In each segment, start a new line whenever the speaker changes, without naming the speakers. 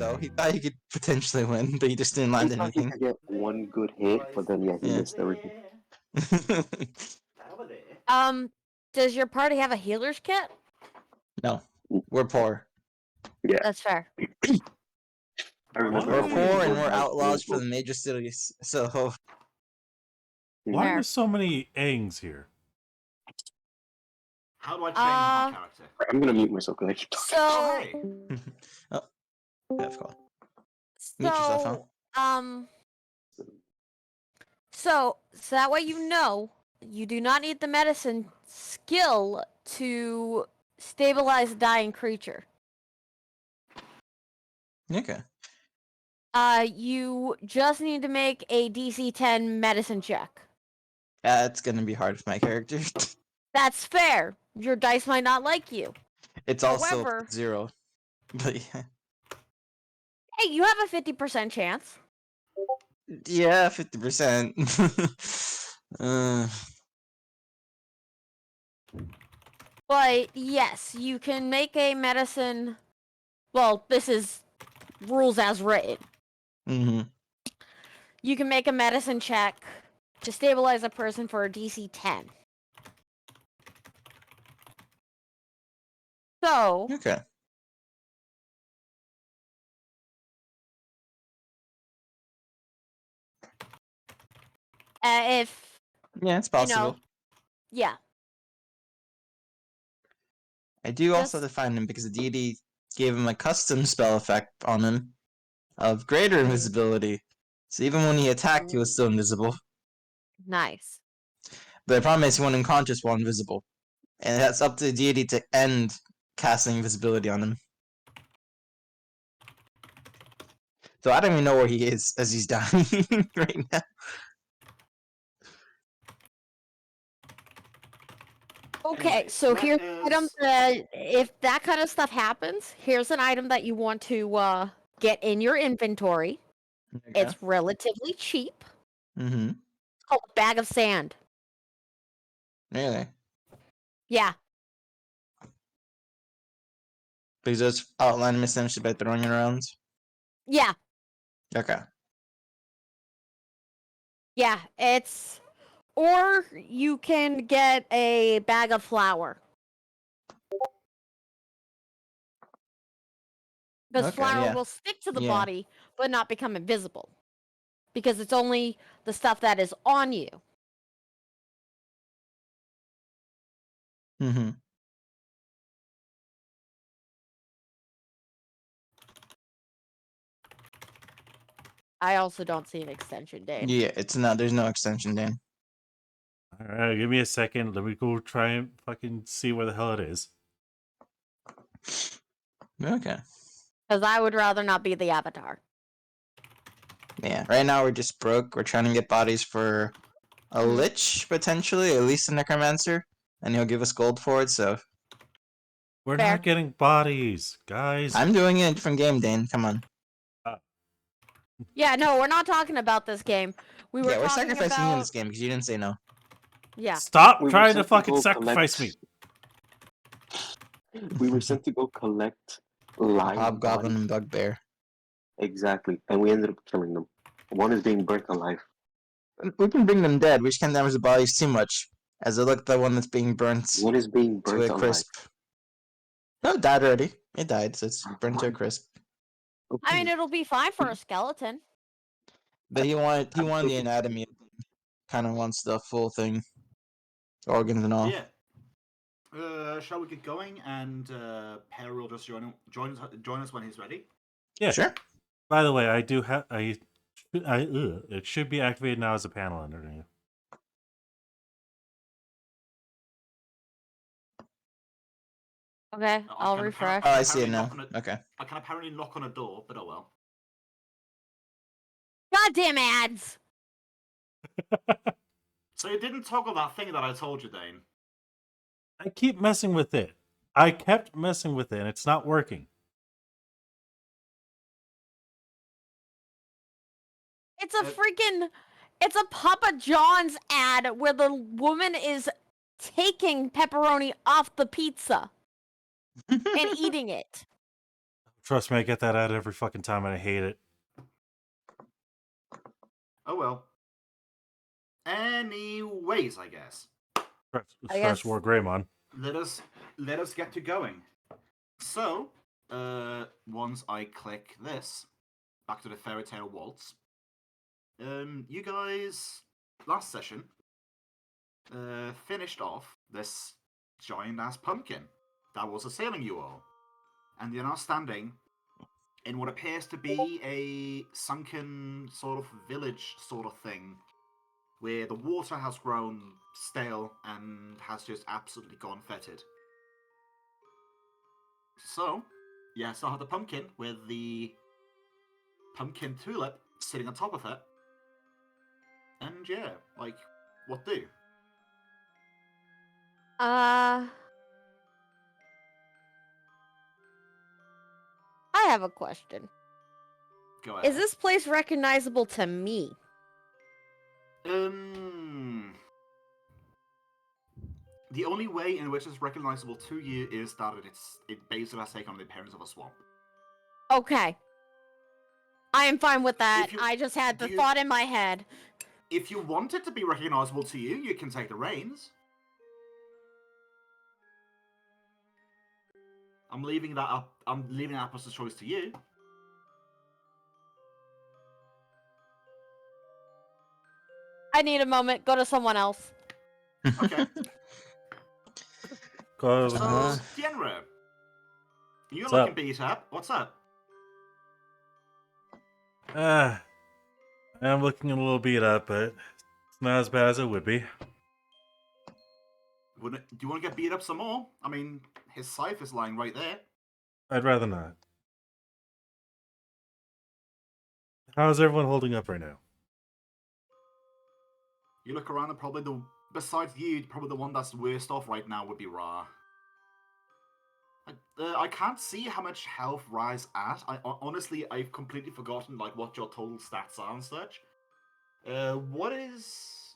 though. He thought he could potentially win, but he just didn't
He
land
thought he
anything.
could get one good hit, but then he
Yeah.
missed everything.
Does your party have a healer's kit?
No, we're poor.
Yeah,
That's fair.
I remember.
We're
how
poor
we
and
rolled
we're
out
outlaws
those
for the major cities. So
Why are
Fair.
there so many Aangs here?
How do I change my character?
I'm gonna mute myself because I keep talking.
So,
Hey.
oh, yeah, of course. Mute yourself,
so that way you know you do not need the medicine skill to stabilize a dying creature.
Okay.
You just need to make a DC 10 medicine check.
That's gonna be hard for my character.
That's fair. Your dice might not like you.
It's
However-
also 0. But yeah.
Hey, you have a 50% chance.
Yeah, 50%.
But yes, you can make a medicine. Well, this is rules as written.
Mm-hmm.
You can make a medicine check to stabilize a person for a DC 10. So,
Okay.
if
Yeah, it's
you
possible.
know, yeah,
I do also
Just-
define him because the deity gave him a custom spell effect on him of greater invisibility. So even when he attacked, he was still invisible.
nice.
But the problem is he went unconscious while invisible. And that's up to the deity to end casting invisibility on him. So I don't even know where he is as he's dying right now.
Okay,
Anyway,
so
that
here's
is-
an item that, if that kind of stuff happens, here's an item that you want to get in your inventory.
Okay.
It's relatively cheap.
Mm-hmm.
It's called a bag of sand.
Really?
Yeah.
Because those outline essentially by throwing it around?
Yeah.
Okay.
Yeah, it's... Or you can get a bag of flour. Because
Okay,
flour
yeah.
will stick to the
Yeah.
body, but not become invisible. Because it's only the stuff that is on you.
Mm-hmm.
I also don't see an extension date.
Yeah, it's not. There's no extension, Dan.
Alright, give me a second. Let me go try and fucking see where the hell it is.
Okay.
Because I would rather not be the avatar.
Yeah, right now we're just broke. We're trying to get bodies for a lich, potentially, at least a necromancer. And he'll give us gold for it, so...
We're
Fair.
not getting bodies, guys.
I'm doing it in a different game, Dane. Come on.
Yeah, no, we're not talking about this game. We were
Yeah, we're
talking
sacrificing you in
about...
this game because you didn't say no.
Yeah.
Stop
We were
trying to
sent to
fucking
go
sacrifice me.
We were sent to go collect live
Hobgoblin
bodies.
and Bugbear.
Exactly, and we ended up killing them. One is being burnt alive.
We can bring them dead. We just can't damage the bodies too much. As I look at the one that's being burnt
One is being
to
burnt
a
alive.
crisp. No, it died already. It died, so it's burnt to a crisp.
I mean, it'll be fine for a skeleton.
But he wanted the anatomy. Kind of wants the full thing. Organs and all.
Yeah. Shall we get going? And Per will just join us when he's ready.
Yeah.
Sure.
By the way, I do have it should be activated now as a panel underneath.
Okay, I'll refresh.
Oh, I see it now. Okay.
I can apparently knock on a door, but oh well.
Goddamn ads!
So you didn't toggle that thing that I told you, Dane?
I keep messing with it. I kept messing with it, and it's not working.
It's a freaking... It's a Papa John's ad where the woman is taking pepperoni off the pizza and eating it.
Trust me, I get that out every fucking time and I hate it.
Oh well. Anyways, I guess.
I
Stress
guess-
War Greymon.
Let us get to going. So, once I click this, back to the fairy tale waltz. You guys last session finished off this giant ass pumpkin that was assailing you all, and you're now standing in what appears to be a sunken sort of village sort of thing, where the water has grown stale and has just absolutely gone fetid. So, yeah, so I had the pumpkin with the pumpkin tulip sitting on top of it. And yeah, like, what do?
I have a question.
Go ahead.
Is this place recognizable to me?
The only way in which it's recognizable to you is that it basically has taken on the appearance of a swamp.
Okay. I am fine with that.
If you-
I just had the
do you-
thought in my head.
If you want it to be recognizable to you, you can take the reins. I'm leaving that up as a choice to you.
I need a moment. Go to someone else.
Okay.
Cause
So, Yenra, you're
What's
looking
up?
beat up. What's up?
I'm looking a little beat up, but it's not as bad as it would be.
Do you want to get beat up some more? I mean, his scythe is lying right there.
I'd rather not. How's everyone holding up right now?
You look around and besides you, probably the one that's worst off right now would be Ra. I can't see how much health Ra's at. Honestly, I've completely forgotten like what your total stats are and such. What is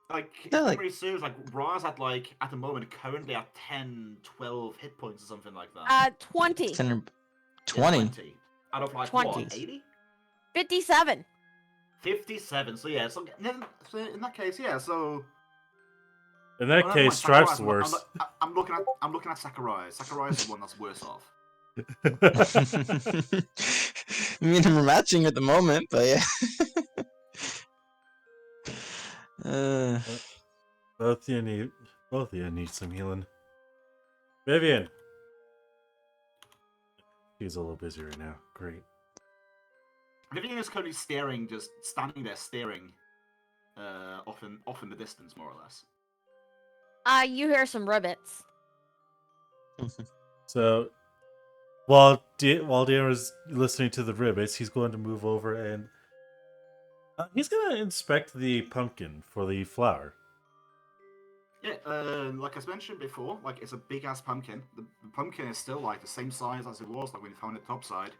like?
Yeah,
If
like-
memory serves, like Ra's at like at the moment currently at 10, 12 hit points or something like that.
20.
10 or
Yeah,
20.
out of like
20.
what, 80?
57.
57. So yeah, so in that case, yeah. So
In that
oh, never
case,
mind,
Strife's
Sakurai's-
worse.
I'm looking at Sakurai. Sakurai's the one that's worse off.
I mean, we're matching at the moment, but yeah.
Both of you need some healing. Vivian. She's a little busy right now. Great.
Vivian is currently just standing there staring, off in the distance, more or less.
You hear some ribbits.
So, while Deanna's listening to the ribbits, he's going to move over and he's going to inspect the pumpkin for the flower.
Yeah, like I mentioned before, like it's a big ass pumpkin. The pumpkin is still like the same size as it was like when you found the top side.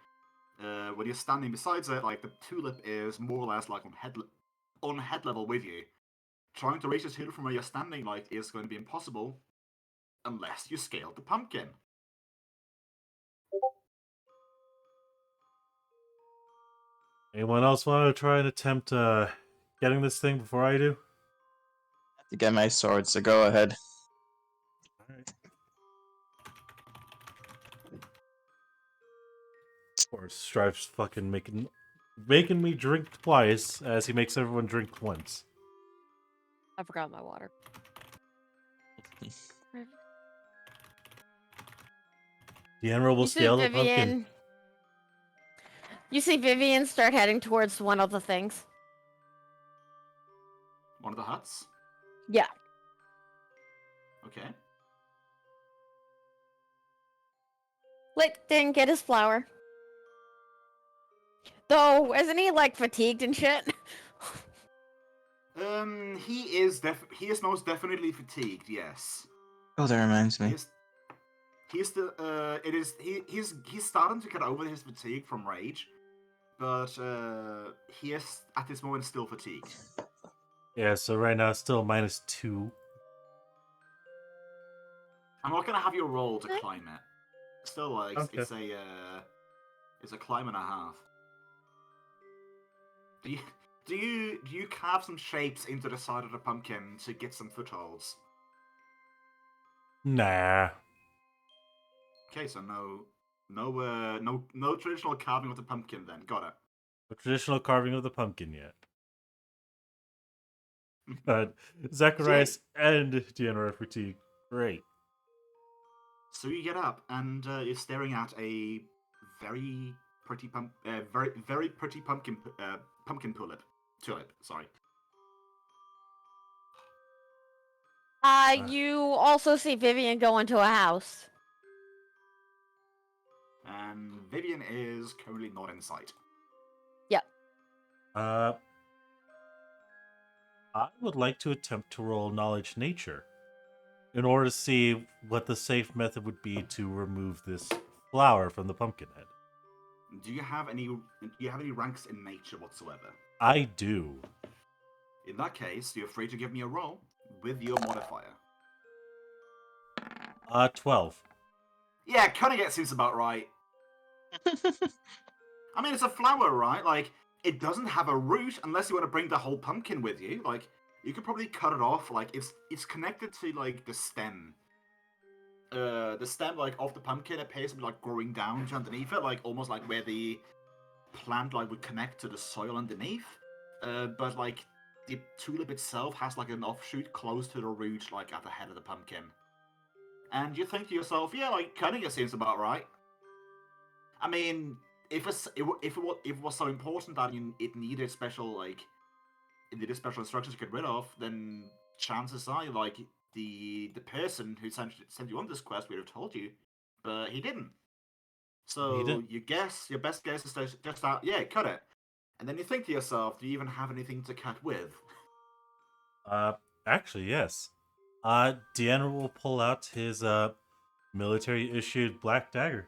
When you're standing beside it, like the tulip is more or less like on head level with you. Trying to reach the tulip from where you're standing like is going to be impossible unless you scale the pumpkin.
Anyone else want to try and attempt getting this thing before I do?
To get my sword, so go ahead.
Of course, Strife's fucking making me drink twice as he makes everyone drink once.
I forgot my water.
The Emerald will
You see
scale the pumpkin.
Vivian. You see Vivian start heading towards one of the things.
One of the huts?
Yeah.
Okay.
Lick didn't get his flower. Though, isn't he like fatigued and shit?
He is most definitely fatigued, yes.
Oh, that reminds me.
He's starting to get over his fatigue from rage, but he is at this moment still fatigued.
Yeah, so right now it's still -2.
I'm not gonna have you roll to climb it. Still, like
Okay.
it's a It's a climb and a half. Do you carve some shapes into the side of the pumpkin to get some footholds?
Nah.
Okay, so no traditional carving of the pumpkin then. Got it.
A traditional carving of the pumpkin yet. But Zacharias and 𝓮𝓵𝓷𝓾, great.
So you get up and you're staring at a very pretty very pretty pumpkin tulip. Sorry.
You also see Vivian go into a house.
And Vivian is currently not in sight.
I would like to attempt to roll knowledge nature in order to see what the safe method would be to remove this flower from the pumpkin head.
Do you have any ranks in nature whatsoever?
I do.
In that case, you're free to give me a roll with your modifier.
12.
Yeah, cunning seems about right. I mean, it's a flower, right? Like, it doesn't have a root unless you want to bring the whole pumpkin with you. Like, you could probably cut it off. Like, it's connected to, like, the stem. The stem, like, of the pumpkin appears to be, like, growing down to underneath it. Like, almost like where the plant, like, would connect to the soil underneath. But, like, the tulip itself has, like, an offshoot close to the root, like, at the head of the pumpkin. And you think to yourself, yeah, like, cutting it seems about right. I mean, if it was so important that it needed special instructions to get rid of, then chances are like the person who sent you on this quest would have told you, but he didn't. So
He didn't.
your best guess is just that, yeah, cut it. And then you think to yourself, do you even have anything to cut with?
Actually, yes. Deanna will pull out his military issued black dagger.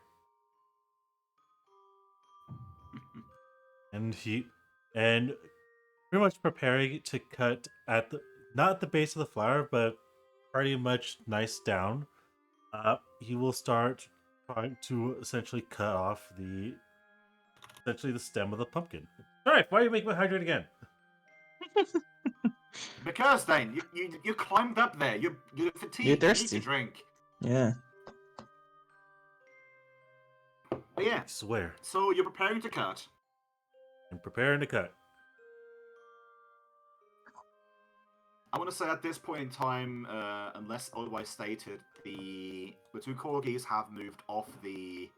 And pretty much preparing to cut at not at the base of the flower, but pretty much nice down. He will start trying to essentially cut off the stem of the pumpkin. Alright, why are you making me hydrate again?
Because then you climbed up there. You're fatigued. You need
thirsty.
to drink.
Yeah.
But yeah.
I swear.
So you're preparing to cut.
And preparing to cut.
I want to say at this point in time, unless otherwise stated, the two corgis have moved off the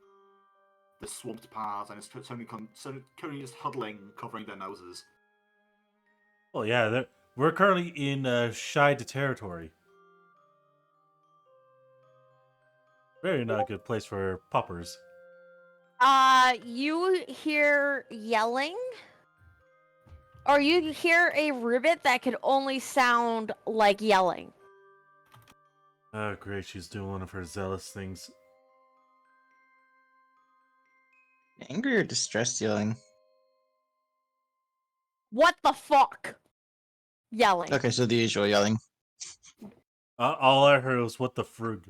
swamped paths and it's currently just huddling, covering their noses.
Well, yeah, we're currently in 𝓓𝓪𝓷𝓵 territory. Very not a good place for poppers.
You hear yelling? Or you hear a ribbit that could only sound like yelling.
Oh, great, she's doing one of her zealous things.
Angry or distressed yelling?
What the fuck? Yelling.
Okay, so the usual yelling.
All I heard was, what the frig?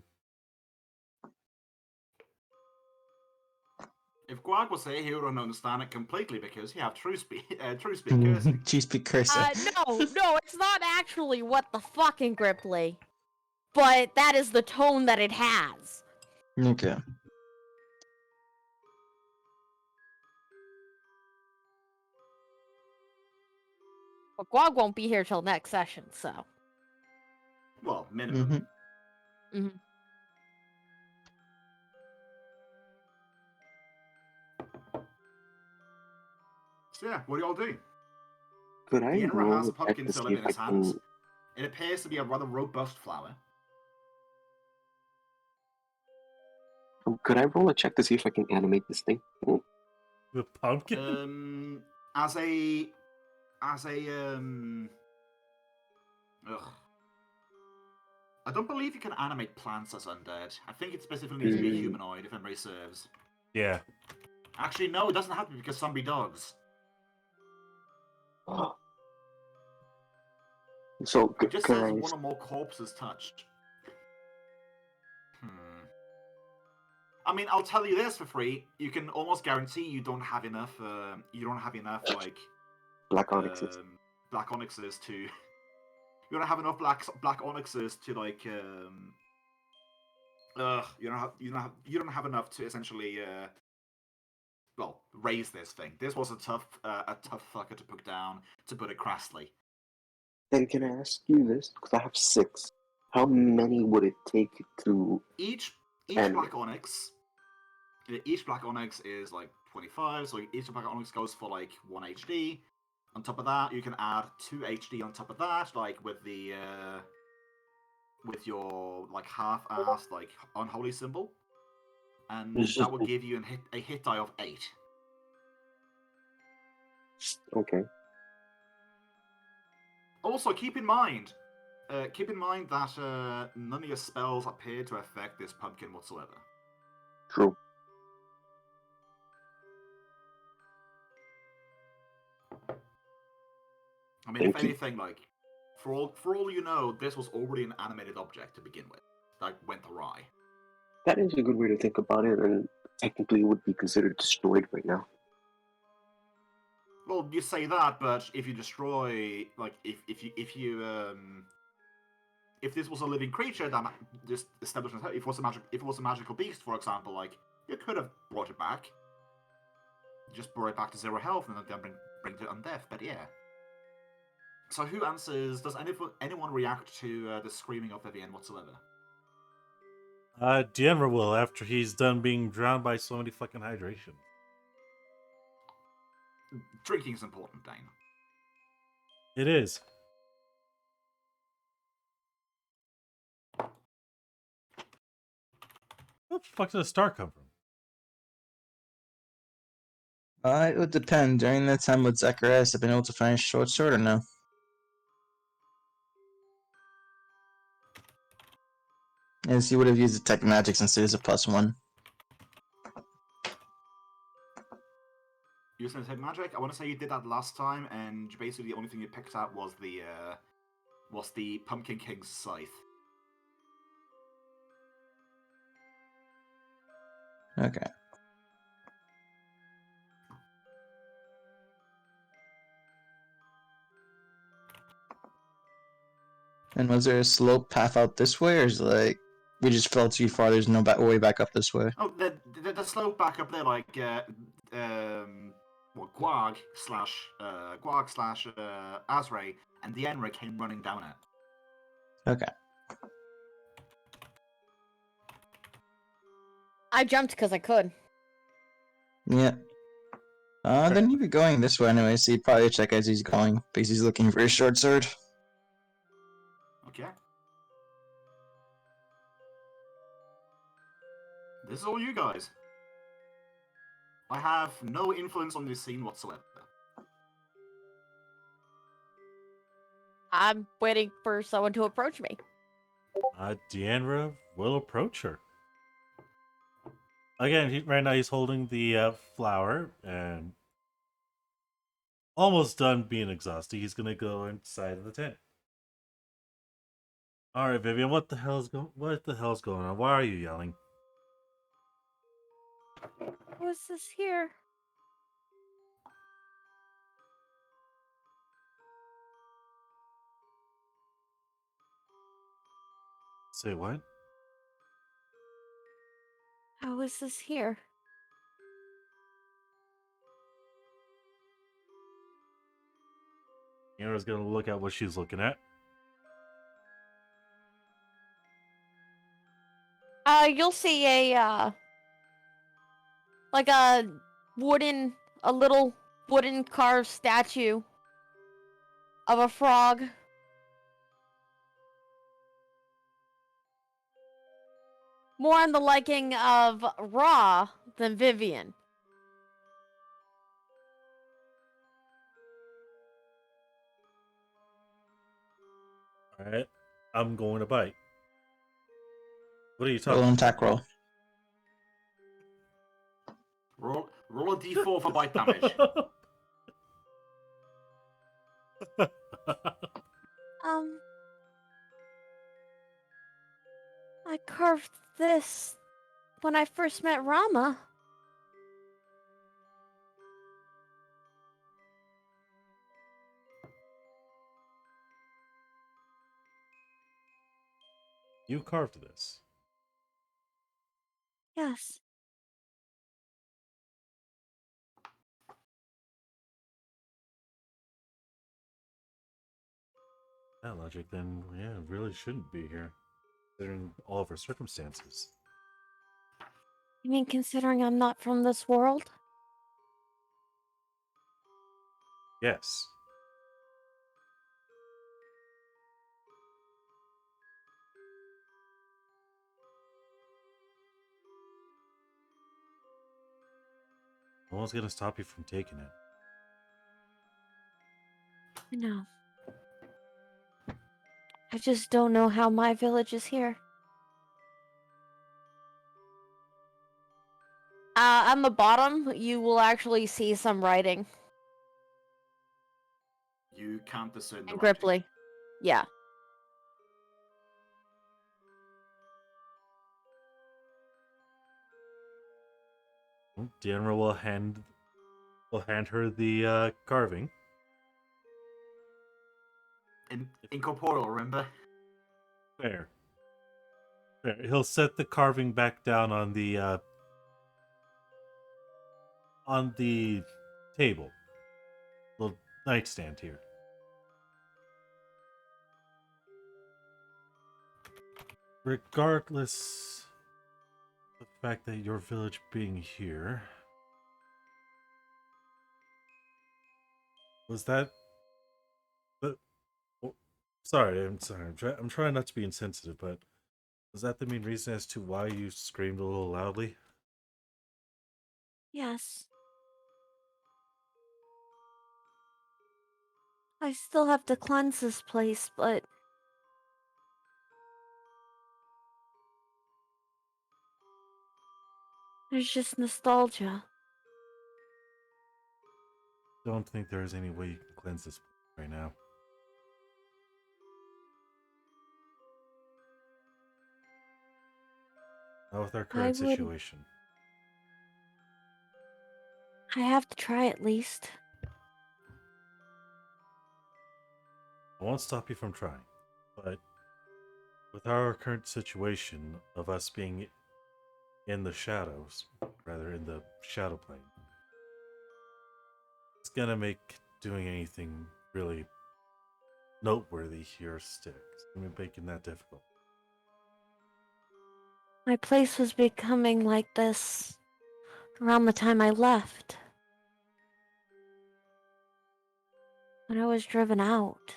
If Guag was here, he would understand it completely because he have true speak cursing.
She speak cursing.
No, it's not actually what the fucking 𝓮𝓵𝓷𝓵. But that is the tone that it has.
Okay.
But Guag won't be here till next session, so.
Well, minimum.
Mm-hmm.
So yeah, what do y'all do?
Could I
Deanna
roll
has a
a check
pumpkin
to see
tulip
if
in
I
his hands.
can...
It appears to be a rather robust flower.
Could I roll a check to see if I can animate this thing? Oh,
The pumpkin?
As a I don't believe you can animate plants as undead. I think it specifically needs to be a humanoid, if memory serves.
Yeah.
Actually, no, it doesn't have to be because zombie dogs.
So,
It just
could
says
I...
one or more corpses touched. I mean, I'll tell you this for free. You can almost guarantee you don't have enough. You don't have enough like
Black onyxes.
black onyxes to. You don't have enough black onyxes to like. You don't have enough to essentially. Well, raise this thing. This was a tough fucker to put down. To put it crassly.
Then can I ask you this? Because I have 6. How many would it take to
Each
And-
black onyx. Each black onyx is like 25, so each black onyx goes for like 1 HD. On top of that, you can add 2 HD on top of that, like with the with your like half-assed like unholy symbol, and that will give you a hit die of 8.
Okay.
Also, keep in mind that none of your spells appear to affect this pumpkin whatsoever.
True.
I mean,
Thank
if
you.
anything, like for all you know, this was already an animated object to begin with that went awry.
That is a good way to think about it, and technically it would be considered destroyed right now.
Well, you say that, but if you destroy, like, if this was a living creature that just established, if it was a magical beast, for example, like you could have brought it back, just brought it back to 0 health, and then bring it undeath. But yeah. So who answers? Does anyone react to the screaming of Vivian whatsoever?
𝓬𝓪𝓷𝓮'𝓼 will after he's done being drowned by so many fucking hydration.
Drinking is important, Dane.
It is. Where the fuck did the star come from?
It would depend. During that time with Zacharias, I've been able to find short sword or no? Yes, he would have used detect magic since it is a +1.
You said magic. I want to say you did that last time, and basically the only thing you picked out was the Pumpkin King's scythe.
Okay. And was there a slope path out this way, or is it like we just fell too far? There's no way back up this way.
Oh, the slope back up there, like Gwag slash 𝓮𝓪𝓷𝓴𝓼, and the 𝓮𝓫 came running down it.
Okay.
I jumped because I could.
Yeah. Then he'd be going this way anyway, so he'd probably check as he's going, because he's looking for his short sword.
Okay. This is all you guys. I have no influence on this scene whatsoever.
I'm waiting for someone to approach me.
𝓬𝓪𝓷 will approach her. Again, right now he's holding the flower and almost done being exhausted. He's gonna go inside of the tent. All right, Vivian, what the hell's going on? Why are you yelling?
What's this here?
Say what?
How is this here?
𝓬𝓪𝓷's gonna look at what she's looking at.
You'll see like a little wooden carved statue of a frog. More on the liking of Ra than Vivian.
All right, I'm going to bite. What are you
Roll
talking
an attack roll.
Roll a d4 for bite damage.
I carved this when I first met Rama.
You carved this.
Yes.
That logic, then, yeah, it really shouldn't be here, considering all of our circumstances.
You mean considering I'm not from this world?
Yes. No one's gonna stop you from taking it.
I know. I just don't know how my village is here. On the bottom, you will actually see some writing.
You can't discern the
In
writing.
Gripply. Yeah.
Deanra will hand her the carving.
Incorporeal, remember?
Fair. Fair. He'll set the carving back down on the table, little nightstand here. Regardless of the fact that your village being here, was that? But sorry, I'm sorry. I'm trying not to be insensitive, but was that the main reason as to why you screamed a little loudly?
Yes. I still have to cleanse this place, but there's just nostalgia.
Don't think there is any way you can cleanse this right now. Not with our current situation.
I have to try at least.
I won't stop you from trying, but with our current situation of us being in the shadows, rather in the shadow plane, it's gonna make doing anything really noteworthy here stick. It's gonna be making that difficult.
My place was becoming like this around the time I left. When I was driven out.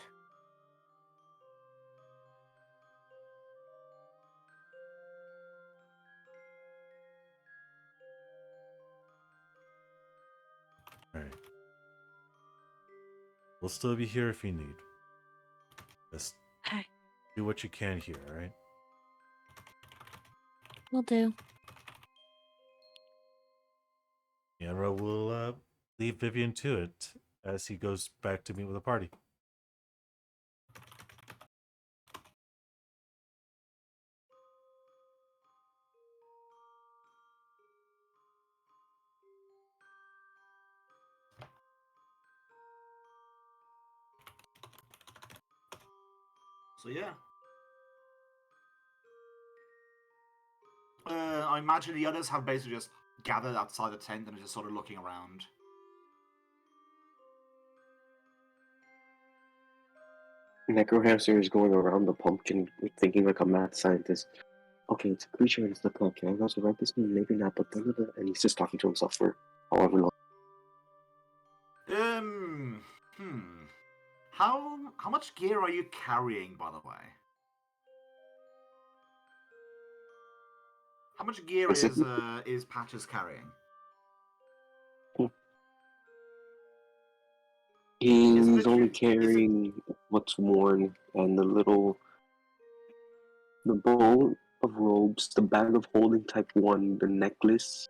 Alright. We'll still be here if you need. Just
Okay,
do what you can here, alright?
will do.
Yanra will leave Vivian to it as he goes back to meet with the party.
So yeah. I imagine the others have basically just gathered outside the tent and are just sort of looking around.
Necrohamster is going around the pumpkin thinking like a mad scientist. Okay, it's a creature and it's the pumpkin. I also write this name, maybe not, but and he's just talking to himself for however long.
Hmm. How much gear are you carrying, by the way? How much gear is Patches carrying?
He's
it
only
true-
carrying what's worn and the bowl of robes, the bag of holding type 1, the necklace.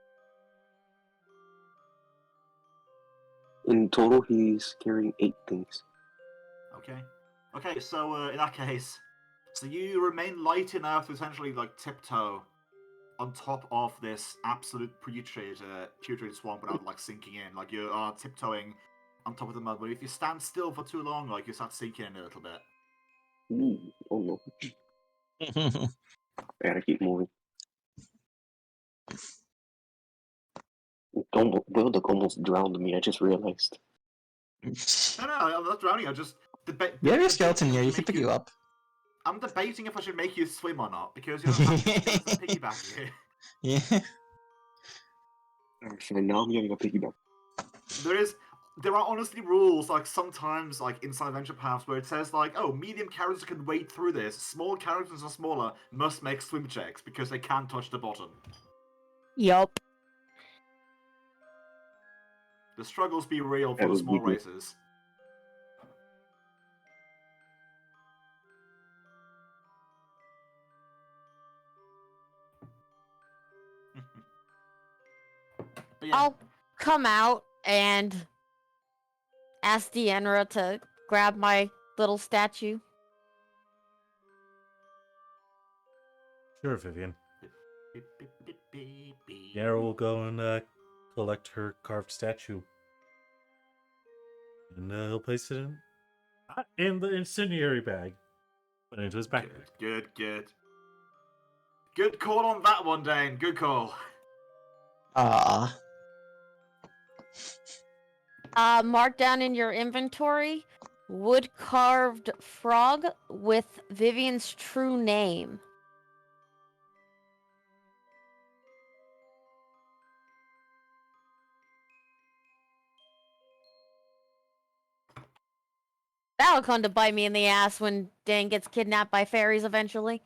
In total, he's carrying 8 things.
Okay. Okay, so in that case, so you remain light enough to essentially like tiptoe on top of this absolute putrid swamp without like sinking in. Like you are tiptoeing on top of the mud, but if you stand still for too long, like you start sinking in a little bit.
Oh no. I gotta keep moving. Will the almost drowned me, I just realized.
No, I'm not drowning. I just
You have your skeleton here. You can pick you up.
I'm debating if I should make you swim or not because you don't have the skeleton piggyback here.
Yeah.
So now I'm getting a piggyback.
There are honestly rules, like sometimes, like inside Adventure Paths, where it says like, oh, medium characters can wade through this. Small characters are smaller, must make swim checks because they can't touch the bottom.
Yup.
The struggles be real
That
for the
would
small
be good.
races. But yeah,
I'll come out and ask Deanra to grab my little statue.
Sure, Vivian.
beep, beep, beep, beep, beep.
Yara will go and collect her carved statue. And he'll place it in the incendiary bag. Put it into his backpack.
Good call on that one, Dane. Good call.
Mark down in your inventory, wood carved frog with Vivian's true name. That'll come to bite me in the ass when Dan gets kidnapped by fairies eventually.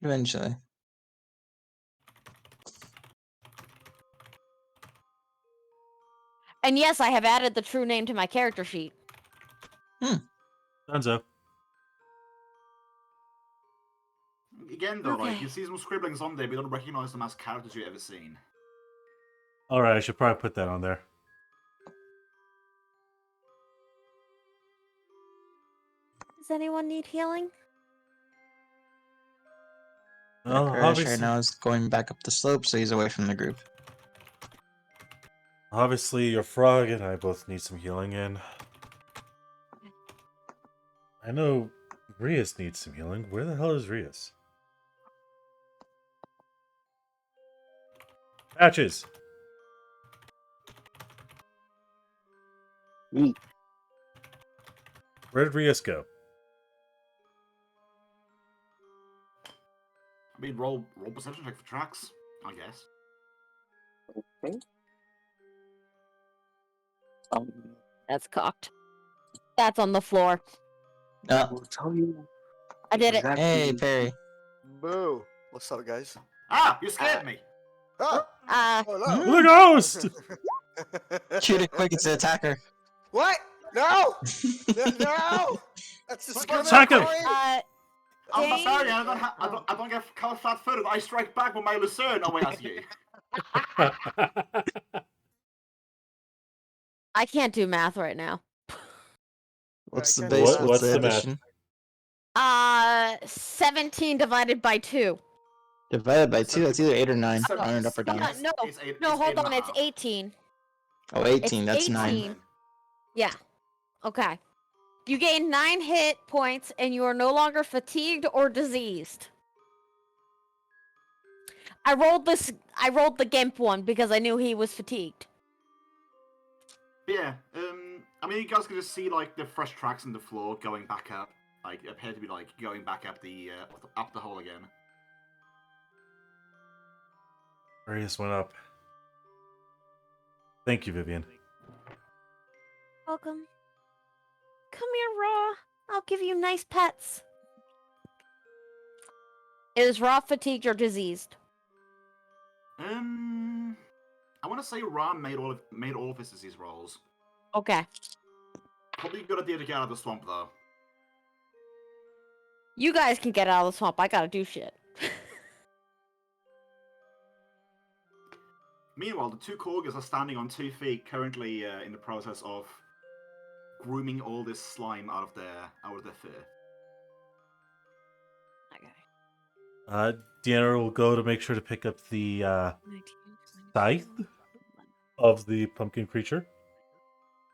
Eventually.
And yes, I have added the true name to my character sheet.
Dunzo.
Again, though, like
Okay.
you see some scribblings on there, but you don't recognize them as characters you've ever seen.
Alright, I should probably put that on there.
Does anyone need healing?
Well,
Kurdish
obviously,
right now is going back up the slope, so he's away from the group.
obviously, your frog and I both need some healing in. I know Rias needs some healing. Where the hell is Rias? Patches!
Me.
Where did Rias go?
I mean, roll perception check for tracks, I guess.
Okay.
That's cocked. That's on the floor.
I
No.
will tell you.
I did it.
exactly-
Hey, Perry.
Boo! What's up, guys?
Ah, you scared me.
Ah! Oh no!
The ghost!
Shoot it quick, it's the attacker.
What? No! No! That's
Attack him!
discriminatory.
I'm
Dane?
sorry, I don't get caught flat-footed. I strike back with my lucerne. Oh wait, that's you.
I can't do math right now.
What's the
can't
base?
do
What's
that.
the
What's the math?
addition?
17 divided by 2.
Divided by 2, that's either 8 or 9.
Seven-
Rounded up or down.
No, no, hold on, it's 18.
Oh, 18, that's 9.
18. Yeah. Okay. You gain 9 hit points and you are no longer fatigued or diseased. I rolled the Gimp one because I knew he was fatigued.
Yeah, I mean, you guys can just see like the fresh tracks in the floor going back up. Like, appear to be like going back up the hole again.
Rias went up. Thank you, Vivian.
Welcome. Come here, Raw. I'll give you nice pets. Is Raw fatigued or diseased?
I want to say Ram made all of his disease rolls.
Okay.
Probably a good idea to get out of the swamp though.
You guys can get out of the swamp. I gotta do shit.
Meanwhile, the two Korgers are standing on 2 feet, currently in the process of grooming all this slime out of their fur.
Okay.
Deanna will go to make sure to pick up the
19,
scythe of the pumpkin creature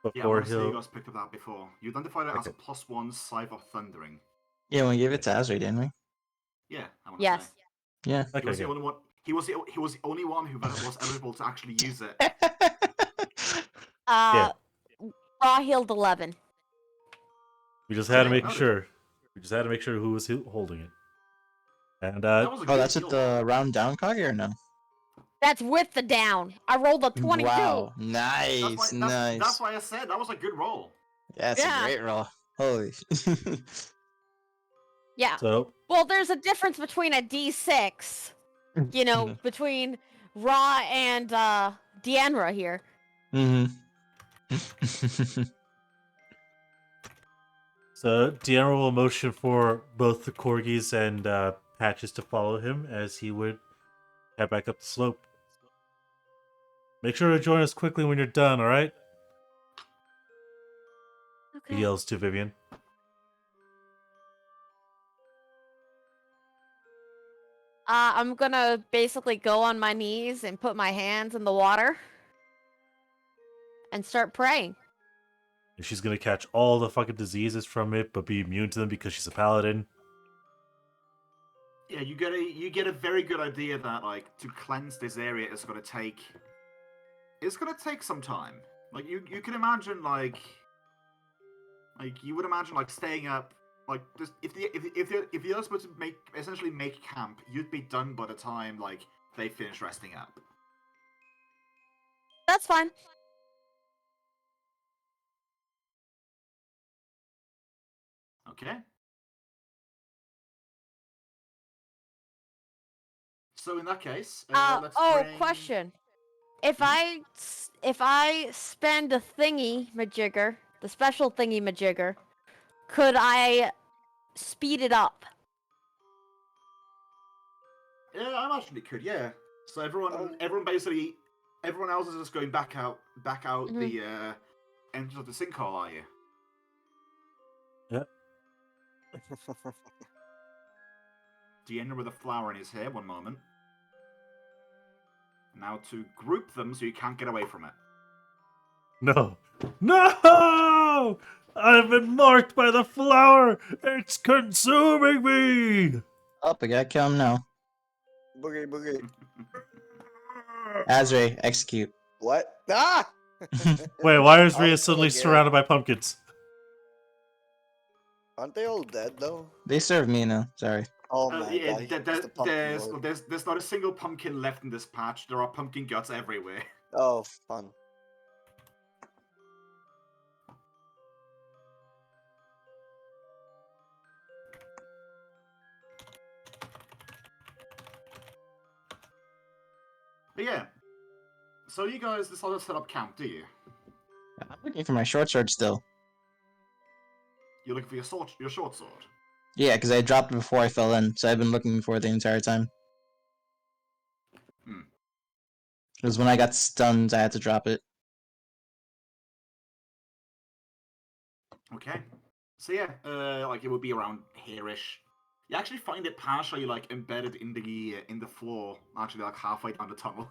Yeah, I
before
want to say you
he'll.
guys picked up that before. You identified it as a
Okay.
+1 Scythe of Thundering.
Yeah, we gave it to Azri, didn't we?
Yeah, I want to
Yes.
say.
Yeah.
He
Okay,
was the
good.
only one. He was the only one who was eligible to actually use it.
Uh, 𝓓𝓪𝓷𝓮'𝓼.
We just had to
Okay,
make
noted.
sure. We just had to make sure who was holding it. And
That was a
Oh,
good
that's
heal
with the
roll.
round down coggy or no?
That's with the down. I rolled a 22.
Wow.
That's
Nice.
why. That's
Nice.
why I said that was a good roll.
Yeah, it's a
Yeah.
great roll. Holy.
Yeah.
so,
Well, there's a difference between a D6, you know, between Ra and Deanra here.
Mm-hmm.
so Deanna will motion for both the corgis and Patches to follow him as he would head back up the slope. Make sure to join us quickly when you're done, alright? He
Okay.
yells to Vivian.
I'm gonna basically go on my knees and put my hands in the water and start praying.
And she's gonna catch all the fucking diseases from it, but be immune to them because she's a paladin.
Yeah, you get a very good idea that like to cleanse this area is gonna take. It's gonna take some time. Like you can imagine like you would imagine like staying up. Like just if you're supposed to essentially make camp, you'd be done by the time like they finish resting up.
That's fine.
Okay. So in that case, let's bring...
Question. If
Hmm?
I spend a 𝓓𝓪𝓷𝓮'𝓼, the special 𝓓𝓪𝓷𝓮'𝓼, could I speed it up?
Yeah, I imagine it could. Yeah. So everyone else is just going back out
Mhm.
the entrance of the sinkhole, are you?
Yep.
Deanna with a flower in his hair. One moment. Now to group them so you can't get away from it.
No! No! I've been marked by the flower! It's consuming me!
Oh, we gotta kill him now.
Boogie, boogie.
Azri, execute.
What? Ah!
Wait, why is
I'll
Rhea
kill
suddenly
again.
surrounded by pumpkins?
Aren't they all dead though?
They serve me now. Sorry.
Oh my
Yeah,
god, he's the pumpkin lord.
there's not a single pumpkin left in this patch. There are pumpkin guts everywhere.
Oh, fun.
But yeah. So you guys decided to set up camp, do you?
I'm looking for my short sword still.
You're looking for your short sword.
Yeah, because I dropped it before I fell in, so I've been looking for it the entire time.
Hmm.
Because when I got stunned, I had to drop it.
Okay. So yeah, like it would be around here-ish. You actually find it partially like embedded in the floor, actually like halfway down the tunnel.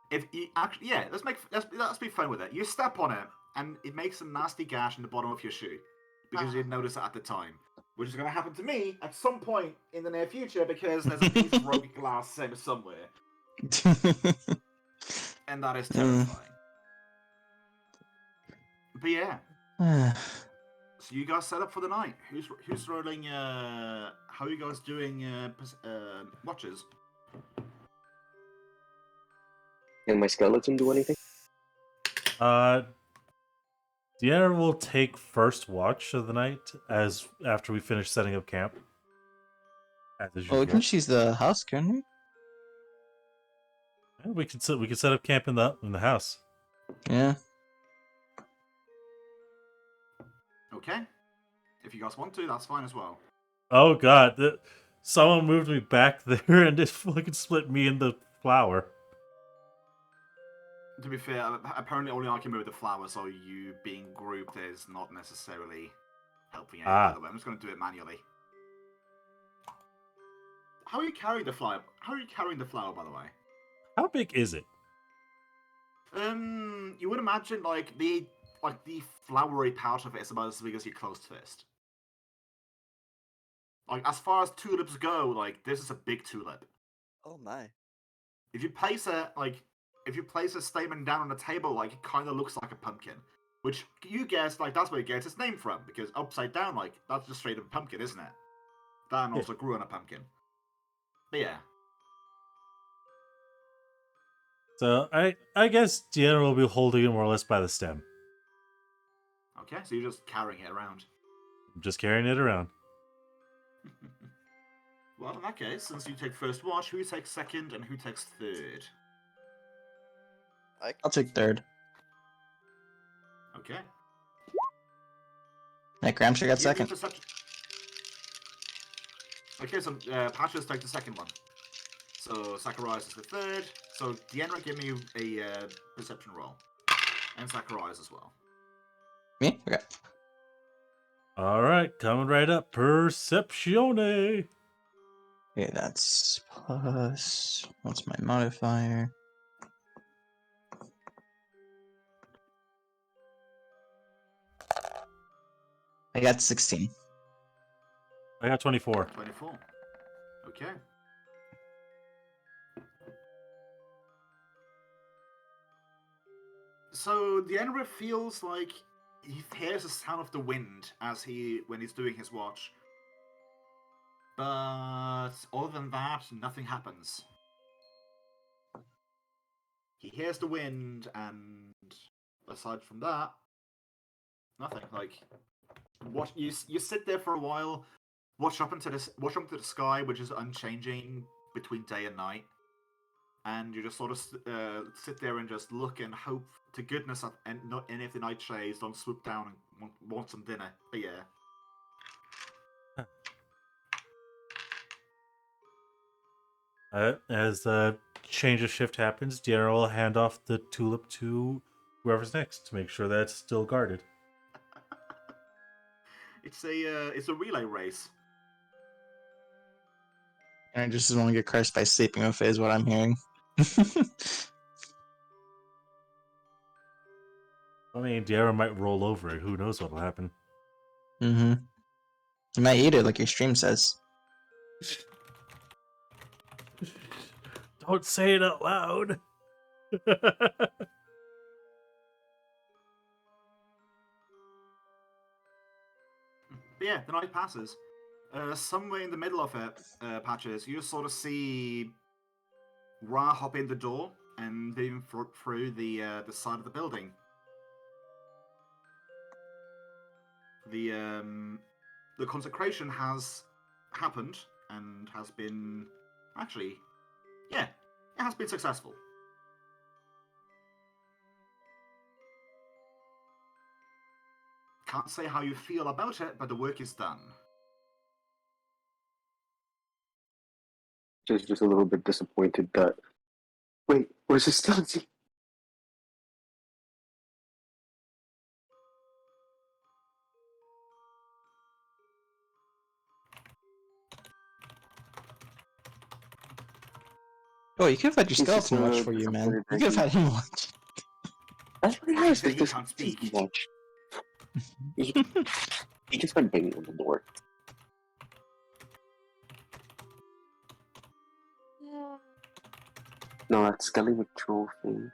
If you actually, yeah, let's be fun with it. You step on it, and it makes a nasty gash in the bottom of your shoe because you didn't notice it at the time, which is going to happen to me at some point in the near future because there's a piece of broken glass somewhere, and that is terrifying. But yeah, so you guys set up for the night. Who's rolling? How are you guys doing? Watches.
Can my skeleton do anything?
Deanna will take first watch of the night after we finish setting up camp. As is
Well, we can
usual.
choose the house, can we?
Yeah, we can set up camp in the house.
Yeah.
Okay. If you guys want to, that's fine as well.
Oh god, someone moved me back there and it fucking split me in the flower.
To be fair, apparently only I can move the flower, so you being grouped is not necessarily helping out. I'm just going to do it manually. How are you carrying the flower? How are you carrying the flower, by the way?
How big is it?
You would imagine like the flowery part of it is about as big as your closed fist. Like as far as tulips go, like this is a big tulip.
Oh my.
If you place a stamen down on the table, like it kind of looks like a pumpkin, which you guess like that's where it gets its name from because upside down, like that's just straight up a pumpkin, isn't it? That also grew on a pumpkin. But yeah.
So I guess Deanna will be holding it more or less by the stem.
Okay, so you're just carrying it around.
I'm just carrying it around.
Well, in that case, since you take first watch, who takes second and who takes third?
I'll take third.
Okay.
𝓓𝓪𝓷𝓵 got
Give me a
second.
perception. Okay, so Patches take the second one. So Zacharias is the third. So Deanna, give me a perception roll. And Zacharias as well.
Me? Okay.
Alright, coming right up. Perceptione.
Okay, that's plus. What's my modifier? I got 16.
I got 24.
24. Okay. So Deanna feels like he hears the sound of the wind when he's doing his watch. But other than that, nothing happens. He hears the wind, and aside from that, nothing. Like, what you sit there for a while, watch up into the sky, which is unchanging between day and night, and you just sort of sit there and just look and hope to goodness that not any of the nightshades don't swoop down and want some dinner. But yeah.
As the change of shift happens, Deanna will hand off the tulip to whoever's next to make sure that it's still guarded.
It's a relay race.
And I just want to get cursed by sleeping with it is what I'm hearing.
I mean, Deanna might roll over it. Who knows what'll happen?
Mm-hmm. You might eat it like your stream says.
Don't say it out loud.
But yeah, the night passes. Somewhere in the middle of it, Patches, you sort of see Ra hop in the door and leave through the side of the building. The consecration has happened and has been actually, yeah, it has been successful. Can't say how you feel about it, but the work is done.
Just a little bit disappointed that. Wait, where's the skeleton?
Oh, you could have had your
It's just
skeleton watch
a
for you, man.
disappointed
You could have had him watch.
That's what it is.
He
This
can't speak.
watch. He just went banging on the door. No, that's Skelly with troll thing.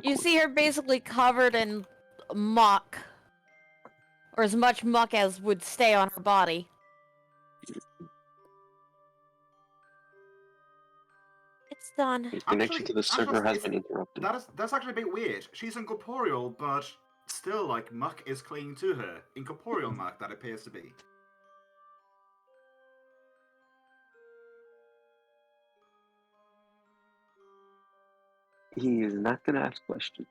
You see her basically covered in muck. Or as much muck as would stay on her body. It's done.
His connection to the server has been interrupted.
That's actually a bit weird. She's incorporeal, but still, like, muck is clinging to her. Incorporeal muck, that appears to be.
He is not gonna ask questions.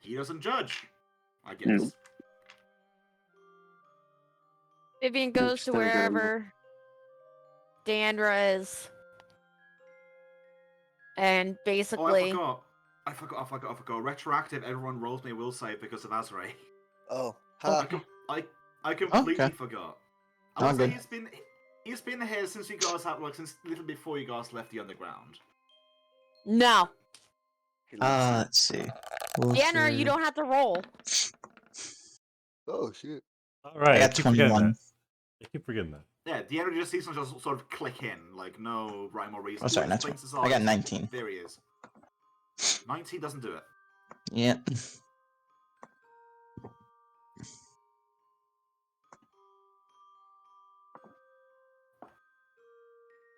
He doesn't judge, I guess.
No.
Vivian goes
Just
to
gonna get him.
wherever Dandra is. And basically...
Oh, I forgot. Retroactive, everyone rolls me a will save because of Azrae.
Oh,
I
ha.
completely
Okay.
forgot. I would
Oh,
say
good.
he's been here since you guys have since a little before you guys left the underground.
No.
He lives here.
Let's see.
Deanna, you
Luther.
don't have to roll.
Oh shit.
All right,
I
I
got
keep forgetting
21.
that. I keep forgetting that.
Yeah, the energy just seems to just sort of click in, like no rhyme or reason.
Oh, sorry,
He
not
blinks his
20. I got
eyes.
19.
There he is. 19 doesn't do it.
Yeah.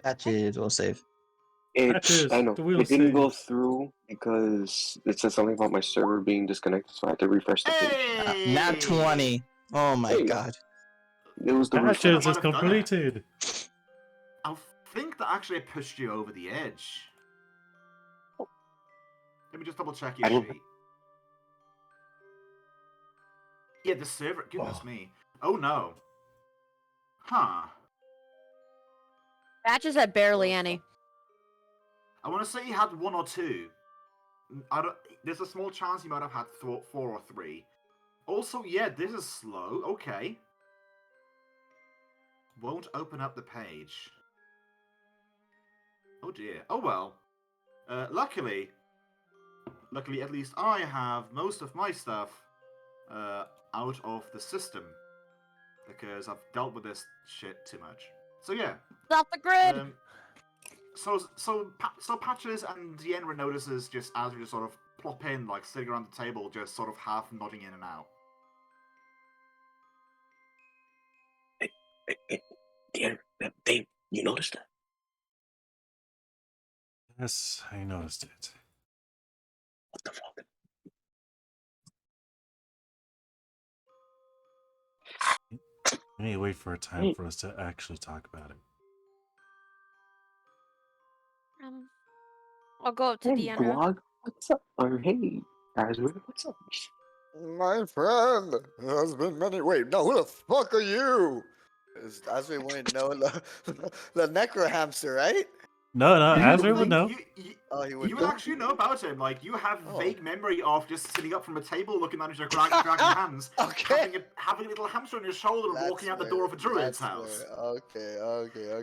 Patches will save.
Patches,
I know.
the wheel
It didn't go
saves.
through because it said something about my server being disconnected, so I had to refresh the page.
Hey!
Nat 20. Oh my
Hey.
god.
It was the
Patches
refresh.
might
is
have done it.
completed.
I think that actually pushed you over the edge. Let me just double check your
I didn't-
sheet. Yeah, the server. Goodness
Oh.
me. Oh no. Huh.
Patches had barely any.
I want to say he had 1 or 2. I don't. There's a small chance he might have had 4 or 3. Also, yeah, this is slow. Okay. Won't open up the page. Oh dear. Oh well. Luckily, at least I have most of my stuff out of the system because I've dealt with this shit too much. So yeah.
Off the grid.
So Patches and Yenra notices just as we just sort of plop in, like sitting around the table, just sort of half nodding in and out.
Damn, Dave, you noticed that?
Yes, I noticed it.
What the fuck?
We need to wait for a time for us to actually talk about it.
I'll go up to
Hey,
Deanna.
Blog, what's up? Or hey, Azure, what's up?
My friend, it has been many. Wait, no, who the fuck are you? As we want to know the necro hamster, right?
No,
Yeah,
Azure would know.
Oh, he would
You
know?
actually know about him. Like, you have
Oh.
vague memory of just sitting up from a table, looking at your dragging hands,
Okay.
having a little hamster on your shoulder, and walking out the door of a druid's house.
Okay.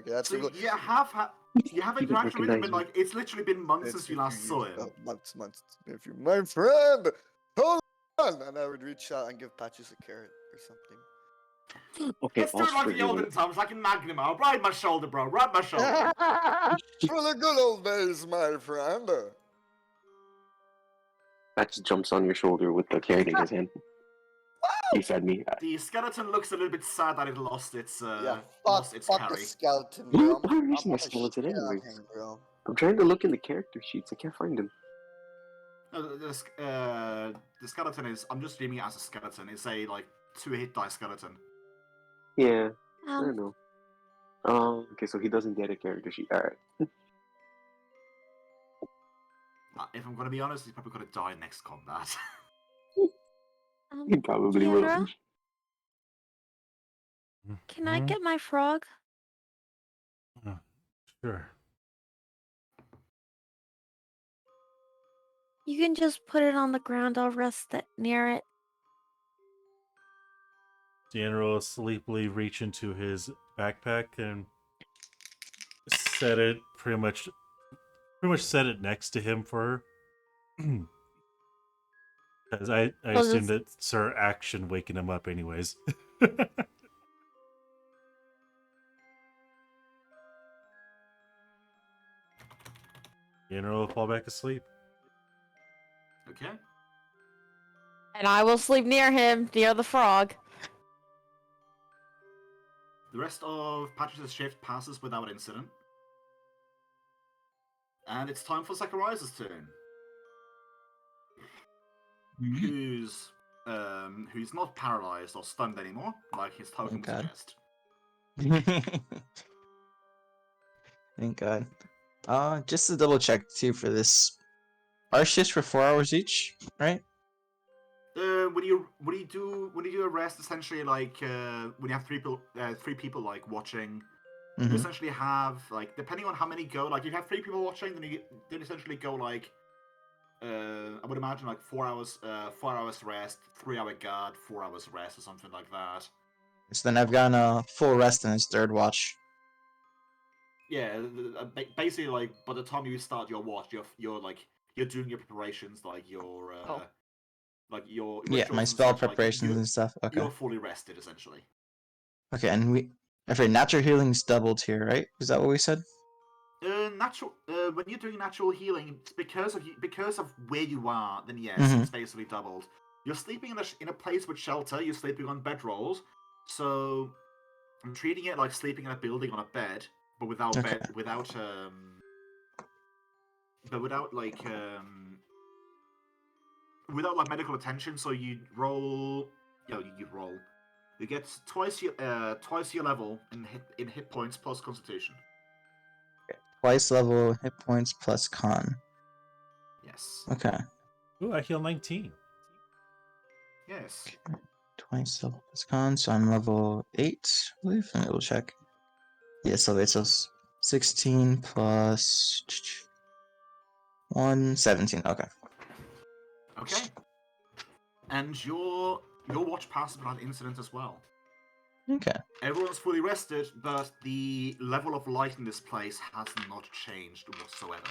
That's
So
a good.
you have
He didn't
interaction with him,
recognize
but
me.
like it's literally been months
It's
since you
been
last
2
saw
years.
him.
Months. If you, my friend, hold on, and I would reach out and give Patches a carrot or something.
Okay,
Let's do it like the olden times, like in Magnum. I'll ride my shoulder, bro. Ride my shoulder.
For the good old days, my friend.
That just jumps on your shoulder with the carrot in his hand. He fed me.
The skeleton looks a little bit sad that it lost its
Yeah,
lost its
fuck the
carry.
skeleton,
Why
bro.
are you using my
gonna
skeleton
shit on
anyway?
him, bro.
I'm trying to look in the character sheets. I can't find him.
No, the skeleton is. I'm just reading it as a skeleton. It's a like 2-hit die skeleton.
Yeah, I know. Okay, so he doesn't get a character sheet. Alright.
If I'm gonna be honest, he's probably gonna die next combat.
He probably will.
Deanna, can I get my frog?
Sure.
You can just put it on the ground. I'll rest near it.
General sleepily reach into his backpack and set it pretty much set it next to him for her. Because I assume that it's her action waking him up anyways. General will fall back asleep.
Okay.
And I will sleep near him, near the frog.
The rest of Patches' shift passes without incident. And it's time for Zacharias' turn. Who's not paralyzed or stunned anymore, like his token would
God.
suggest.
Thank God. Just to double check too for this. Our shifts for 4 hours each, right?
When you do a rest, essentially like when you have three people like watching, you
Mm-hmm.
essentially have like depending on how many go, like if you have 3 people watching, then you essentially go like I would imagine like 4 hours rest, 3-hour guard, 4 hours rest or something like that.
So then I've gotten a full rest in his third watch.
Yeah, basically, like by the time you start your watch, you're doing your preparations, like your like your
Yeah,
rituals
my
and
spell
such. Like
preparations and stuff. Okay.
you're fully rested essentially.
Okay, and natural healing's doubled here, right? Is that what we said?
Natural. When you're doing natural healing, it's because of where you are. Then yes,
Mhm.
it's basically doubled. You're sleeping in a place with shelter. You're sleeping on bedrolls, so I'm treating it like sleeping in a building on a bed, but without
Okay.
without like medical attention. So you roll. You roll. You get twice your level in hit points plus Constitution.
Twice level hit points plus con.
Yes.
Okay.
Ooh, I heal 19.
Yes.
Twice level plus con, so I'm level 8, I believe. Let me double check. Yes, level 8, so 16 plus 1, 17. Okay.
Okay. And your watch passes without incident as well.
Okay.
Everyone's fully rested, but the level of light in this place has not changed whatsoever.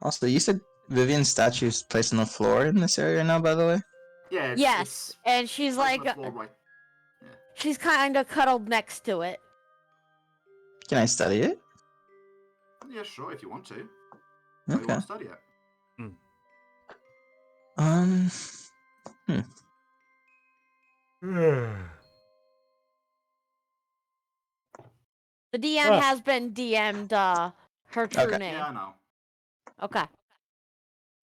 Also, you said Vivian's statue is placed on the floor in this area now, by the way?
Yeah,
Yes, and she's
it's on
like,
the floor right.
she's kind of cuddled next to it.
Can I study it?
Yeah, sure, if you want to. How you
Okay.
want to study it?
The DM
Ah.
has been DM'd her true
Okay.
name.
Yeah, I know.
Okay.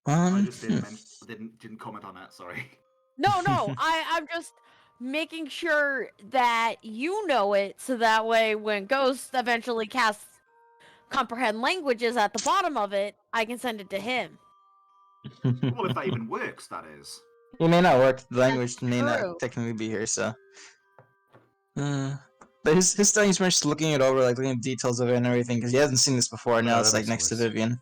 I just
hmm.
didn't comment on that. Sorry.
No, I'm just making sure that you know it, so that way when Ghost eventually casts comprehend languages at the bottom of it, I can send it to him.
Well, if that even works, that is.
It may not work. The language
That's
may not
true.
technically be here, so. But his study's more just looking it over, like looking at details of it and everything, because he hasn't seen this before. Now it's
that
like
makes
next to
sense.
Vivian.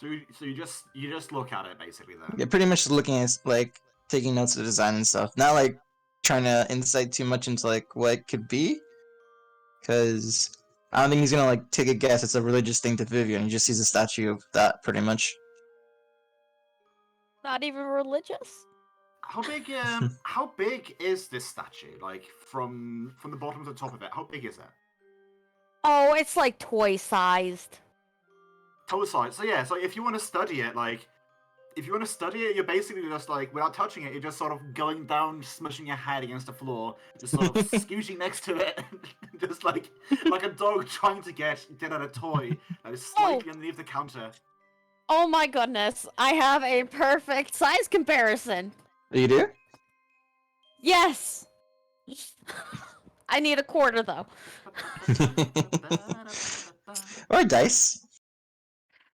So you just look at it basically then.
Yeah, pretty much looking at like taking notes of the design and stuff. Not like trying to insight too much into like what it could be, because I don't think he's gonna like take a guess. It's a religious thing to Vivian. He just sees a statue of that, pretty much.
Not even religious?
How big is this statue? Like from the bottom to the top of it, how big is it?
Oh, it's like toy sized.
Total size. So yeah, so if you want to study it, you're basically just like, without touching it, you're just sort of going down, smushing your head against the floor, just sort of scooching next to it, just like a dog trying to get at a toy that is slightly underneath the counter.
Oh my goodness, I have a perfect size comparison.
You do?
Yes! I need a quarter though.
Or dice.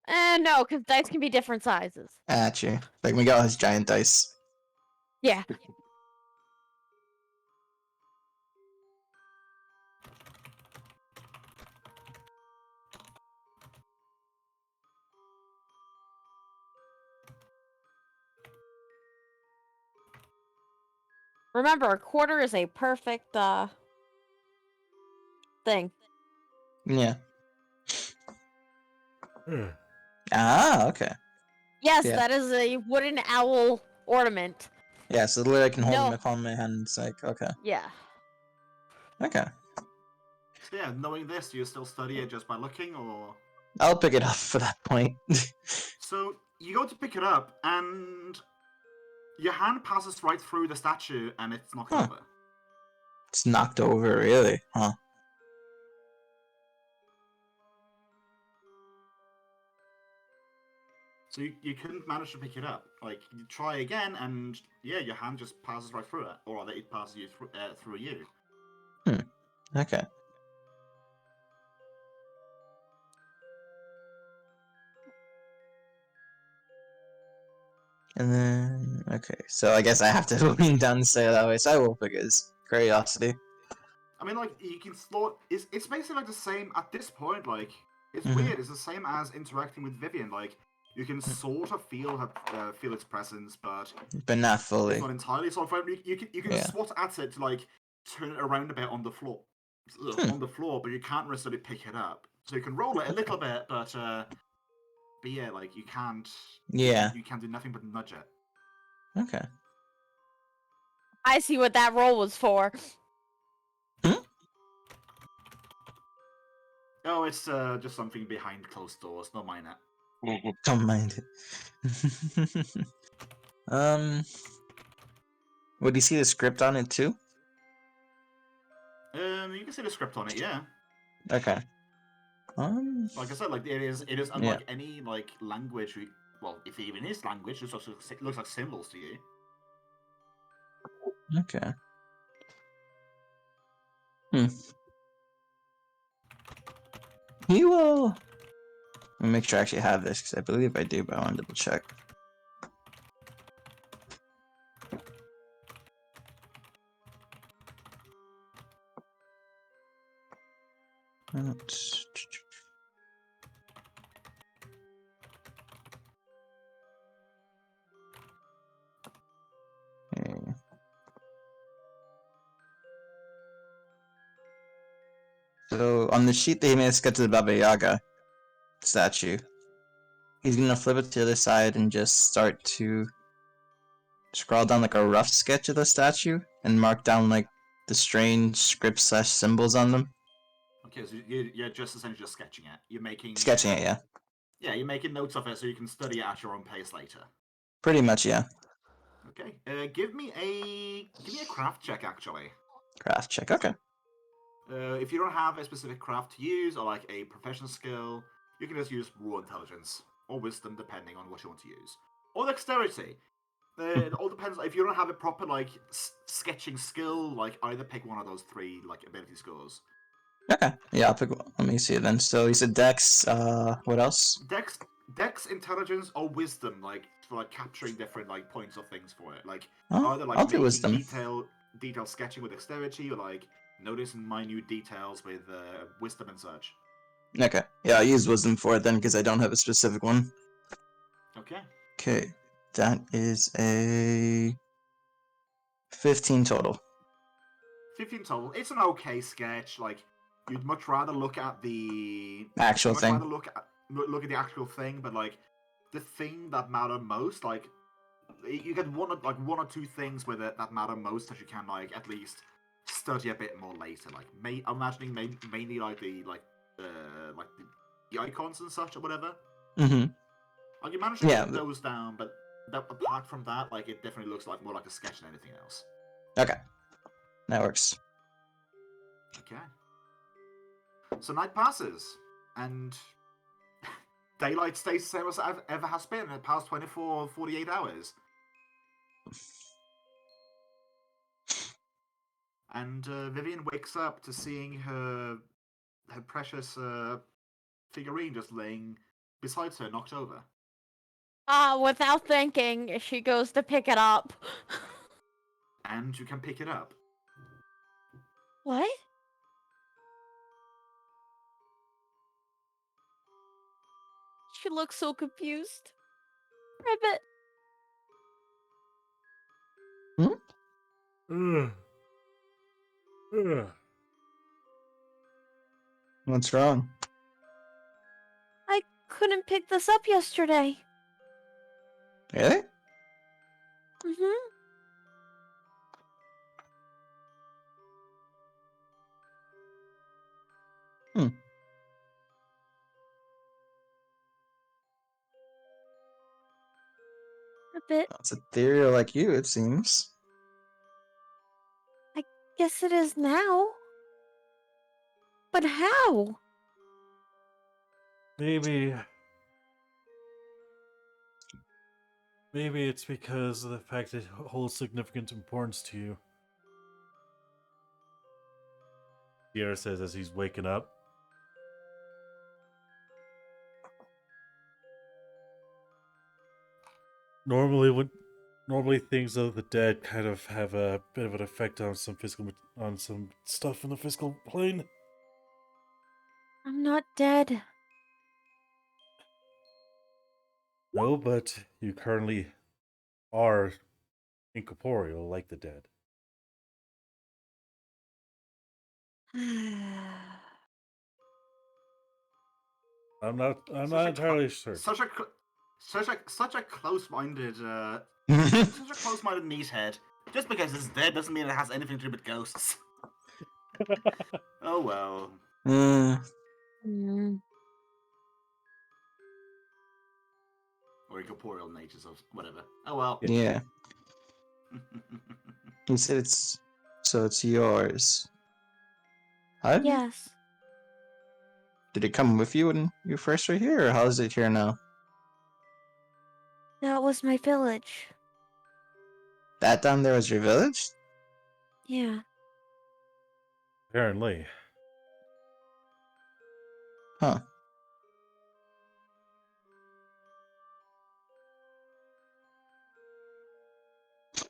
No, because dice can be different sizes.
True. Like Miguel has giant dice.
Yeah. Remember, a quarter is a perfect thing.
Yeah. Okay.
Yes,
Yeah.
that is a wooden owl ornament.
Yeah, so literally I can hold
No.
in my palm of my hand. It's like, okay.
Yeah.
Okay.
So yeah, knowing this, do you still study it just by looking, or?
I'll pick it up for that point.
So you go to pick it up, and your hand passes right through the statue, and it's knocked
Huh.
over.
It's knocked over, really? Huh.
So you couldn't manage to pick it up. Like, you try again, and yeah, your hand just passes right through it, or rather, it passes you through you.
Okay. And then, okay, so I guess I have to lean down and say it that way, so I will pick his curiosity.
I mean, like, you can slot. It's basically like the same at this point. Like, it's
Mhm.
weird. It's the same as interacting with Vivian. Like, you can sort of feel her, feel its presence, but
But not
it's
fully.
not entirely sort of. You can
Yeah.
swat at it to like turn it around a bit on the floor,
Hmm.
but you can't necessarily pick it up. So you can roll it a little bit, but yeah, like you can't.
Yeah.
You can't do nothing but nudge it.
Okay.
I see what that roll was for.
Oh, it's just something behind closed doors. Don't mind that.
Don't mind it. Would you see the script on it too?
You can see the script on it, yeah.
Okay.
Like I said, like it is
Yeah.
unlike any like language. Well, if it even is language, it also looks like symbols to you.
Okay. He will. Let me make sure I actually have this because I believe I do, but I want to double check. Okay. So on the sheet that he made us get to the Baba Yaga statue, he's gonna flip it to the other side and just start to scroll down like a rough sketch of the statue and mark down like the strange script / symbols on them.
Okay, so you're just essentially just sketching it. You're making
Sketching it, yeah.
Yeah, you're making notes of it so you can study it at your own pace later.
Pretty much, yeah.
Okay. Give me a craft check actually.
Craft check, okay.
If you don't have a specific craft to use or like a professional skill, you can just use raw intelligence or wisdom depending on what you want to use, or dexterity. It all depends. If you don't have a proper like sketching skill, like either pick one of those three like ability scores.
Okay, yeah, I'll pick one. Let me see then. So you said Dex, what else?
Dex, intelligence, or wisdom, like for like capturing different like points of things for it. Like
Oh,
either like
I'll do
making
wisdom.
detailed sketching with dexterity, or like noticing minute details with wisdom and such.
Okay, yeah, I'll use wisdom for it then because I don't have a specific one.
Okay.
Okay, that is a 15 total.
15 total. It's an okay sketch. Like you'd much rather look at the
Actual
much
thing.
rather look at the actual thing, but like the thing that matter most, like you get one or two things with it that matter most that you can like at least study a bit more later. Like I'm imagining mainly like the icons and such or whatever.
Mm-hmm.
Like you manage to
Yeah.
get those down, but apart from that, like it definitely looks like more like a sketch than anything else.
Okay. That works.
Okay. So night passes, and daylight stays the same as it ever has been in the past 24 or 48 hours. And Vivian wakes up to seeing her precious figurine just laying beside her, knocked over.
Without thinking, she goes to pick it up.
And you can pick it up.
What? She looks so confused. Ribbit.
What's wrong?
I couldn't pick this up yesterday.
Really?
Mm-hmm. Ribbit.
It's ethereal like you, it seems.
I guess it is now. But how?
Maybe it's because of the fact it holds significant importance to you. Sierra says as he's waking up. Normally normally things of the dead kind of have a bit of an effect on some on some stuff in the physical plane.
I'm not dead.
No, but you currently are incorporeal like the dead. I'm not entirely certain.
Such a close-minded such a close-minded meathead. Just because it's dead doesn't mean it has anything to do with ghosts. Oh well.
Mm.
Or incorporeal natures of whatever. Oh well.
Yeah. You said it's yours. How
Yes,
did it come with you when you first were here, or how is it here now?
that was my village.
That down there was your village?
Yeah.
Apparently.
Huh.
Is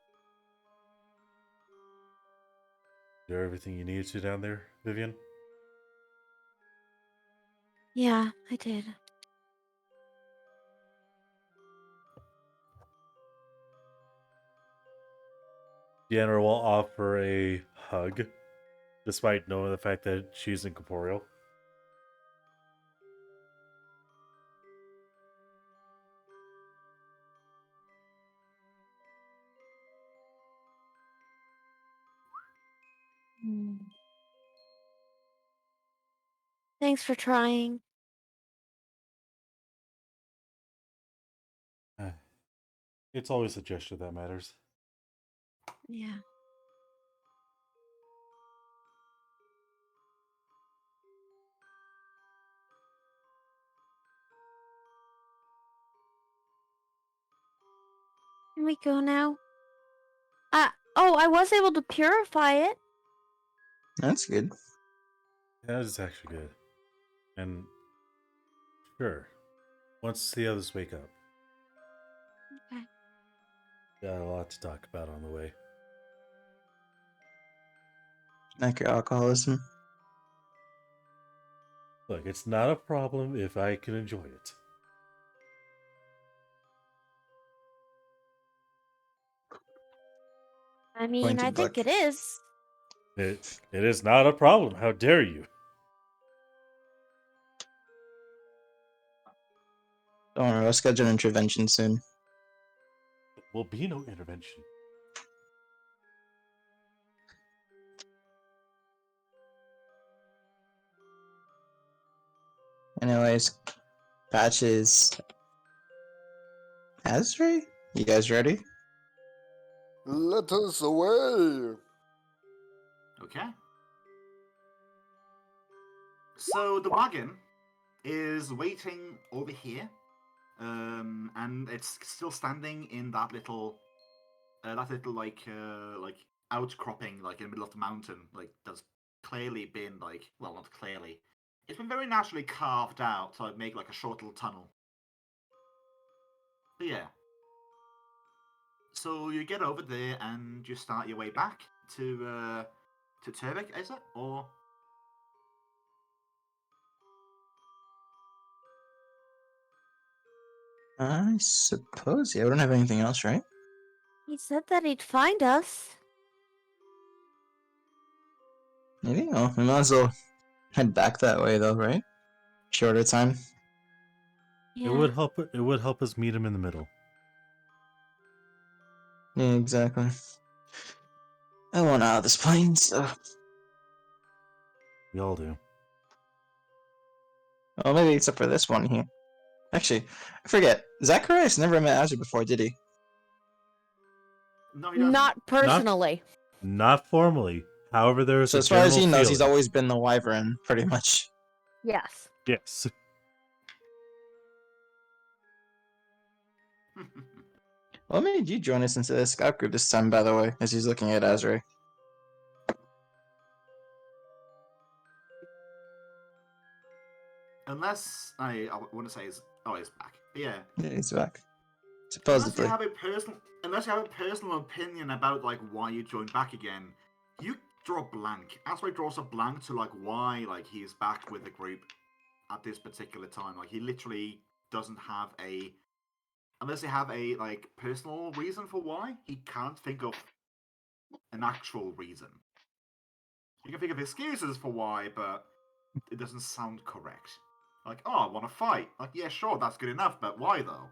there everything you needed to down there, Vivian?
Yeah, I did.
Deanna will offer a hug, despite knowing the fact that she's incorporeal.
Mm. Thanks for trying.
It's always a gesture that matters.
Yeah. Can we go now? Oh, I was able to purify it.
That's good.
That is actually good. And sure, once the others wake up.
Okay.
Got a lot to talk about on the way.
Like your alcoholism.
Look, it's not a problem if I can enjoy it.
I mean,
Pointed
I think
buck.
it is.
It is not a problem. How dare you?
Don't worry, I'll schedule an intervention soon.
There will be no intervention.
Anyways, patches. Azri? You guys ready?
Let us away.
Okay. So the wagon is waiting over here, and it's still standing in that little like outcropping, like in the middle of the mountain, like that's clearly been well, not clearly. It's been very naturally carved out to make like a short little tunnel. But yeah. So you get over there and you start your way back to 𝓓𝓪𝓷𝓮'𝓼, is it? Or
I suppose, yeah, we don't have anything else, right?
He said that he'd find us.
Maybe? Oh, we might as well head back that way though, right? Shorter time.
Yeah.
It would help us meet him in the middle.
Yeah, exactly. I want out of this plane, so...
We all do.
Oh, maybe except for this one here. Actually, I forget. Zacharias never met Azure before, did he?
no, he doesn't.
Not personally.
Not formally. However, there is
So
a
as far as he
general
knows, he's
feeling.
always been the Wyvern, pretty much.
Yes.
Yes.
What made you join us into the scout group this time, by the way, as he's looking at Azure?
Unless I want to say he's back. But yeah.
Yeah, he's back. Supposedly.
Unless you have a personal opinion about like why you joined back again, you draw a blank. Asray draws a blank to like why like he is back with the group at this particular time. Like he literally doesn't have unless you have a like personal reason for why, he can't think of an actual reason. You can think of excuses for why, but it doesn't sound correct. Like, oh, I want to fight. Like, yeah, sure, that's good enough, but why though?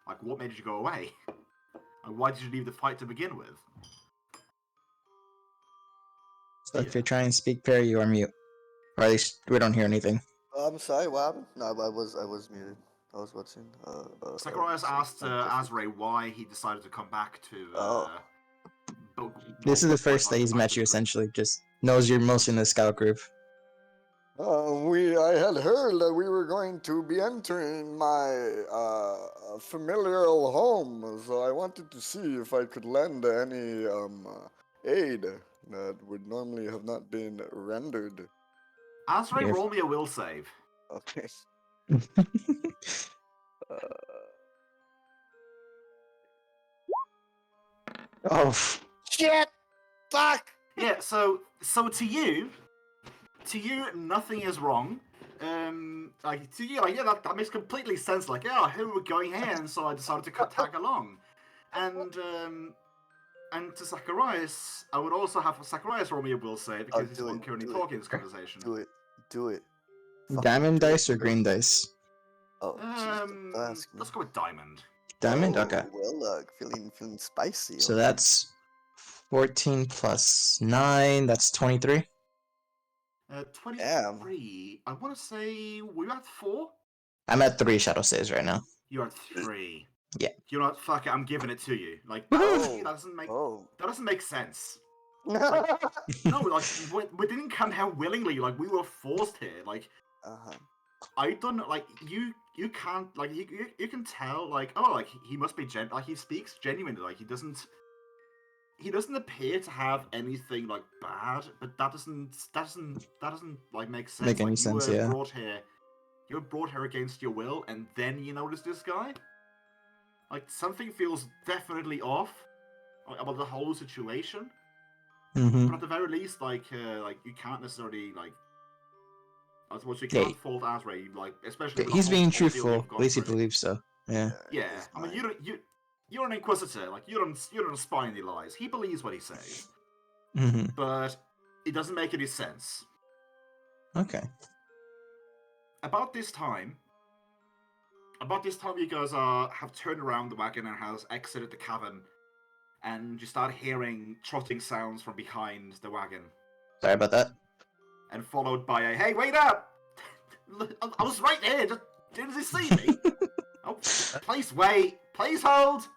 Like, what made you go away? Like, why did you leave the fight to begin with?
So if you're trying to speak, Perry, you are mute. Or at least we don't hear anything.
I'm sorry, what happened? No, I was muted. I was watching.
Zacharias asked Asray why he decided to come back to.
This is the first day he's met you, essentially. Just knows you're mostly in the scout group.
I had heard that we were going to be entering my familial home, so I wanted to see if I could lend any aid that would normally have not been rendered.
Asray, roll me a will save.
Okay.
Oh.
Shit! Fuck!
Yeah, so to you, nothing is wrong. Like to you, like yeah, that makes completely sense. Like, yeah, who we're going here, and so I decided to tag along. And to Zacharias, I would also have Zacharias roll me a will save because he's the one currently talking in this conversation.
Do it.
Diamond dice or green dice?
Oh, jeez,
let's go with diamond.
Diamond? Okay.
Well, feeling spicy.
So that's 14 plus 9, that's 23.
23. I want to say, were you at 4?
I'm at 3 shadow saves right now.
You're at 3.
Yeah.
You know what? Fuck it. I'm giving it to you. Like that doesn't make sense. Like, no, like we didn't come here willingly. Like we were forced here. Like I don't like you. You can't like you can tell like oh like he must be like he speaks genuinely. Like he doesn't appear to have anything like bad, but that doesn't like make sense.
Make any
like,
sense?
You
Yeah.
were brought here against your will, and then you notice this guy. Like something feels definitely off about the whole situation.
Mm-hmm.
But at the very least, like you can't necessarily like. I suppose you can't fault Asray, like especially.
He's being truthful. At least he believes so. Yeah.
Yeah, I mean you're an inquisitor. Like you don't spy any lies. He believes what he says.
Mm-hmm.
But it doesn't make any sense.
Okay.
About this time, you guys have turned around the wagon and has exited the cavern, and you start hearing trotting sounds from behind the wagon.
Sorry about that.
And followed by a "Hey, wait up! I was right here. Just didn't you see me? Oh, please wait. Please hold."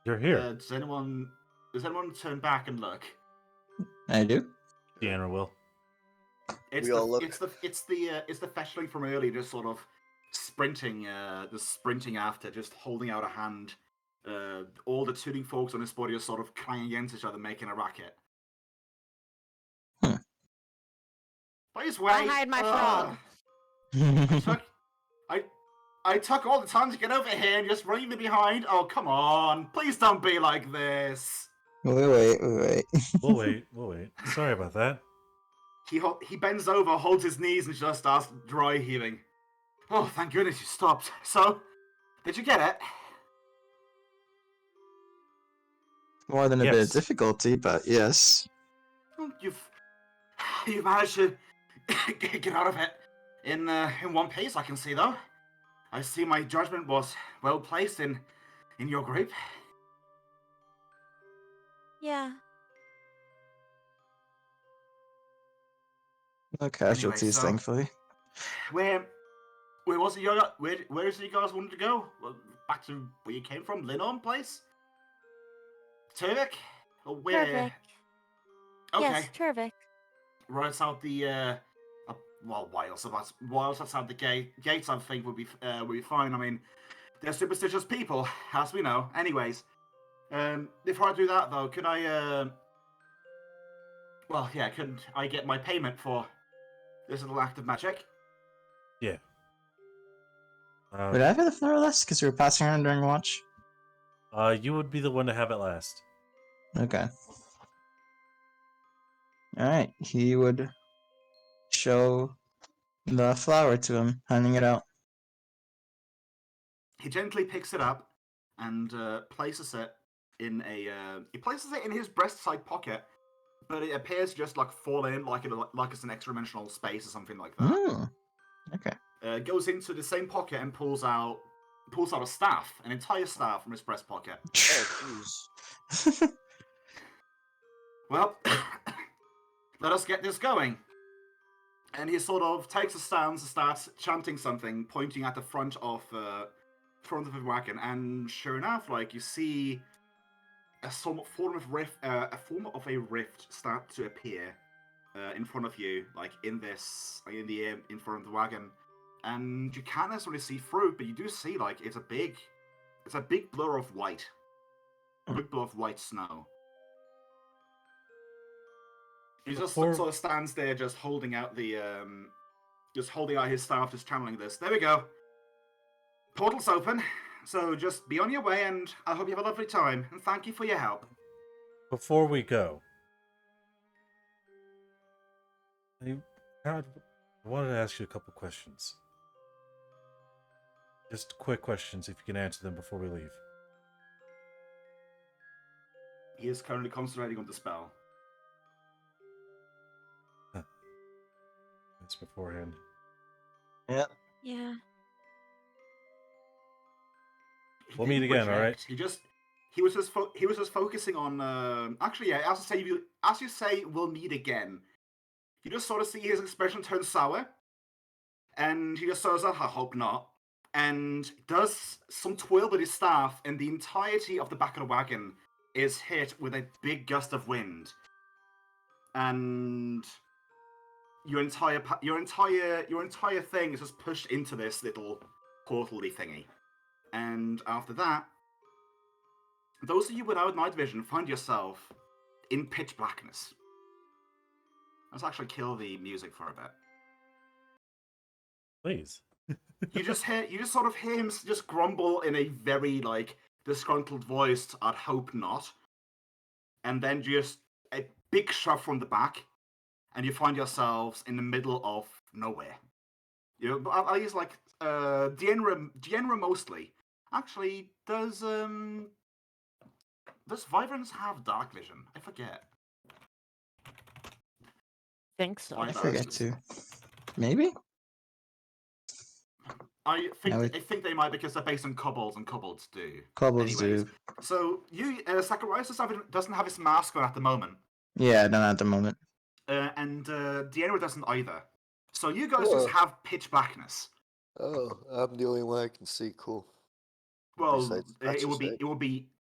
You're here.
Does anyone turn back and look?
I do.
Deanna will.
It's the fetchling from earlier, just sort of sprinting after, just holding out a hand. All the tuning folks on his body are sort of clanging against each other, making a racket. Please wait.
I'll hide my frog.
I took all the time to get over here and just leave me behind. Oh, come on. Please don't be like this.
We'll wait.
We'll wait. Sorry about that.
He bends over, holds his knees, and just starts dry heaving. Oh, thank goodness you stopped. So, did you get it?
More than a bit of difficulty, but yes.
You've managed to get out of it in one piece. I can see though. I see my judgment was well placed in your group.
Yeah.
No casualties, thankfully.
Where was it? Where is it you guys wanted to go? Well, back to where you came from, Linholm place? 𝓓𝓪𝓷𝓮'𝓼? Or where?
𝓓𝓪𝓷.
Okay.
Yes, 𝓓𝓪𝓷.
Right outside the whilst outside the gates, I think would be fine. I mean, they're superstitious people, as we know. Anyways, before I do that though, could I could I get my payment for this little act of magic?
Yeah.
Would I have the flower last? Because we were passing around during watch?
You would be the one to have it last.
Okay. Alright, he would show the flower to him, handing it out.
He gently picks it up and places it in a. He places it in his breast side pocket, but it appears to just like fall in like it's an extra dimensional space or something like that.
Okay.
Goes into the same pocket and pulls out a staff, an entire staff from his breast pocket.
Oh, jeez.
Well, let us get this going. And he sort of takes a stance and starts chanting something, pointing at the front of the wagon. And sure enough, like you see a form of a rift start to appear in front of you, like in the air in front of the wagon. And you can't necessarily see through, but you do see like it's a big blur of white, big blur of white snow. He just sort of stands there, just holding out his staff, just channeling this. There we go. Portal's open, so just be on your way, and I hope you have a lovely time. And thank you for your help.
Before we go, I wanted to ask you a couple questions. Just quick questions, if you can answer them before we leave.
He is currently concentrating on the spell.
That's beforehand.
Yeah.
Yeah.
We'll meet again, all right?
He was just focusing on. Actually, yeah. As you say, we'll meet again. You just sort of see his expression turn sour, and he just says, "I hope not," and does some twirl with his staff, and the entirety of the back of the wagon is hit with a big gust of wind, and your entire thing is just pushed into this little portal-y thingy. And after that, those of you without night vision find yourself in pitch blackness. Let's actually kill the music for a bit.
Please.
You just sort of hear him just grumble in a very like disgruntled voice, "I'd hope not," and then just a big shove from the back, and you find yourselves in the middle of nowhere. I use like 𝓮𝓪𝓷𝓮'𝓼 mostly. Actually, does Wyverns have dark vision? I forget.
Think so.
I forget too. Maybe?
I think they might because they're based on kobolds, and kobolds do.
Kobolds do.
So you, Zacharias doesn't have his mask on at the moment.
Yeah, not at the moment.
And 𝓮𝓪𝓷𝓮 doesn't either. So you guys just have pitch blackness.
Oh, I'm the only one I can see. Cool.
Well,
Besides
it
Patches,
would be
right?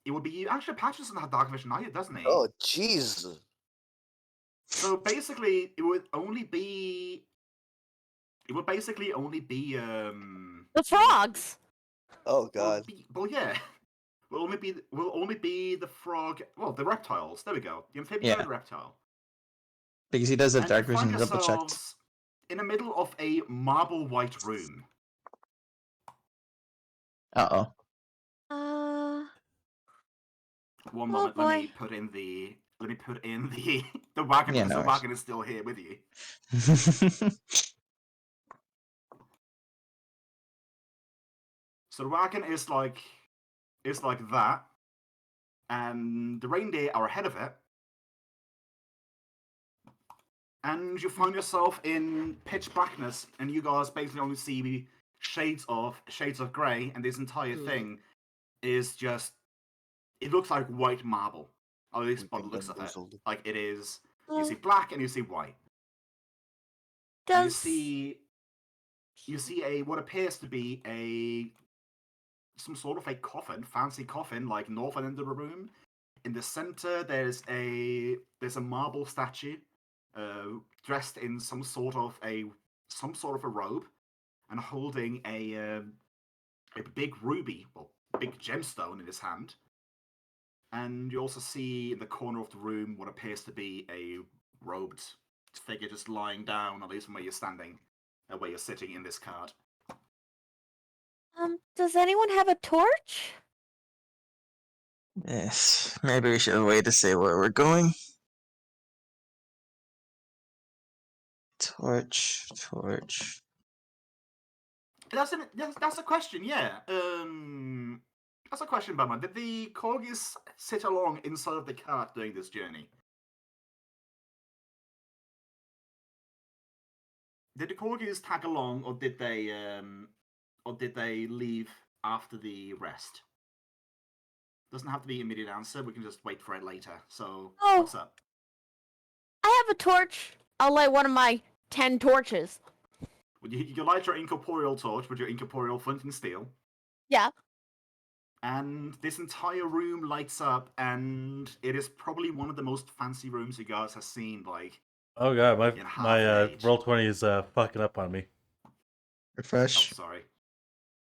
you. Actually, Patches doesn't have dark vision either, doesn't he?
Oh, jeez.
So basically, it would basically only be
The frogs.
Oh God.
Well, yeah. Will only be the frog. Well, the reptiles. There we go. The amphibian and the reptile.
Because he does have
And
dark
you find
vision, double checked.
yourselves in the middle of a marble white room.
Uh-oh.
One
Oh,
moment,
boy.
let me put in the the wagon,
Yeah,
because
no
the
worries.
wagon is still here with you. So the wagon is like that, and the reindeer are ahead of it. And you find yourself in pitch blackness, and you guys basically only see shades of grey, and this entire thing is just, it looks like white marble. At least by the looks of it. Like it is, you see black and you see white. You see what appears to be some sort of a coffin, fancy coffin, like northern end of the room. In the center, there's a marble statue, dressed in some sort of a robe, and holding a big ruby, well, big gemstone in his hand. And you also see in the corner of the room what appears to be a robed figure just lying down, at least from where you're standing, where you're sitting in this cart.
Does anyone have a torch?
Yes, maybe we should wait to say where we're going. Torch.
That's a question. Yeah. That's a question, Bummer. Did the corgis sit along inside of the cart during this journey? Did the corgis tag along, or did they leave after the rest? Doesn't have to be an immediate answer. We can just wait for it later. So,
Oh.
what's up?
I have a torch. I'll light one of my 10 torches.
You light your incorporeal torch with your incorporeal flint and steel.
Yeah.
And this entire room lights up, and it is probably one of the most fancy rooms you guys have seen. Like,
Oh god,
in half
my
an age.
roll-20 is fucking up on me.
Oh,
Refresh.
sorry.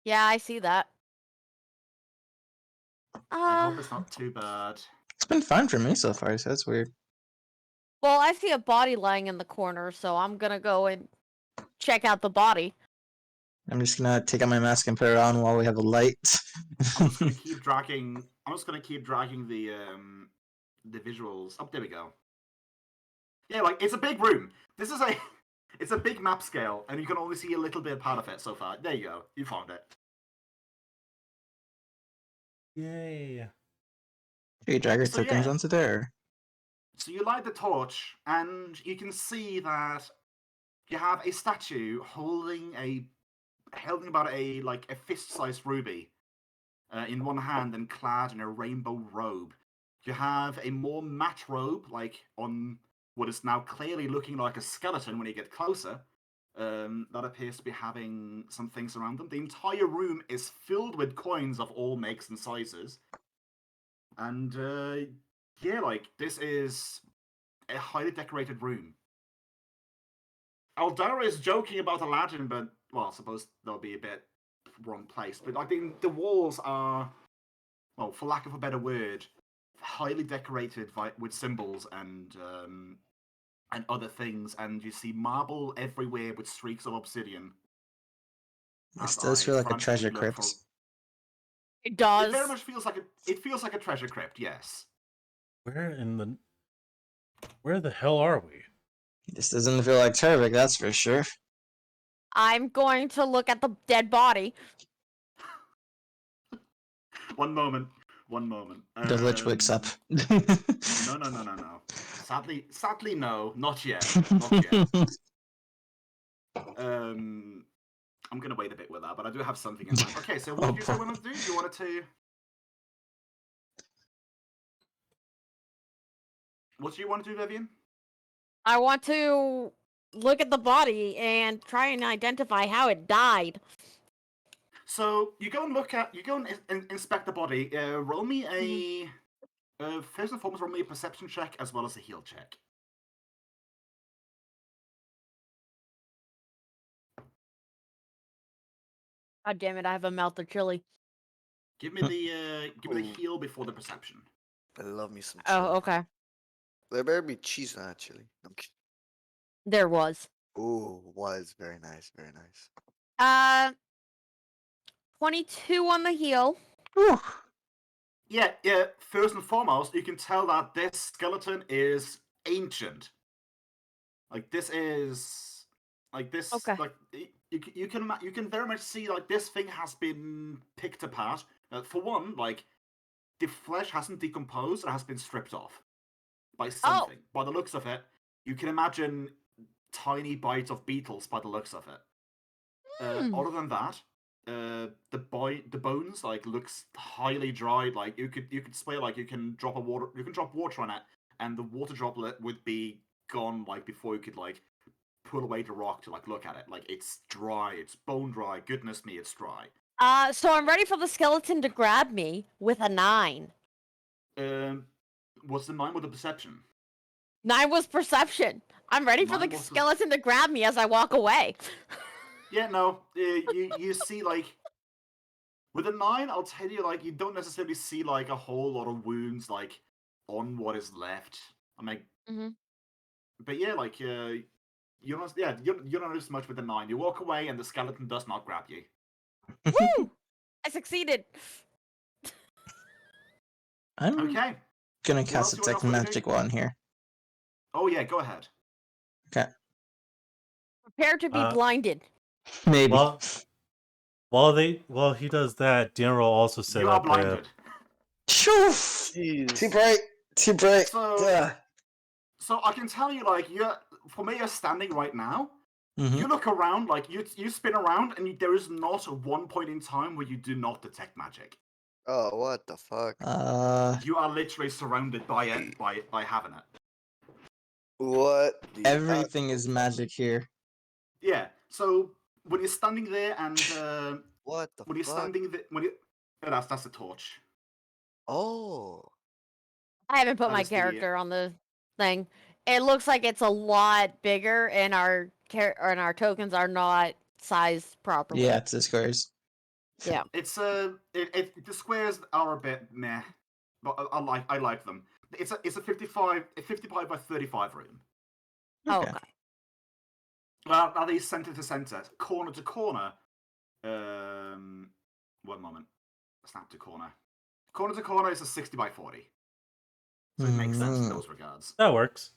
Yeah, I see that.
I hope it's not too bad.
It's been fine for me so far, so that's weird.
Well, I see a body lying in the corner, so I'm gonna go and check out the body.
I'm just gonna take out my mask and put it on while we have a light.
I'm just gonna keep dragging. The visuals. Oh, there we go. Yeah, like it's a big room. It's a big map scale, and you can only see a little bit part of it so far. There you go. You found it.
Yay.
Okay, drag your
So,
tokens
yeah.
onto there.
So you light the torch, and you can see that you have a statue holding about a fist-sized ruby in one hand and clad in a rainbow robe. You have a more matte robe, like on what is now clearly looking like a skeleton when you get closer. That appears to be having some things around them. The entire room is filled with coins of all makes and sizes. And yeah, like this is a highly decorated room. Aldara is joking about Aladdin, but well, I suppose that'll be a bit wrong place. But like the walls are, well, for lack of a better word, highly decorated with symbols and other things, and you see marble everywhere with streaks of obsidian.
This does feel like a treasure crypt.
It does.
It very much feels like a treasure crypt. Yes.
Where the hell are we?
This doesn't feel like Tervik, that's for sure.
I'm going to look at the dead body.
One moment.
The Lich wakes up.
No. Sadly, no, not yet. I'm gonna wait a bit with that, but I do have something in mind. Okay, so what did you say you wanted to do? You wanted to. What do you want to do, Vivian?
I want to look at the body and try and identify how it died.
So you go and inspect the body. Roll me a first and foremost, roll me a perception check as well as a heal check.
God damn it! I have a mouth of chili.
Give me the heal before the perception.
I love me some chili.
Oh, okay.
There better be cheese on that chili. Okay.
There was.
Ooh, was very nice, very nice.
22 on the heel.
Yeah. First and foremost, you can tell that this skeleton is ancient. Like this is like this.
Okay.
Like you can very much see like this thing has been picked apart. For one, like the flesh hasn't decomposed; it has been stripped off by something. By the looks of it, you can imagine tiny bites of beetles. By the looks of it. Other than that, the bones like looks highly dried. Like you could swear like you can drop water on it, and the water droplet would be gone like before you could like pull away the rock to like look at it. Like it's dry, it's bone dry. Goodness me, it's dry.
So I'm ready for the skeleton to grab me with a 9.
What's the 9 with the perception?
9 was perception. I'm ready for the skeleton to grab me as I walk away.
Yeah, no. You see like with a 9, I'll tell you like you don't necessarily see like a whole lot of wounds like on what is left. I mean, but yeah, like you don't notice much with the 9. You walk away and the skeleton does not grab you.
Woo! I succeeded.
I'm
Okay.
gonna
What
cast
else
a
you want
detect
else to do?
magic one here.
Oh yeah, go ahead.
Okay.
Prepare to be
Uh,
blinded.
Maybe.
While he does that, General also set
You are
up a
blinded.
Shoof!
Jeez.
Too bright. Too bright.
So-
Ugh.
So I can tell you, like, for me, you're standing right now.
Mhm.
You look around, like you spin around, and there is not one point in time where you do not detect magic.
Oh, what the fuck?
You are literally surrounded by it, by having it.
What? The
Everything is magic here.
Yeah. So when you're standing there, and
What the
when you're
fuck?
standing there, that's the torch.
Oh.
I haven't put
That
my
is the-
character on the thing. It looks like it's a lot bigger, and our tokens are not sized properly.
Yeah, it's the squares.
Yeah.
It's the squares are a bit meh, but I like them. It's a 55 by 35 room.
Oh,
Okay.
okay.
Are these center to center, corner to corner? 1 moment. Snap to corner. Corner to corner is a 60 by 40. So it makes sense in
Mm.
those regards.
that works.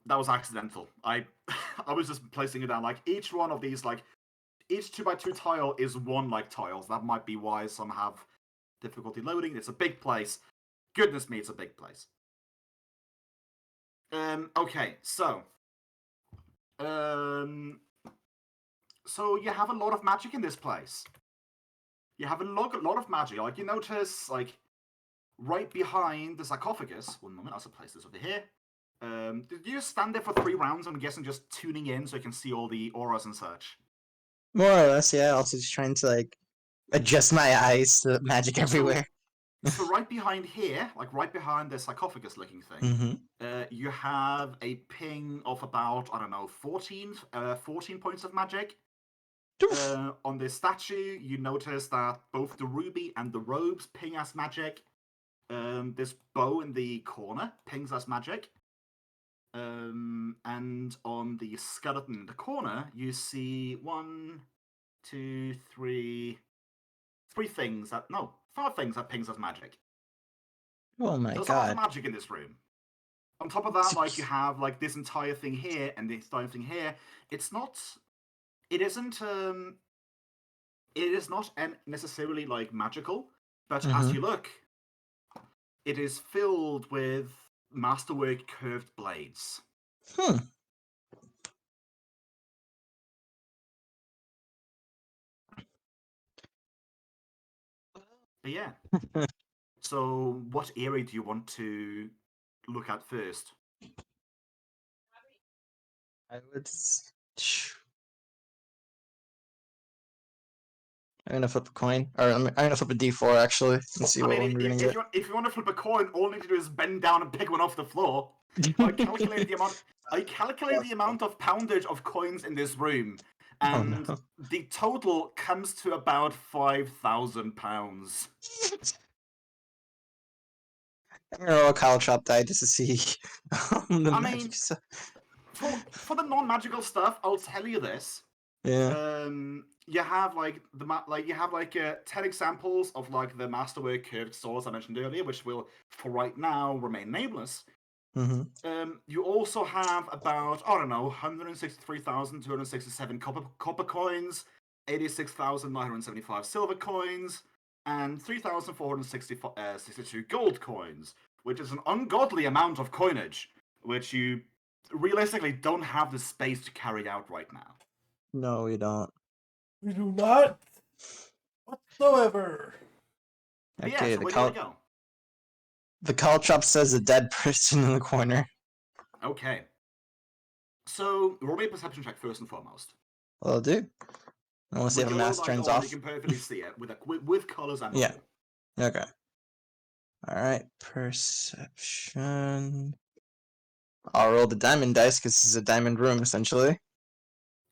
That was accidental. I I was just placing it down. Like each one of these, like each 2x2 tile is one like tiles. That might be why some have difficulty loading. It's a big place. Goodness me, it's a big place. Okay, so so you have a lot of magic in this place. You have a lot of magic. Like you notice, like right behind the sarcophagus. 1 moment, I'll just place this over here. Did you just stand there for 3 rounds? I'm guessing just tuning in so you can see all the auras and such.
More or less, yeah. Also just trying to like adjust my eyes to magic everywhere.
So right behind here, like right behind the sarcophagus-looking thing,
Mm-hmm.
you have a ping of about, I don't know, 14 points of magic. On this statue, you notice that both the ruby and the robes ping as magic. This bow in the corner pings as magic. And on the skeleton in the corner, you see 1, 2, 3, 5 things that pings as magic.
Oh my
There's a lot of
god.
magic in this room. On top of that, like you have like this entire thing here and this entire thing here. It is not necessarily like magical, but as you look, it is filled with masterwork curved blades.
Hmm.
But yeah. So, what area do you want to look at first?
I would. I'm gonna flip a coin, or I'm gonna flip a D4 actually, and see
I
what
mean,
one we're gonna get.
if you want to flip a coin, all you need to do is bend down and pick one off the floor. I calculated the amount of poundage of coins in this room, and
no.
the total comes to about £5,000.
I'm gonna roll a caltrop die just to see the
I
magic
mean-
stuff.
For the non-magical stuff, I'll tell you this.
Yeah.
You have like 10 examples of like the masterwork curved swords I mentioned earlier, which will for right now remain nameless.
Mm-hmm.
You also have about 163,267 copper coins, 86,975 silver coins, and 3,462 gold coins, which is an ungodly amount of coinage, which you realistically don't have the space to carry out right now.
No, we don't.
We do not whatsoever.
But
Okay,
yeah, so where do you want to go?
the caltrop says a dead person in the corner.
Okay. So, roll me a perception check first and foremost.
Well, I'll do. I want to see if
With
a
your
mask
light
turns
on,
off.
You can perfectly see it with colors and
Yeah.
all.
Okay. Alright, perception. I'll roll the diamond dice because this is a diamond room, essentially.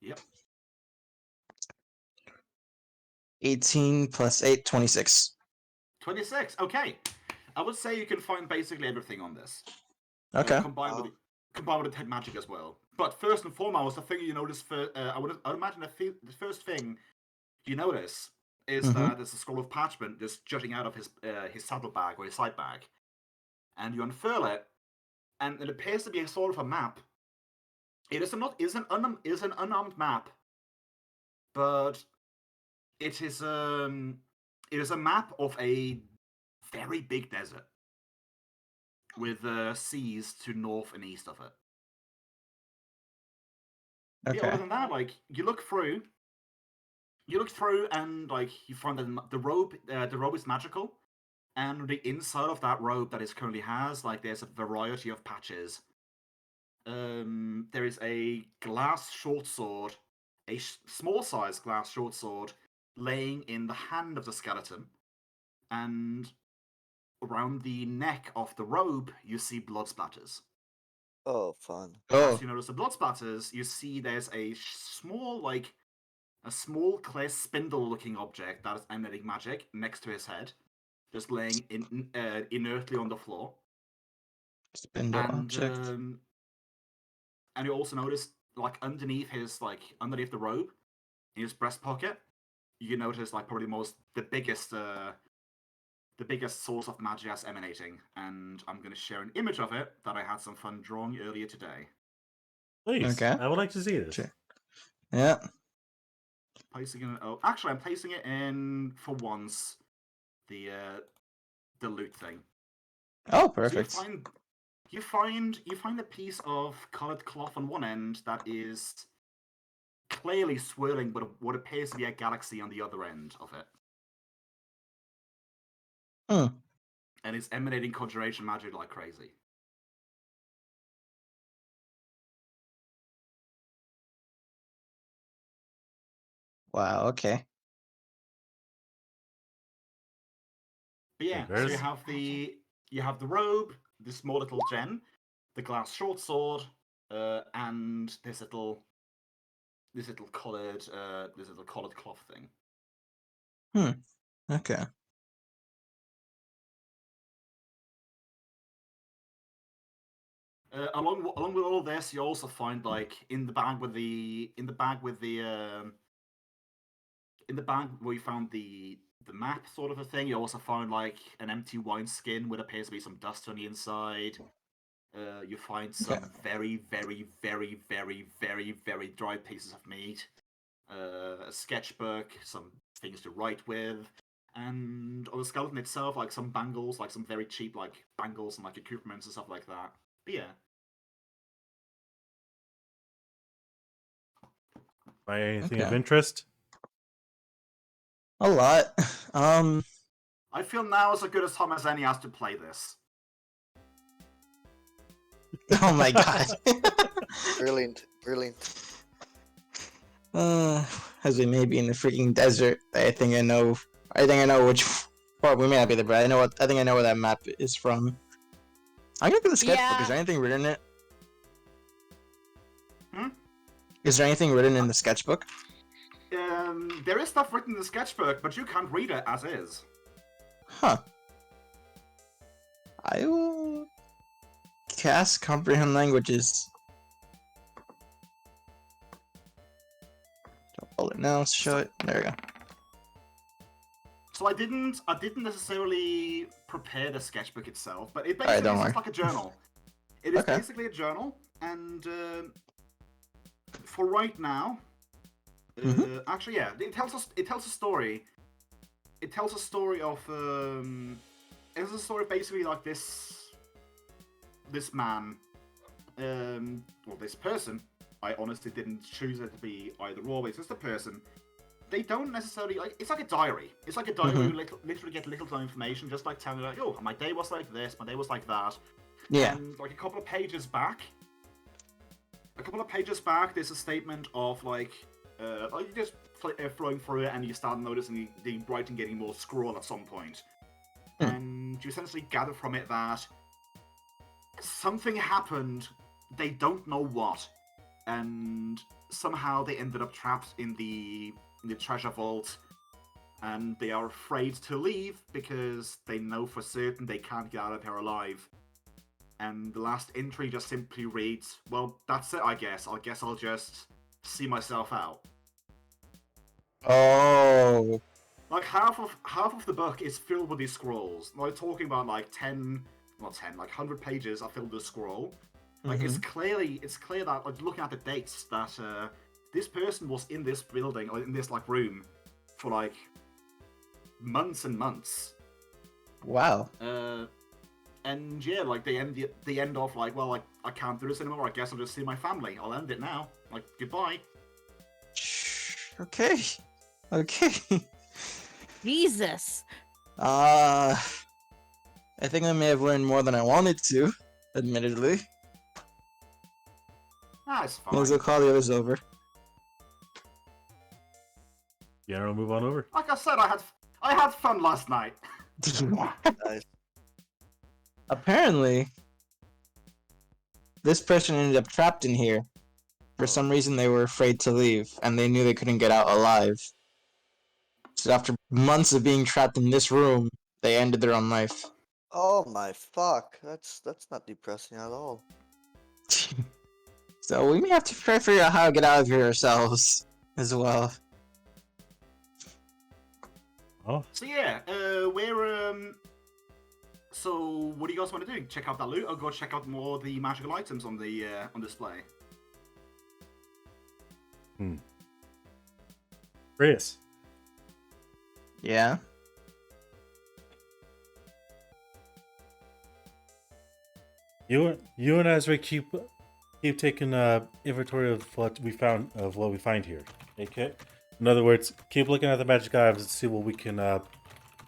Yep.
18 plus 8, 26.
26. Okay. I would say you can find basically everything on this.
Okay.
Combined with detect magic as well. But first and foremost, the thing you notice I would imagine the first thing you notice is that there's a scroll of parchment just jutting out of his saddlebag or his side bag, and you unfurl it, and it appears to be a sort of a map. It is an unarmed map, but it is a map of a very big desert with seas to north and east of it.
Okay.
Yeah, other than that, like you look through, and like you find that the robe is magical, and the inside of that robe that it currently has, like there's a variety of patches. There is a glass short sword, a small size glass short sword, laying in the hand of the skeleton, and around the neck of the robe you see blood splatters.
Oh, fun.
Oh,
As you notice the blood splatters, you see there's a small clear spindle-looking object that is emanating magic next to his head, just laying inertly on the floor.
spindle object.
And you also notice, like underneath the robe, in his breast pocket, you notice like probably the biggest source of magic that's emanating. And I'm going to share an image of it that I had some fun drawing earlier today.
Please,
Okay.
I would like to see this.
Sure. Yeah.
I'm placing it in for once the loot thing.
Oh,
So
perfect.
you find a piece of colored cloth on one end that is clearly swirling with what appears to be a galaxy on the other end of it. And it's emanating conjuration magic like crazy.
Wow. Okay.
But yeah, so you have the robe, this small little gem, the glass short sword, and this little colored cloth thing.
Okay.
Along with all this, you also find like in the bag where you found the map sort of a thing. You also found like an empty wine skin with appears to be some dust on the inside. You find some very, very, very, very, very, very dried pieces of meat, a sketchbook, some things to write with, and on the skeleton itself, like some bangles, like some very cheap like bangles and like accoutrements and stuff like that. But yeah.
Anything of
Okay.
interest?
A lot.
I feel now as good as time as any has to play this.
Oh my god.
Brilliant.
As we may be in the freaking desert, I think I know which part. We may not be there, but I think I know where that map is from. I'm gonna look at the sketchbook.
Yeah.
Is there anything written in it?
Hmm?
Is there anything written in the sketchbook?
There is stuff written in the sketchbook, but you can't read it as is.
Huh. I will cast comprehend languages. Don't hold it now. Show it. There we go.
So I didn't necessarily prepare the sketchbook itself, but it
Alright,
basically
don't
is
worry.
just like a journal. It is
Okay.
basically a journal, and for right now, actually, yeah, it tells a story. It tells a story of it's a story basically like this man, or this person. I honestly didn't choose it to be either or. It's just a person. They don't necessarily like. It's like a diary. It's like a diary where you literally get little information, just like telling you, like, oh, my day was like this, my day was like that.
Yeah.
And like a couple of pages back, there's a statement of like you just flowing through it, and you start noticing the writing getting more scroll at some point, and you essentially gather from it that something happened. They don't know what, and somehow they ended up trapped in the treasure vault, and they are afraid to leave because they know for certain they can't get out of here alive. And the last entry just simply reads, well, that's it, I guess. I guess I'll just see myself out.
Oh.
Like half of the book is filled with these scrolls. Like talking about like 100 pages are filled with scroll. Like it's clear that like looking at the dates that this person was in this building or in this like room for like months and months.
Wow.
And yeah, like they end off like, well, like I can't do this anymore. I guess I'll just see my family. I'll end it now. Like goodbye.
Okay. Okay.
Jesus.
I think I may have learned more than I wanted to, admittedly.
It's fine.
May as well call the others over.
Yeah, we'll move on over.
Like I said, I had fun last night.
Nice.
Apparently, this person ended up trapped in here. For some reason, they were afraid to leave, and they knew they couldn't get out alive. So after months of being trapped in this room, they ended their own life.
Oh my fuck. That's not depressing at all.
So we may have to try to figure out how to get out of here ourselves, as well.
Oh,
So yeah, so what do you guys want to do? Check out that loot, or go check out more of the magical items on the on display?
Chris.
Yeah?
You and Ezra keep taking inventory of what we find here. Okay. In other words, keep looking at the magic items and see what we can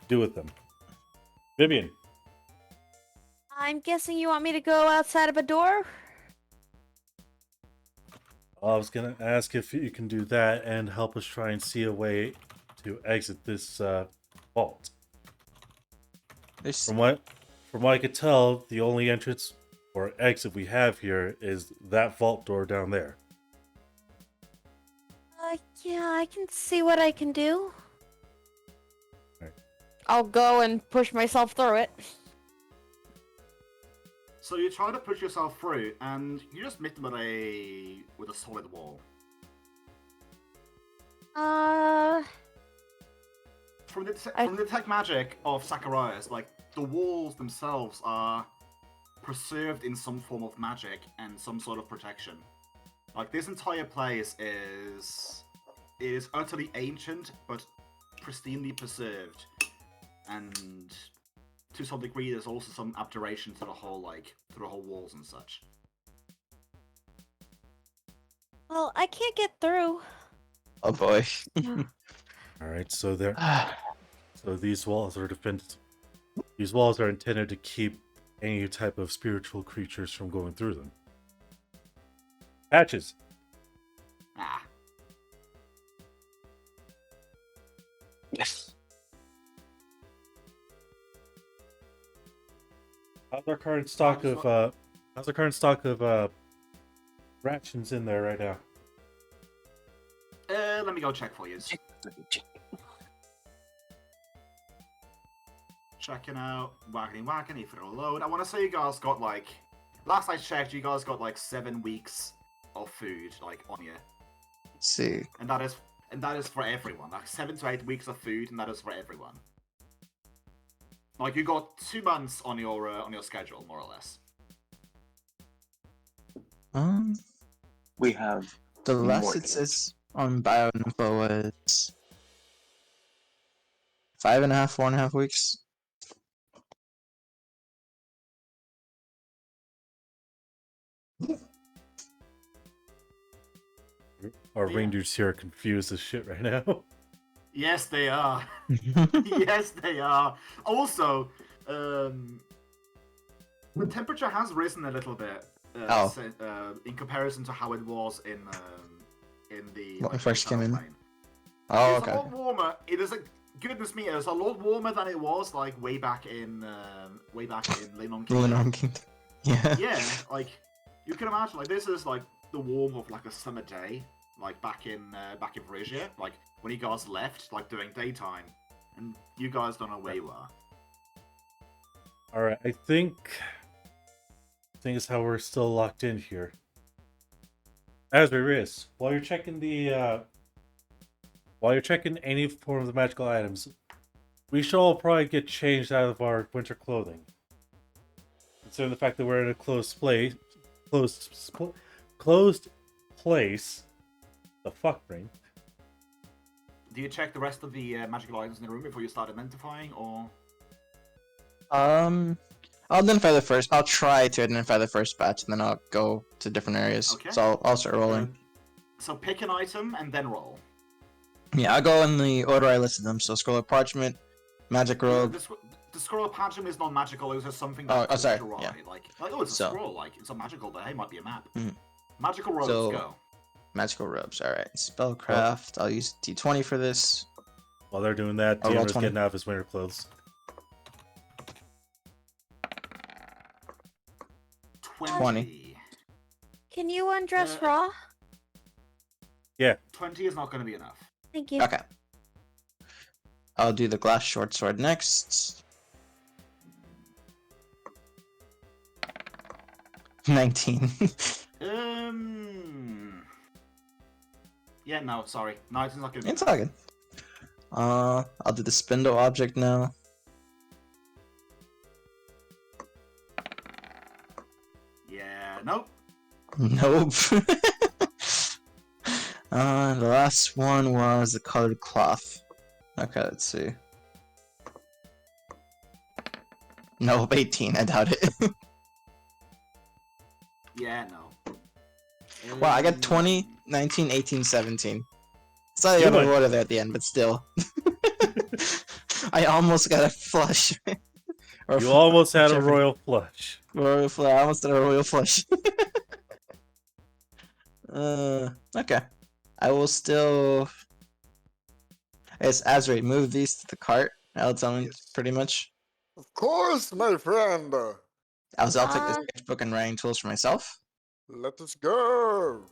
do with them. Vivian.
I'm guessing you want me to go outside of a door?
I was gonna ask if you can do that and help us try and see a way to exit this vault.
There's...
From what I could tell, the only entrance or exit we have here is that vault door down there.
Yeah, I can see what I can do.
Alright.
I'll go and push myself through it.
So you try to push yourself through, and you just meet them with a solid wall. From the detect magic of Zacharias, like the walls themselves are preserved in some form of magic and some sort of protection. Like this entire place is utterly ancient but pristinely preserved, and to some degree there's also some abjuration to the whole walls and such.
Well, I can't get through.
Oh boy.
All right, so these walls are These walls are intended to keep any type of spiritual creatures from going through them. Patches.
Ah.
Yes.
How's our current stock of rations in there right now?
Let me go check for you. Checking out wackety for a load. I want to say you guys got like, last I checked, you guys got like 7 weeks of food like on you.
Let's see.
And that is for everyone. Like 7 to 8 weeks of food, and that is for everyone. Like you got 2 months on your schedule, more or less.
We have
The last
more
it
than-
says on bio info was 5.5, 4.5 weeks.
Our
Yeah.
rangers here are confused as shit right now.
Yes, they are. Yes, they are. Also, the temperature has risen a little bit in comparison to how it was in the
When we first came in.
plane.
Oh,
It's a
okay.
lot warmer. It is goodness me, it's a lot warmer than it was like way back in Lemon Kingdom.
Lunar Kingdom. Yeah.
Yeah, like you can imagine, like this is like the warmth of like a summer day, like back in 𝓲𝓫, like when you guys left, like during daytime, and you guys don't know where you are.
All right, I think it's how we're still locked in here. As there is, while you're checking the While you're checking any form of magical items, we should all probably get changed out of our winter clothing. Considering the fact that we're in a closed place, closed place. The fuck, brain.
Do you check the rest of the magical items in the room before you start identifying, or?
I'll identify the first. I'll try to identify the first batch, and then I'll go to different areas.
Okay.
So I'll start rolling.
So pick an item and then roll.
Yeah, I'll go in the order I listed them. So scroll of parchment, magic robe.
The scroll of parchment is non-magical. It was just something
Oh,
that
sorry.
to write.
Yeah.
Like, oh, it's a
So-
scroll. Like, it's a magical day. It might be a map.
Mhm.
Magical robes,
So-
go.
Magical robes. All right. Spellcraft. I'll use D20 for this.
While they're doing that,
I'll roll
Deanna's
20.
getting out of his winter clothes.
20.
Can you undress
Uh,
Raw?
20 is not going to be enough.
Thank you.
Okay. I'll do the glass short sword next. 19.
Yeah, no, sorry. 19's not going to be
It's all good. I'll do the spindle object now.
Yeah, nope.
Nope. The last one was the colored cloth. Okay, let's see. Nope, 18. I doubt it.
Yeah, no.
Wow, I got 20, 19, 18, 17. Sorry, I
You
got a
went-
water there at the end, but still. I almost got a flush. Or
You almost had a
whichever-
royal flush.
Royal flush. I almost had a royal flush. Okay. I will still. It's Azri, move these to the cart. That'll tell me pretty much.
Of course, my friend.
I'll take the
Uh,
sketchbook and writing tools for myself.
Let us go.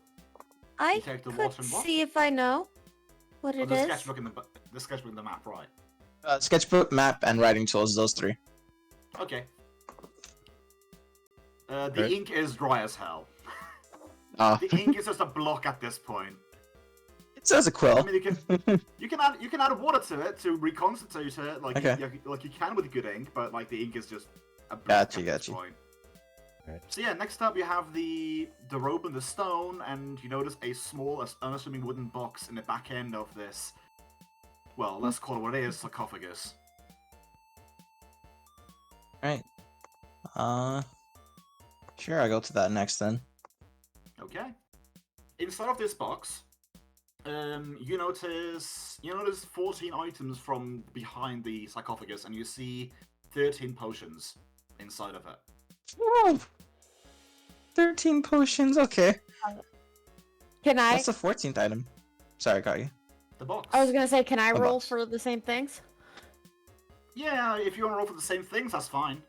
I
take the
could
water and what?
see if I know what
Oh,
it
the
is.
sketchbook in the sketchbook in the map, right?
Sketchbook, map, and writing tools, those three.
Okay. The
Right.
ink is dry as hell.
Oh,
The ink is just a block at this point.
it says a
I
quill.
mean, you can add water to it to reconstitute it, like
Okay.
you can with good ink, but like the ink is just a block
Gotcha,
at this
gotcha.
point.
Right.
So yeah, next up you have the robe and the stone, and you notice a small, unassuming wooden box in the back end of this. Well, let's call it what it is, sarcophagus.
Right. Sure, I'll go to that next then.
Okay. Inside of this box, you notice 14 items from behind the sarcophagus, and you see 13 potions inside of it.
Whoa! 13 potions, okay.
Can I?
What's the 14th item? Sorry, got you.
The box.
I was gonna say, can I
A
roll
box.
for the same things?
Yeah, if you want to roll for the same things, that's fine.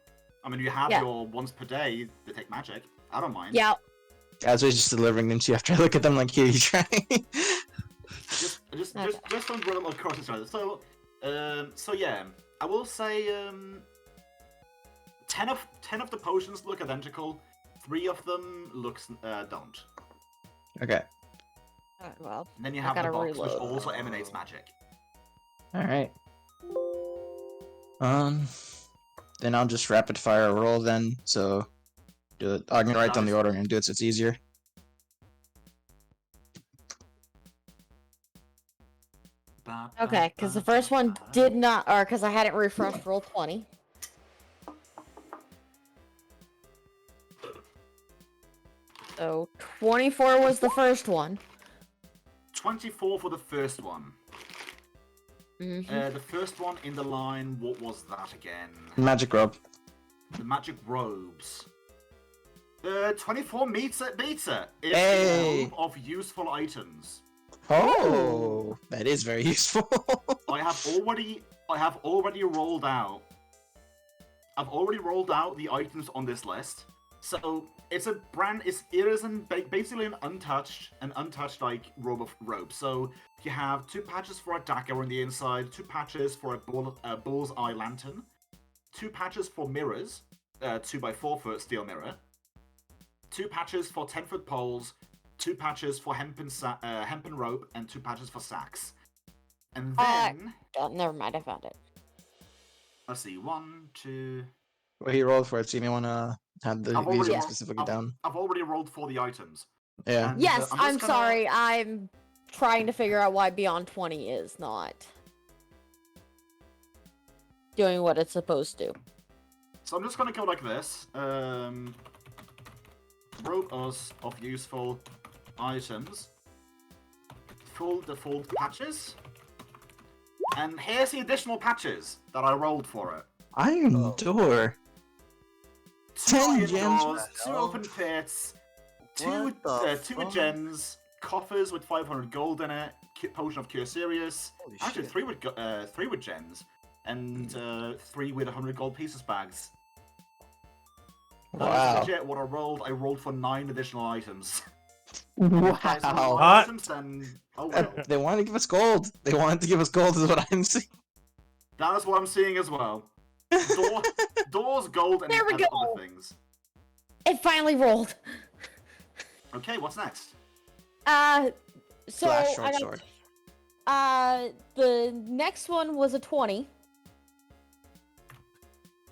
I mean, you have
Yeah.
your once per day detect magic. I don't mind.
Yeah.
Azri's just delivering them to you after I look at them like, here, you try.
Just
Okay.
don't roll across each other. So yeah, I will say 10 of the potions look identical. 3 of them don't.
Okay.
Alright, well,
And then you
I
have the
gotta
box, which
reload.
also emanates magic.
Alright. Then I'll just rapid fire a roll then, so do it. I'm gonna write down the
Nice.
order and do it so it's easier.
okay, because the first one did not, or because I hadn't refreshed roll 20. So 24 was the first one.
24 for the first one.
Mhm.
The first one in the line, what was that again?
Magic robe.
The magic robes. 24 beats it. It's
Hey!
a robe of useful items.
Oh, that is very useful.
I have already rolled out. I've already rolled out the items on this list. So it's a brand. It is basically an untouched like robe. So you have 2 patches for a dagger on the inside, 2 patches for a bull's eye lantern, 2 patches for mirrors, 2x4 foot steel mirror, 2 patches for 10-foot poles, 2 patches for hempen rope, and 2 patches for sacks. And then
Oh, never mind, I found it.
let's see, 1, 2.
What he rolled for it, so you may want to have
I've
these
already,
ones specifically down.
I've already rolled for the items.
Yeah.
And,
Yes,
I'm
I'm
just gonna-
sorry. I'm trying to figure out why Beyond 20 is not doing what it's supposed to.
So I'm just gonna go like this. Rope us of useful items. Full default patches. And here's the additional patches that I rolled for it.
Iron door.
2
10
iron
gems?
doors, 2
Hell?
open pits, two
What the fuck?
gems, coffers with 500 gold in it, potion of Cure Serious.
Holy
Actually,
shit.
3 with gems, and 3 with 100 gold pieces bags. That's
Wow.
legit what I rolled. I rolled for 9 additional items.
Wow.
Hot.
Items, then oh well.
They wanted to give us gold. They wanted to give us gold, is what I'm seeing.
That is what I'm seeing as well. Doors, gold, and,
There we
and
go.
other things.
It finally rolled.
Okay, what's next?
So
Flash
I
short
got,
sword.
the next one was a 20.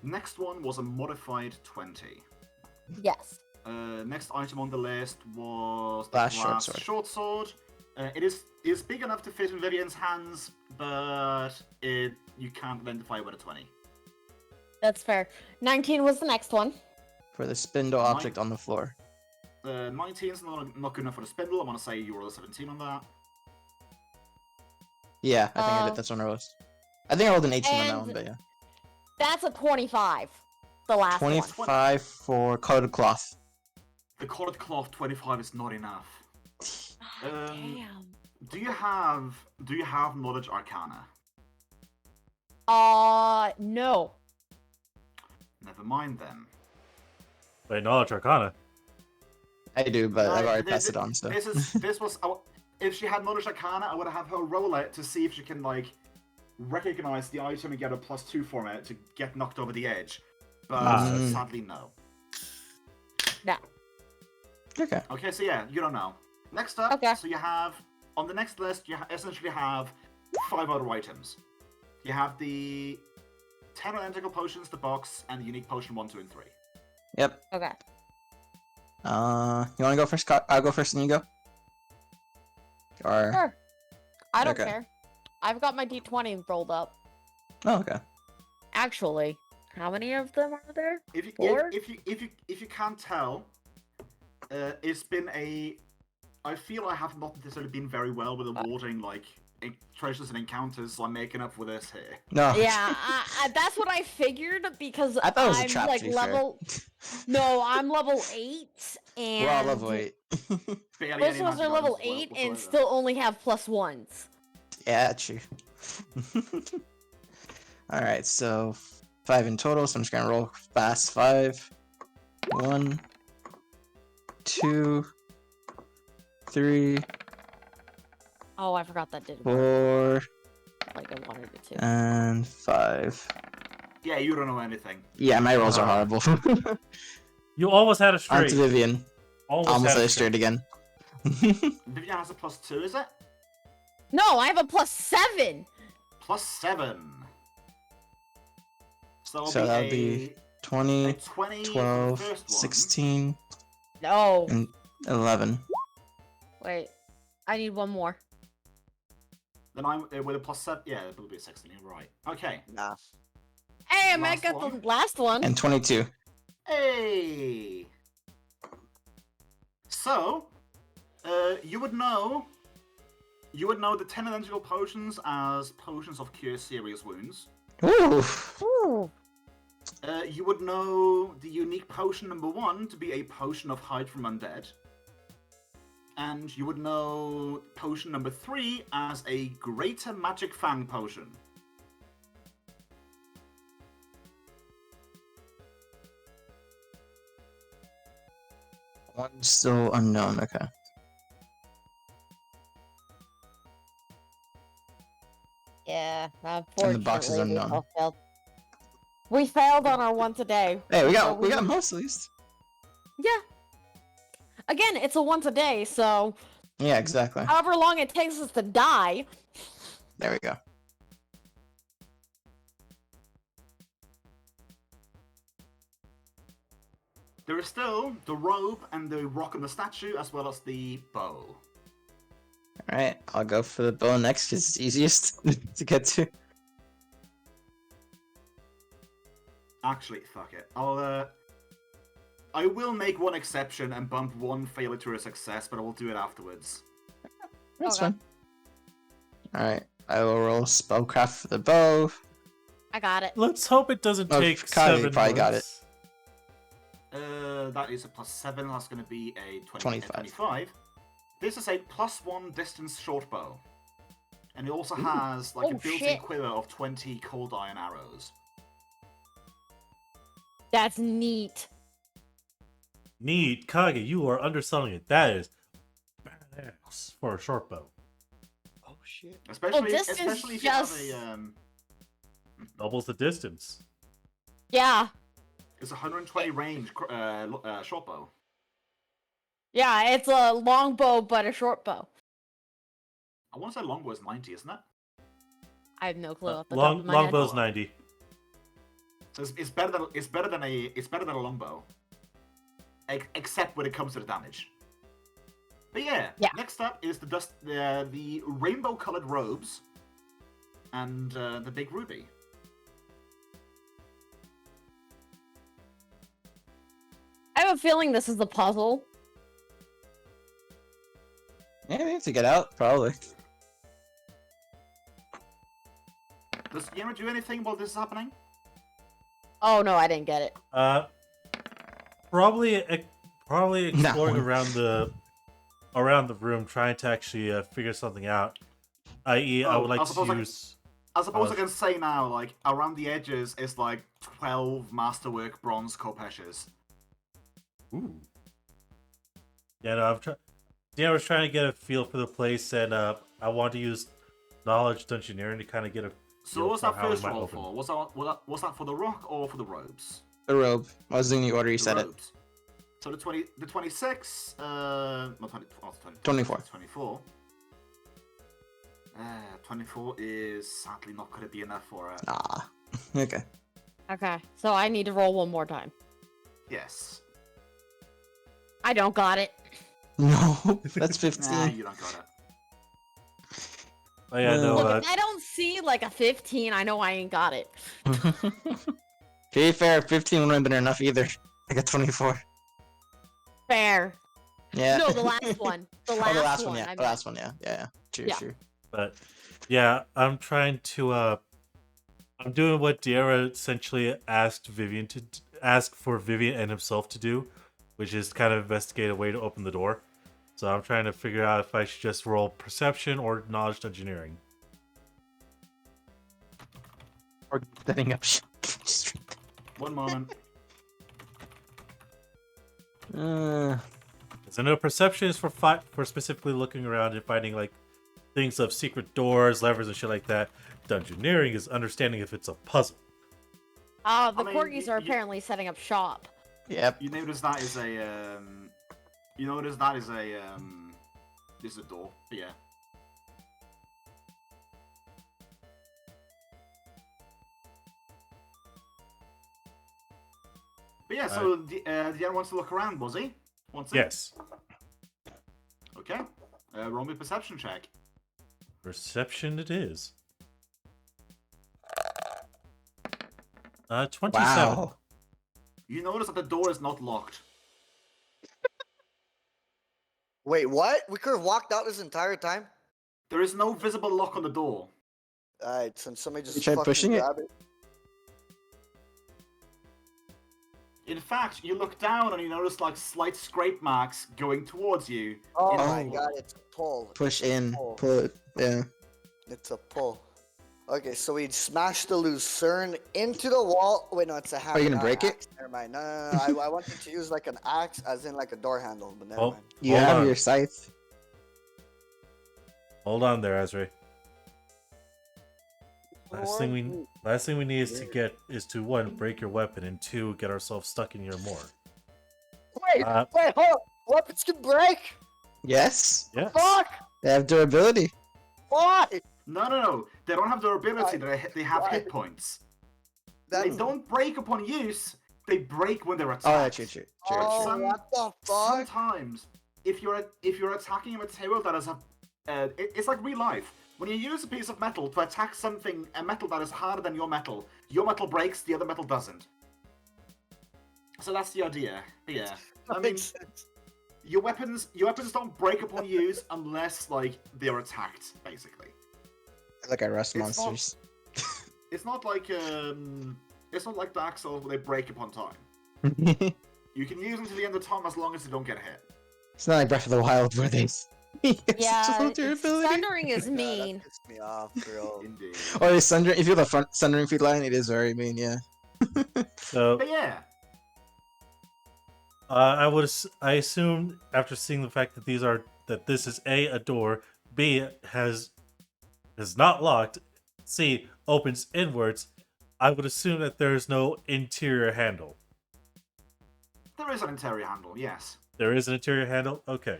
Next one was a modified 20.
Yes.
Next item on the list was the
Glass short
glass
sword.
short sword. It is big enough to fit in Vivian's hands, but you can't identify with a 20.
That's fair. 19 was the next one.
For the spindle object on the floor.
19 is not good enough for the spindle. I want to say you rolled a 17 on that.
Yeah, I think I did. That's one I rolled. I think I rolled an 18 on that
And-
one, but yeah.
That's a 25. The last one.
25 for colored cloth.
The colored cloth 25 is not enough.
Damn.
Do you have knowledge arcana?
No.
Never mind then.
Wait, knowledge arcana.
I do, but I've already
This-
passed it on, so.
This was if she had knowledge arcana, I would have her roll it to see if she can like recognize the item and get a +2 from it to get knocked over the edge. But sadly, no.
No.
Okay.
Okay, so yeah, you don't know. Next up,
Okay.
so you have on the next list, you essentially have 5 other items. You have the 10 identical potions, the box, and the unique potion 1, 2, and 3.
Yep.
Okay.
You wanna go first? I'll go first and you go? Or...
Sure. I don't
Okay.
care. I've got my D20 rolled up.
Oh, okay.
Actually, how many of them are there?
If you
4?
if you can't tell, it's been a. I feel I have not necessarily been very well with awarding like treasures and encounters, so I'm making up for this here.
No.
Yeah, that's what I figured because
I thought it was a
I'm
trap,
like
to be fair.
level. No, I'm level 8, and
We're all level 8.
Barely
most
any
of us
magic
are level
items
8 and
whatsoever.
still only have +1s.
Yeah, true. Alright, so 5 in total, so I'm just gonna roll fast 5. 1, 2, 3,
Oh, I forgot that didn't
4,
work like I wanted it to.
and 5.
Yeah, you don't know anything.
Yeah, my rolls are horrible.
You almost had a
On
straight.
to Vivian. Almost
had
had
a
it straight again.
Vivian has a +2, is it?
No, I have a +7.
+7. So
So that'll be 20,
a 20 for the
12,
first one.
16,
No.
and 11.
Wait, I need one more.
Then I'm with a +7. Yeah, it will be 16. You're right. Okay.
Nah.
Hey, I might
Last
get
one.
the last one.
And 22.
Hey. So, you would know the 10 identical potions as potions of Cure Serious Wounds.
Ooh.
Ooh.
You would know the unique potion number 1 to be a potion of Hide from Undead. And you would know potion number 3 as a Greater Magic Fang potion.
One's still unknown, okay.
Yeah,
And
unfortunately,
the box is unknown.
we all failed. We failed on our one today.
Hey, we
So
got most at least.
Yeah. Again, it's a once a day, so
Yeah, exactly.
however long it takes us to die.
There we go.
There is still the robe and the rock on the statue, as well as the bow.
Alright, I'll go for the bow next because it's easiest to get to.
Actually, fuck it. I will make one exception and bump one failure to a success, but I will do it afterwards.
That's
Okay.
fine. Alright, I will roll spellcraft for the bow.
I got it.
Let's hope it doesn't
Oh,
take
Kairi
7
probably got
months.
That is a +7. That's going to be a
25.
25. This is a +1 distance short bow. And it also has like
Oh,
a built-in
shit.
quiver of 20 cold iron arrows.
That's neat.
Neat, Kage, you are underselling it. That is badass for a short bow.
Oh shit.
Especially,
this is
especially if
just-
you have
Doubles the distance.
Yeah.
it's a 120 range short bow.
Yeah, it's a long bow, but a short bow.
I want to say longbow is 90, isn't it?
I have no clue off the top of my head.
Longbow's 90.
So it's better than a longbow. Except when it comes to the damage. But yeah,
Yeah.
next up is the rainbow-colored robes and the big ruby.
I have a feeling this is the puzzle.
Yeah, we have to get out, probably.
Does Yama do anything while this is happening?
Oh no, I didn't get it.
Probably exploring
one.
around the room, trying to actually figure something out. I.e., I
Oh,
would like
I suppose
to
I can-
use.
I suppose I can say now, like, around the edges is like 12 masterwork bronze kopeshes.
Ooh. Yeah, no, I was trying to get a feel for the place, and I want to use knowledge dungeoneering to kind of get a.
So
feel
what was
for
that
how it
first
might
roll
open.
for? Was that for the rock or for the robes?
The robe. I was in the order you
The
said it.
robes. So the 26, not 20, oh, 20,
24.
24. 24 is sadly not going to be enough for it.
Ah. Okay.
Okay, so I need to roll one more time.
Yes.
I don't got it.
No, that's 15.
Nah, you don't got it.
Oh yeah, no.
Look, if I don't see like a 15, I know I ain't got it.
To be fair, 15 wouldn't have been enough either. I got 24.
Fair.
Yeah.
No, the last one. The
Oh,
last,
the last
one.
one, yeah.
I
The
meant.
last one, yeah. Yeah. True,
Yeah.
true.
But yeah, I'm trying to I'm doing what 𝓓𝓪 essentially asked for Vivian and himself to do, which is kind of investigate a way to open the door. So I'm trying to figure out if I should just roll perception or knowledge engineering.
Or setting up shop.
One moment.
So no, perception is for specifically looking around and finding like things of secret doors, levers, and shit like that. Dungeoneering is understanding if it's a puzzle.
The
I mean,
corgis are
you-
apparently setting up shop.
Yep.
You notice that is a this is a door. But yeah. But yeah, so the other wants to look around, was he? Wants it?
Yes.
Okay. Roll me a perception check.
Perception it is. 27.
Wow.
You notice that the door is not locked.
Wait, what? We could have walked out this entire time?
There is no visible lock on the door.
Alright, so somebody just
You tried
fucking
pushing it?
grab it.
In fact, you look down and you notice like slight scrape marks going towards you.
Oh
in the
my
floor.
god, it's a pull.
Push
It's a
in.
pull.
Pull it. Yeah.
It's a pull. Okay, so we smashed the lucerne into the wall. Wait, no, it's a hammer.
you gonna
not
break
an
it?
axe. Never mind. No. I wanted to use like an axe, as in like a door handle, but never
Oh.
mind.
You
Hold
have
on.
your scythe.
Hold on there, Ezra. Last thing we need is to one, break your weapon, and two, get ourselves stuck in here more.
Wait, wait, hold on. Weapons can break?
Yes.
Yes.
Fuck!
They have durability.
Why?
No. They don't have durability. They have hit points. They don't break upon use. They break when they're attacked.
Oh, yeah, true.
Oh, what the fuck?
Sometimes, if you're attacking a material that is it's like real life. When you use a piece of metal to attack a metal that is harder than your metal breaks, the other metal doesn't. So that's the idea. But yeah, I mean, your weapons don't break upon use unless like they're attacked, basically.
Like I rust monsters.
It's not like Dark Souls where they break upon time. You can use them to the end of time as long as they don't get hit.
It's not like Breath of the Wild where they.
Yeah, Sundering is mean.
That pissed me off, bro.
Indeed.
Or is Sundering? If you're the front Sundering feed line, it is very mean. Yeah.
So
But yeah.
I assume after seeing the fact that this is a door, B is not locked, C opens inwards, I would assume that there is no interior handle.
There is an interior handle, yes.
There is an interior handle? Okay.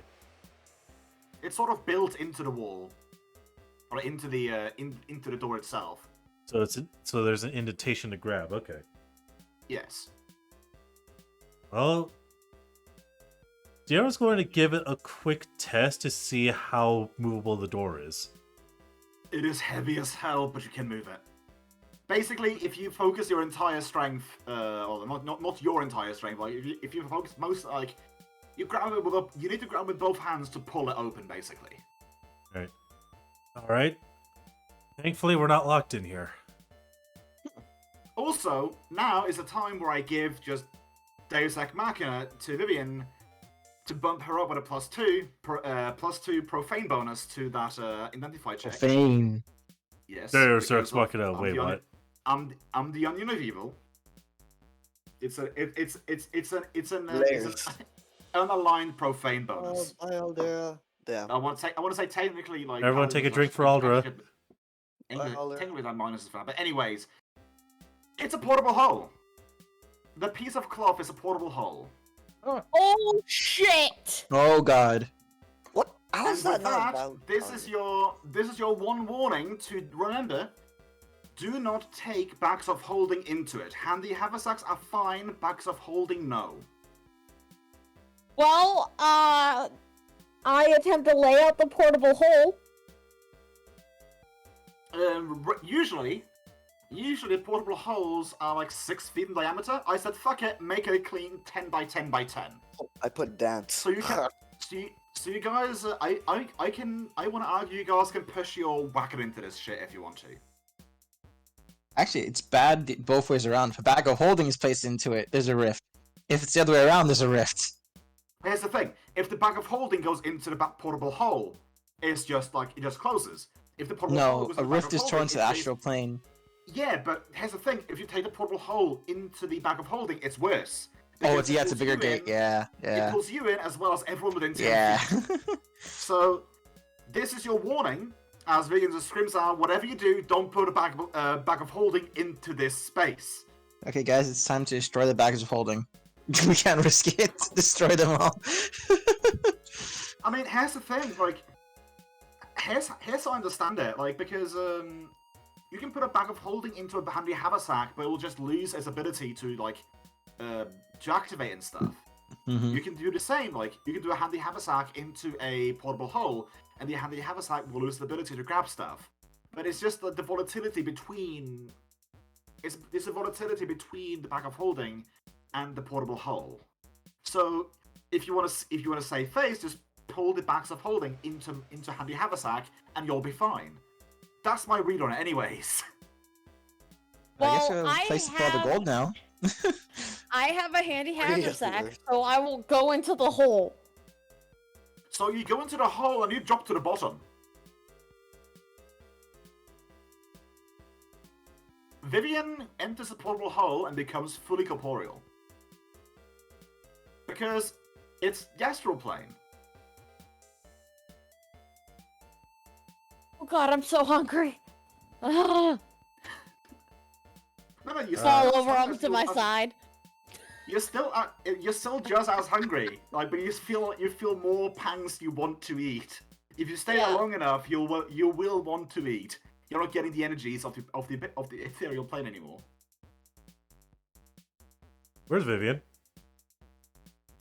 It's sort of built into the wall. Or into the into the door itself.
So there's an indentation to grab, okay.
Yes.
Well, Diero's going to give it a quick test to see how movable the door is.
It is heavy as hell, but you can move it. Basically, if you focus your entire strength, or not your entire strength, like if you focus most, like you grab it you need to grab with both hands to pull it open, basically.
All right. Thankfully, we're not locked in here.
Also, now is the time where I give just Deus Ex Machina to Vivian to bump her up with a +2 profane bonus to that identify check.
Profane.
Yes.
Deus
because
Ex Machina. Wait, what?
I'm the onion of evil. It's an unaligned profane bonus.
Damn.
I want to say technically like.
Everyone take a drink for Aldra.
Technically that minus is fine, but anyways, it's a portable hole. The piece of cloth is a portable hole.
Oh shit!
Oh god.
What? How
And
is that
with
not
that,
about?
this is your one warning to remember. Do not take bags of holding into it. Handy haversacks are fine. Bags of holding, no.
Well, I attempt to lay out the portable hole.
Usually portable holes are like 6 feet in diameter. I said, fuck it, make it a clean 10 by 10 by 10.
I put dance.
So you can, so you guys, I want to argue you guys can push your whacker into this shit if you want to.
Actually, it's bad both ways around. If a bag of holding is placed into it, there's a rift. If it's the other way around, there's a rift.
Here's the thing: if the bag of holding goes into the portable hole, it's just like it just closes. If the portable hole
No,
goes
a
into the bag
rift
of
is torn
holding,
to the
it stays-
astral plane.
Yeah, but here's the thing: if you take the portable hole into the bag of holding, it's worse.
Oh,
Because
it's a
pulls
bigger
you
gate.
in-
Yeah.
It pulls you in as well as everyone within 10
Yeah.
feet. So, this is your warning. As vegans and scrims are, whatever you do, don't put a bag of holding into this space.
Okay, guys, it's time to destroy the bags of holding. We can't risk it. Destroy them all.
I mean, here's the thing, like, here's how I understand it, like, because you can put a bag of holding into a handy haversack, but it will just lose its ability to like to activate and stuff.
Mhm.
You can do the same, like you can do a handy haversack into a portable hole, and the handy haversack will lose the ability to grab stuff. But it's just the volatility between it's a volatility between the bag of holding and the portable hole. So if you want to save face, just pull the bags of holding into handy haversack, and you'll be fine. That's my read on it, anyways.
I guess
Well,
we'll place it for all the gold now.
I have a handy
Pretty
haversack,
everywhere.
so I will go into the hole.
So you go into the hole and you drop to the bottom. Vivian enters the portable hole and becomes fully corporeal. Because it's the astral plane.
Oh god, I'm so hungry.
No, you
Fall over onto my side.
You're still just as hungry. Like, but you feel more pangs you want to eat. If you stay there long enough, you will want to eat. You're not getting the energies of the ethereal plane anymore.
Where's Vivian?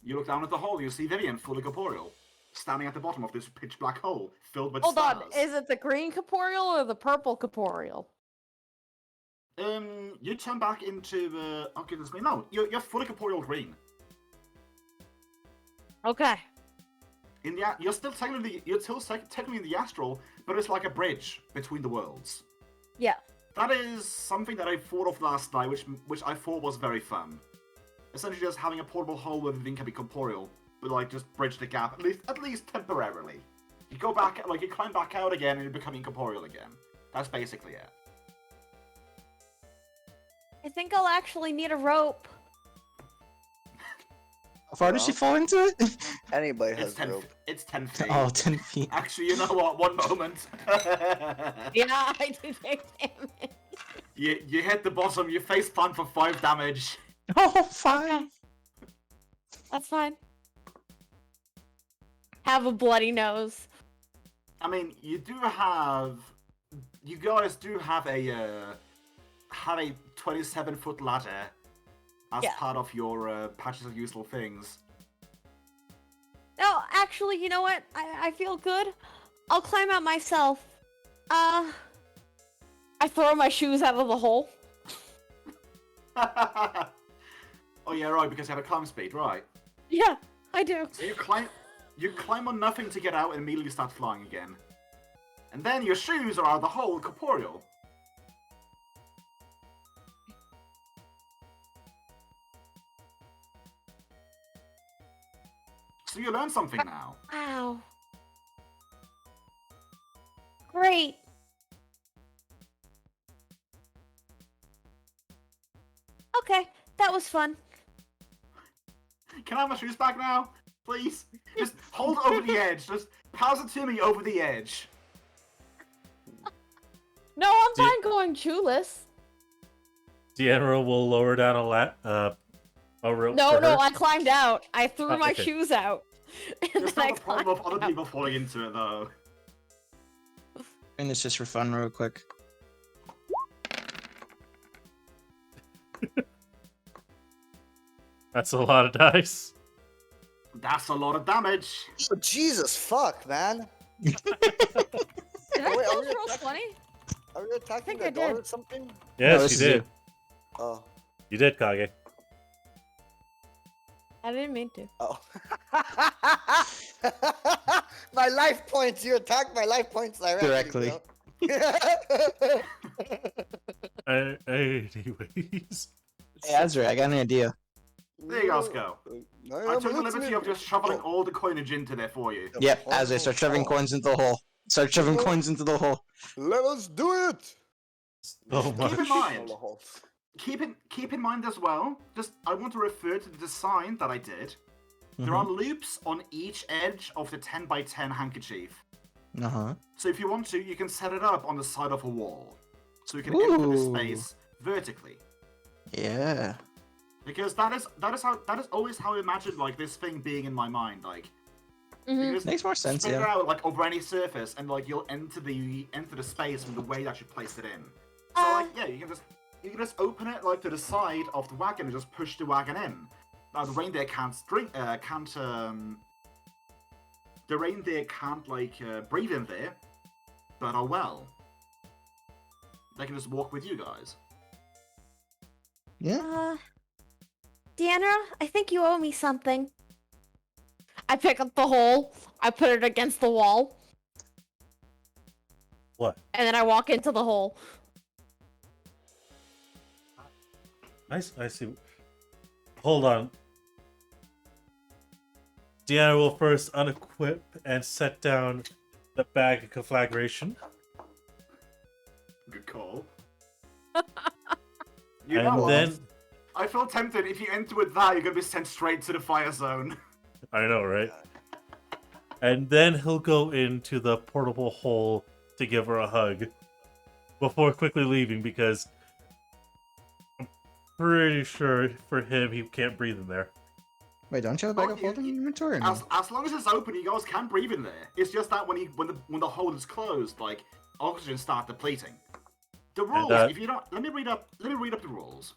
You look down at the hole, you see Vivian, fully corporeal, standing at the bottom of this pitch black hole filled with
Hold
stars.
on, is it the green corporeal or the purple corporeal?
You turn back into the. Oh goodness me! No, you're fully corporeal green.
Okay.
You're still technically in the astral, but it's like a bridge between the worlds.
Yeah.
That is something that I thought of last night, which I thought was very fun. Essentially, just having a portable hole where everything can be corporeal, but like just bridge the gap at least temporarily. You go back, like you climb back out again, and you're becoming corporeal again. That's basically it.
I think I'll actually need a rope.
How far did she fall into it?
Anybody
It's
has
10.
rope.
It's 10 feet.
Oh, 10 feet.
Actually, you know what? One moment.
Yeah, I did take damage.
You hit the bottom. You face plant for 5 damage.
Oh, fine.
That's fine. Have a bloody nose.
I mean, you guys do have a 27-foot ladder as part of your patches of useful things.
No, actually, you know what? I feel good. I'll climb out myself. I throw my shoes out of the hole.
Oh yeah, right, because you have a climb speed, right?
Yeah, I do.
So you climb on nothing to get out and immediately start flying again. And then your shoes are out of the hole, corporeal. So you learn something now.
Wow. Great. Okay, that was fun.
Can I have my shoes back now? Please? Just hold over the edge. Just pass it to me over the edge.
No, I'm fine going shoeless.
Deanna will lower down a rope.
No,
for
no,
her.
I climbed out. I threw my
okay.
shoes out. And
There's
then I
not the problem of other
climbed
people falling into it, though.
And it's just for fun, real quick.
That's a lot of dice.
That's a lot of damage.
Oh, Jesus, fuck, man.
Did I
Wait,
close roll 20?
Are we attacking
think
the
I
door
did.
or something?
Yes,
this
you
is
did.
you.
Oh.
You did, Kage.
I didn't mean to.
Oh. My life points. You attacked my life points directly.
Directly.
bro.
Anyways.
Hey, Azra, I got an idea.
There you guys go. I took the liberty
listening.
of just shoveling all the coinage into there for you.
Yep, Azra, start shoving coins into the hole. Start shoving coins into the hole.
Let us do it.
So much.
Keep in mind, keep in mind as well, just I want to refer to the design that I did. There are loops on each edge of the 10 by 10 handkerchief.
Uh-huh.
So if you want to, you can set it up on the side of a wall. So you can enter the
Ooh.
space vertically.
Yeah.
Because that is always how I imagined like this thing being in my mind. Like you
Mhm.
can just
Makes more sense,
spin it
yeah.
out like over any surface and like you'll enter the space from the way that you placed it in. So like yeah, you can just open it like to the side of the wagon and just push the wagon in. Now the reindeer can't breathe in there, but oh well. They can just walk with you guys.
Yeah.
Deanna, I think you owe me something. I pick up the hole, I put it against the wall,
What?
and then I walk into the hole.
I see. Hold on. Deanna will first unequip and set down the bag of conflagration.
Good call. You
And
know what?
then
I feel tempted. If you enter with that, you're gonna be sent straight to the fire zone.
I know, right? And then he'll go into the portable hole to give her a hug before quickly leaving because I'm pretty sure for him he can't breathe in there.
Wait, don't you have a bag
Oh,
of holding in your inventory? Or no?
As long as it's open, you guys can breathe in there. It's just that when the hole is closed, like oxygen start depleting. The rules, if you don't, let me read up the rules.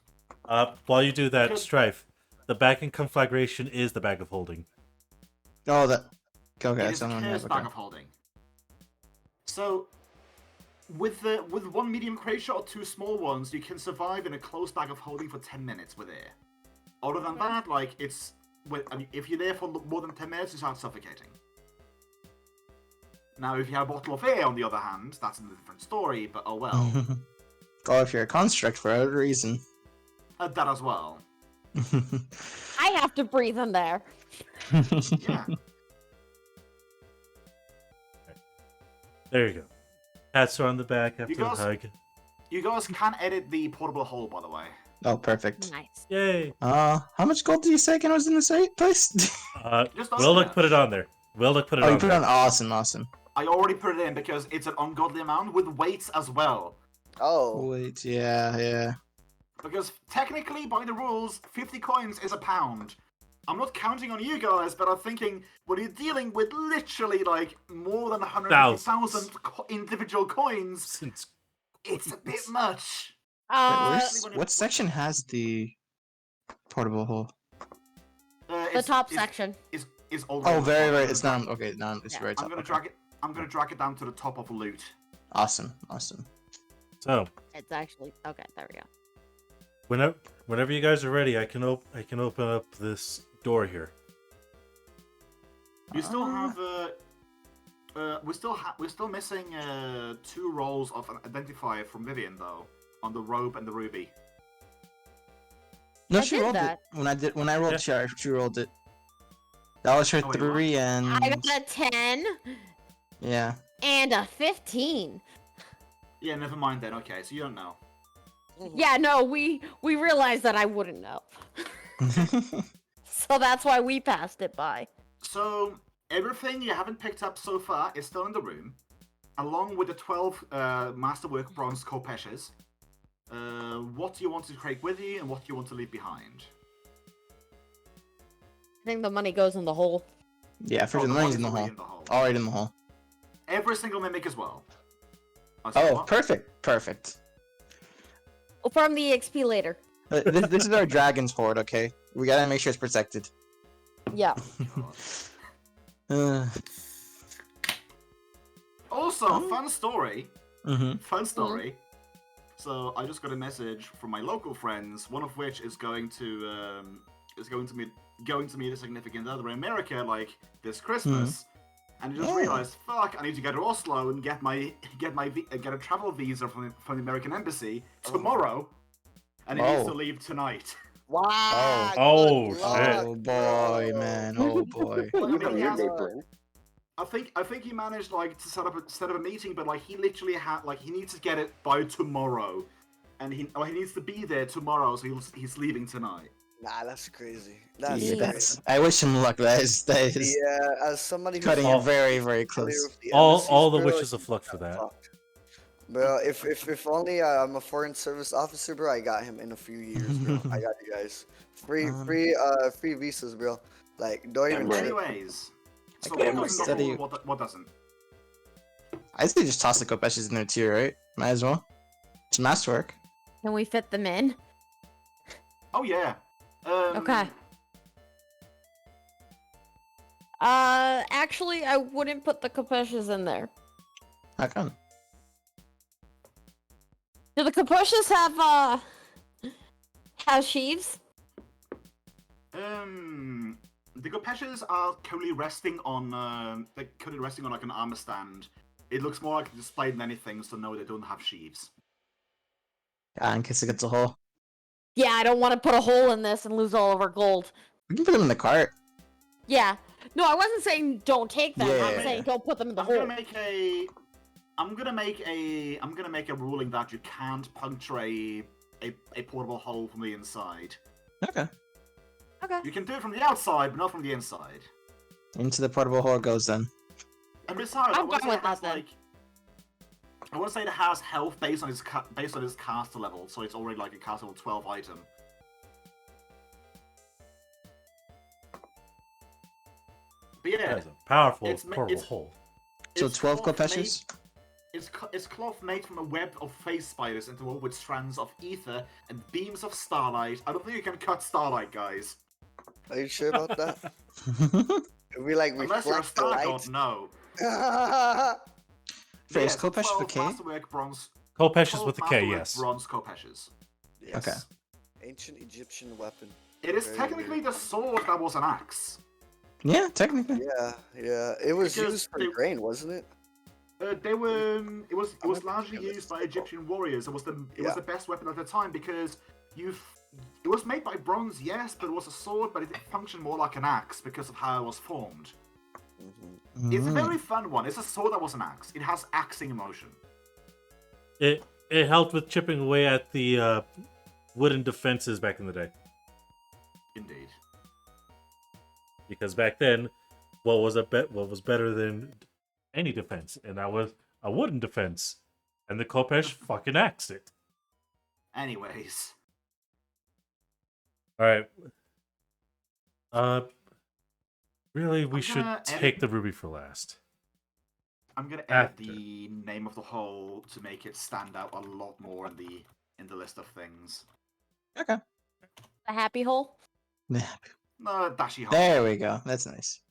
While you do that,
Because-
Strife, the bag in conflagration is the bag of holding.
Oh, that. Okay,
It
that's
is
the
a
one you
chaos
have.
bag
Okay.
of holding. So, with one medium crate shot or 2 small ones, you can survive in a closed bag of holding for 10 minutes with air. Other than that, like if you're there for more than 10 minutes, you start suffocating. Now, if you have a bottle of air, on the other hand, that's a different story. But oh well,
Oh, if you're a construct for a reason.
that as well.
I have to breathe in there.
Yeah.
There you go. Pats her on the back after
You
the
guys-
hug.
You guys can edit the portable hole, by the way.
Oh, perfect.
Nice.
Yay!
How much gold did you say again was in this place?
Just
Willock
open
put it on there. Willock put it
Oh, you
on
put it
there.
on. Awesome.
I already put it in because it's an ungodly amount with weights as well.
Oh.
Wait, yeah.
Because technically, by the rules, 50 coins is a pound. I'm not counting on you guys, but I'm thinking when you're dealing with literally like more than 150,000 individual coins,
Since
it's a bit much.
Wait,
Especially when
what section has the portable hole?
The top section.
Is all.
Oh, very. It's not. Okay, no, it's
Yeah.
very top.
I'm gonna
Okay.
drag it. I'm gonna drag it down to the top of loot.
Awesome.
So,
It's actually okay. There we go.
whenever you guys are ready, I can open up this door here.
You still have. We're still missing 2 rolls of an identifier from Vivian though, on the robe and the ruby.
No,
I
she
did
rolled
that.
it. When I rolled, she rolled it. That was her
Oh, wait,
3 and
I got a 10
yeah.
and a 15.
Yeah, never mind then. Okay, so you don't know.
Yeah, no, we realized that I wouldn't know. So that's why we passed it by.
So everything you haven't picked up so far is still in the room, along with the 12 masterwork bronze kopeshes. What do you want to take with you, and what do you want to leave behind?
I think the money goes in the hole.
Yeah, for
Oh,
the money's in the
already
hole. Alright in the hole.
Every single mimic as well. I said
Oh,
what?
perfect.
We'll farm the EXP later.
This is our dragon's hoard, okay? We gotta make sure it's protected.
Yeah.
Also,
Oh.
fun story.
Mm-hmm.
Fun story. So I just got a message from my local friends, one of which is going to meet a significant other in America like this Christmas, and I just
Oh.
realized, fuck, I need to go to Oslo and get a travel visa from the American embassy tomorrow, and it needs
Oh.
to leave tonight.
Wow.
Oh,
good
shit.
luck,
Oh boy,
bro.
man. Oh boy.
You
mean,
have
he
your
has-
day planned.
I think he managed like to set up a meeting, but like he literally had like he needs to get it by tomorrow, and he needs to be there tomorrow, so he's leaving tonight.
Nah, that's crazy. That's
Yeah,
crazy.
that's. I wish him luck. That is
Yeah, as somebody who's
cutting
Oh.
it very, very
familiar
close.
with the
All
embassies,
the
bro,
wishes of
he's
luck for that.
fucked. Bro, if only I'm a foreign service officer, bro, I got him in a few years, bro. I got you guys. Free visas, bro. Like, don't even
Right.
trip.
Anyways, so
can't
what doesn't
study-
go what doesn't?
I say just toss the kopeshes in there too, right? Might as well. It's masterwork.
Can we fit them in?
Oh yeah.
Okay. Actually, I wouldn't put the kopeshes in there.
How come?
Do the kopeshes have sheaves?
The Gopeshes are currently resting on like an armor stand. It looks more like a display than anything, so no, they don't have sheaves.
In case it gets a hole.
Yeah, I don't want to put a hole in this and lose all of our gold.
We can put them in the cart.
Yeah. No, I wasn't saying don't take them.
Yeah.
I'm saying don't put them in the
I'm
hole.
gonna make a ruling that you can't puncture a portable hole from the inside.
Okay.
Okay.
You can do it from the outside, but not from the inside.
Into the portable hole it goes then.
And besides,
I'm going with that then.
I want to say it has health based on its caster level, so it's already like a caster level 12 item. But yeah,
That is a powerful
it's ma-
portable
it's-
hole.
So
it's
12
cloth
kopeshes?
It's cloth made from a web of phase spiders interwoven with strands of ether and beams of starlight. I don't think you can cut starlight, guys.
Are you sure about that? We like
Unless you're a
reflect the
star
light.
god, no.
Face
so
kopesh
12
with a K?
masterwork bronze.
Kopeshes
12
with a K,
masterwork
yes.
Bronze kopeshes.
Yes.
Okay.
Ancient Egyptian weapon.
It is
Very
technically
weird.
the sword that was an axe.
Yeah, technically.
Yeah, yeah. It was
Because
used for
they-
grain, wasn't it?
They were. It was
I'm
largely
thinking of
used
this
by Egyptian warriors. It was the
Yeah.
best weapon at the time because it was made by bronze, yes, but it was a sword, but it functioned more like an axe because of how it was formed.
Mm-hmm.
It's a very fun one. It's a sword that was an axe. It has axing motion.
It helped with chipping away at the wooden defenses back in the day.
Indeed.
Because back then, what was better than any defense, and that was a wooden defense, and the Kopesh fucking axed it.
Anyways,
All right. Really, we
I'm
should
gonna
take
edit-
the ruby for last.
I'm gonna edit
After.
the name of the hole to make it stand out a lot more in the list of things.
Okay.
The happy hole.
No, dashy hole.
There we go. That's nice.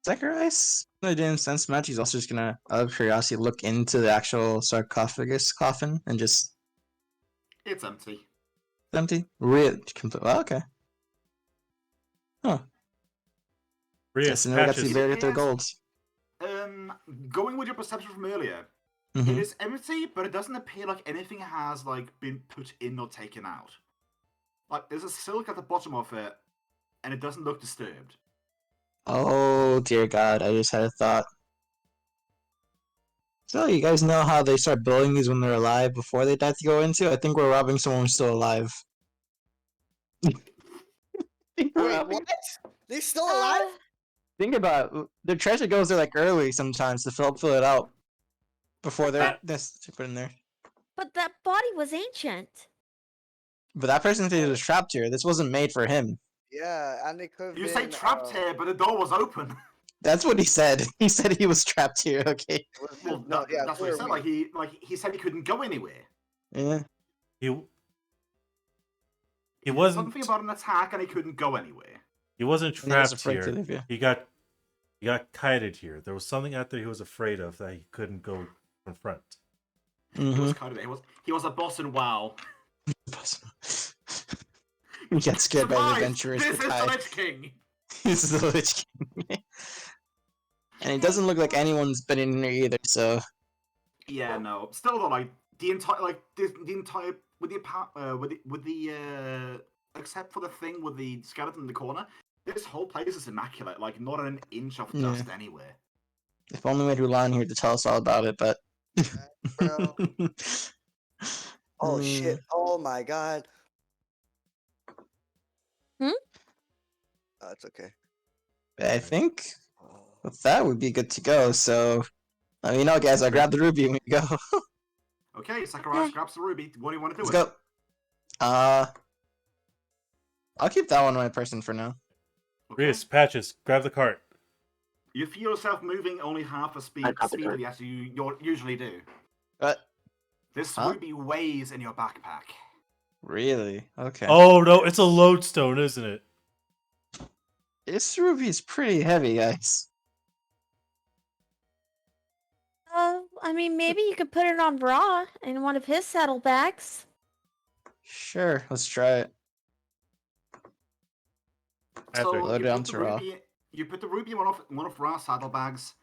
Zacharias didn't sense much. He's also just gonna, out of curiosity, look into the actual sarcophagus coffin and just
It's empty.
empty. Real complete. Well, okay. Huh.
Rias,
Guess they never got to be
Patches,
buried with their
Yes.
gold.
Going with your perception from earlier,
Mhm.
it is empty, but it doesn't appear like anything has been put in or taken out. Like there's a silk at the bottom of it, and it doesn't look disturbed.
Oh dear God! I just had a thought. So you guys know how they start building these when they're alive before they die to go into? I think we're robbing someone who's still alive.
Wait, what? They still alive?
Think about it. Their treasure goes there like early sometimes to fill it out before they're to put in there.
But that body was ancient.
But that person said he was trapped here. This wasn't made for him.
Yeah, and they could have
You
been.
say trapped here, but the door was open.
That's what he said. He said he was trapped here. Okay.
Well,
No, yeah,
that's what he said.
clearly.
He said he couldn't go anywhere.
Yeah.
he
He said
wasn't
something about an attack, and he couldn't go anywhere.
he wasn't
And he was
trapped
afraid to
here.
leave you.
He got kited here. There was something out there he was afraid of that he couldn't go confront.
He
Mm-hmm.
was kind of he was a boss in WoW.
We got scared by the
Surprise!
adventurers.
This is
to
the
hide.
Lich King.
This is the Lich King. And it doesn't look like anyone's been in here either, so
Yeah, no. Still though, the entire the entire with the except for the thing with the skeleton in the corner, this whole place is immaculate. Like not an inch of
Yeah.
dust anywhere.
if only we had Rulan here to tell us all about it, but
Bro. Oh
Mm.
shit! Oh my god!
Hmm?
Oh, it's okay.
I think
Oh.
with that would be good to go. So, guys, I grabbed the ruby and we go.
Okay, Zacharias grabs the ruby. What do you want to do
Let's
with it?
go. I'll keep that one my person for now.
Okay.
Rias, Patches, grab the cart.
You feel yourself moving only half the
I got the
speedily as you usually do.
But
This
Huh?
ruby weighs in your backpack.
really, okay.
Oh no, it's a lodestone, isn't it?
This ruby is pretty heavy, guys.
I mean, maybe you could put it on Ra in one of his saddlebags.
Sure, let's try it.
So
Load it onto Ra.
you put the ruby in one of Ra's saddlebags,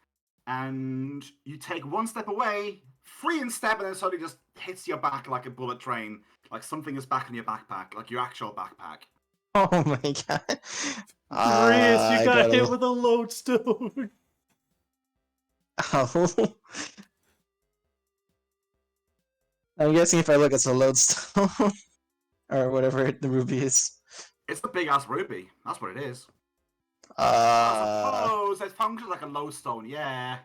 and you take one step away, free and step, and then suddenly just hits your back like a bullet train, like something is back in your backpack, like your actual backpack.
Oh my God.
Rias,
I
you got
gotta
hit
look-
with a lodestone.
Oh. I'm guessing if I look, it's a lodestone or whatever the ruby is.
It's a big ass ruby. That's what it is. I suppose it functions like a lodestone. Yeah.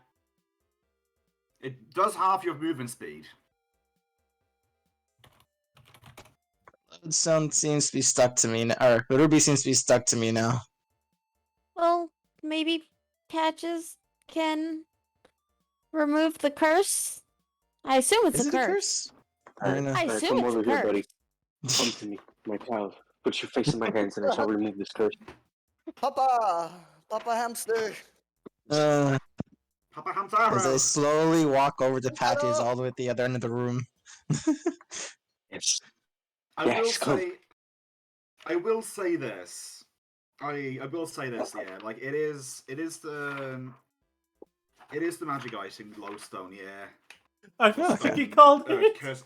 It does half your movement speed.
Lodestone seems to be stuck to me now, or the ruby seems to be stuck to me now.
Well, maybe patches can remove the curse? I assume it's
Is
a
it a
curse.
curse? I don't know.
I
Alright,
assume
come
it's
over
a
here,
curse.
buddy. Come to me, my child. Put your face in my hands, and I shall remove this curse.
Papa! Papa hamster!
Papa
As I
Hamtaro!
slowly walk over to Patches
Hello.
all the way at the other end of the room.
Yes.
I
Yes,
will
come.
say, I will say this. I will say this. Yeah, like it is the magic item lodestone. Yeah,
I
Oh, okay.
fucking called it.
curse,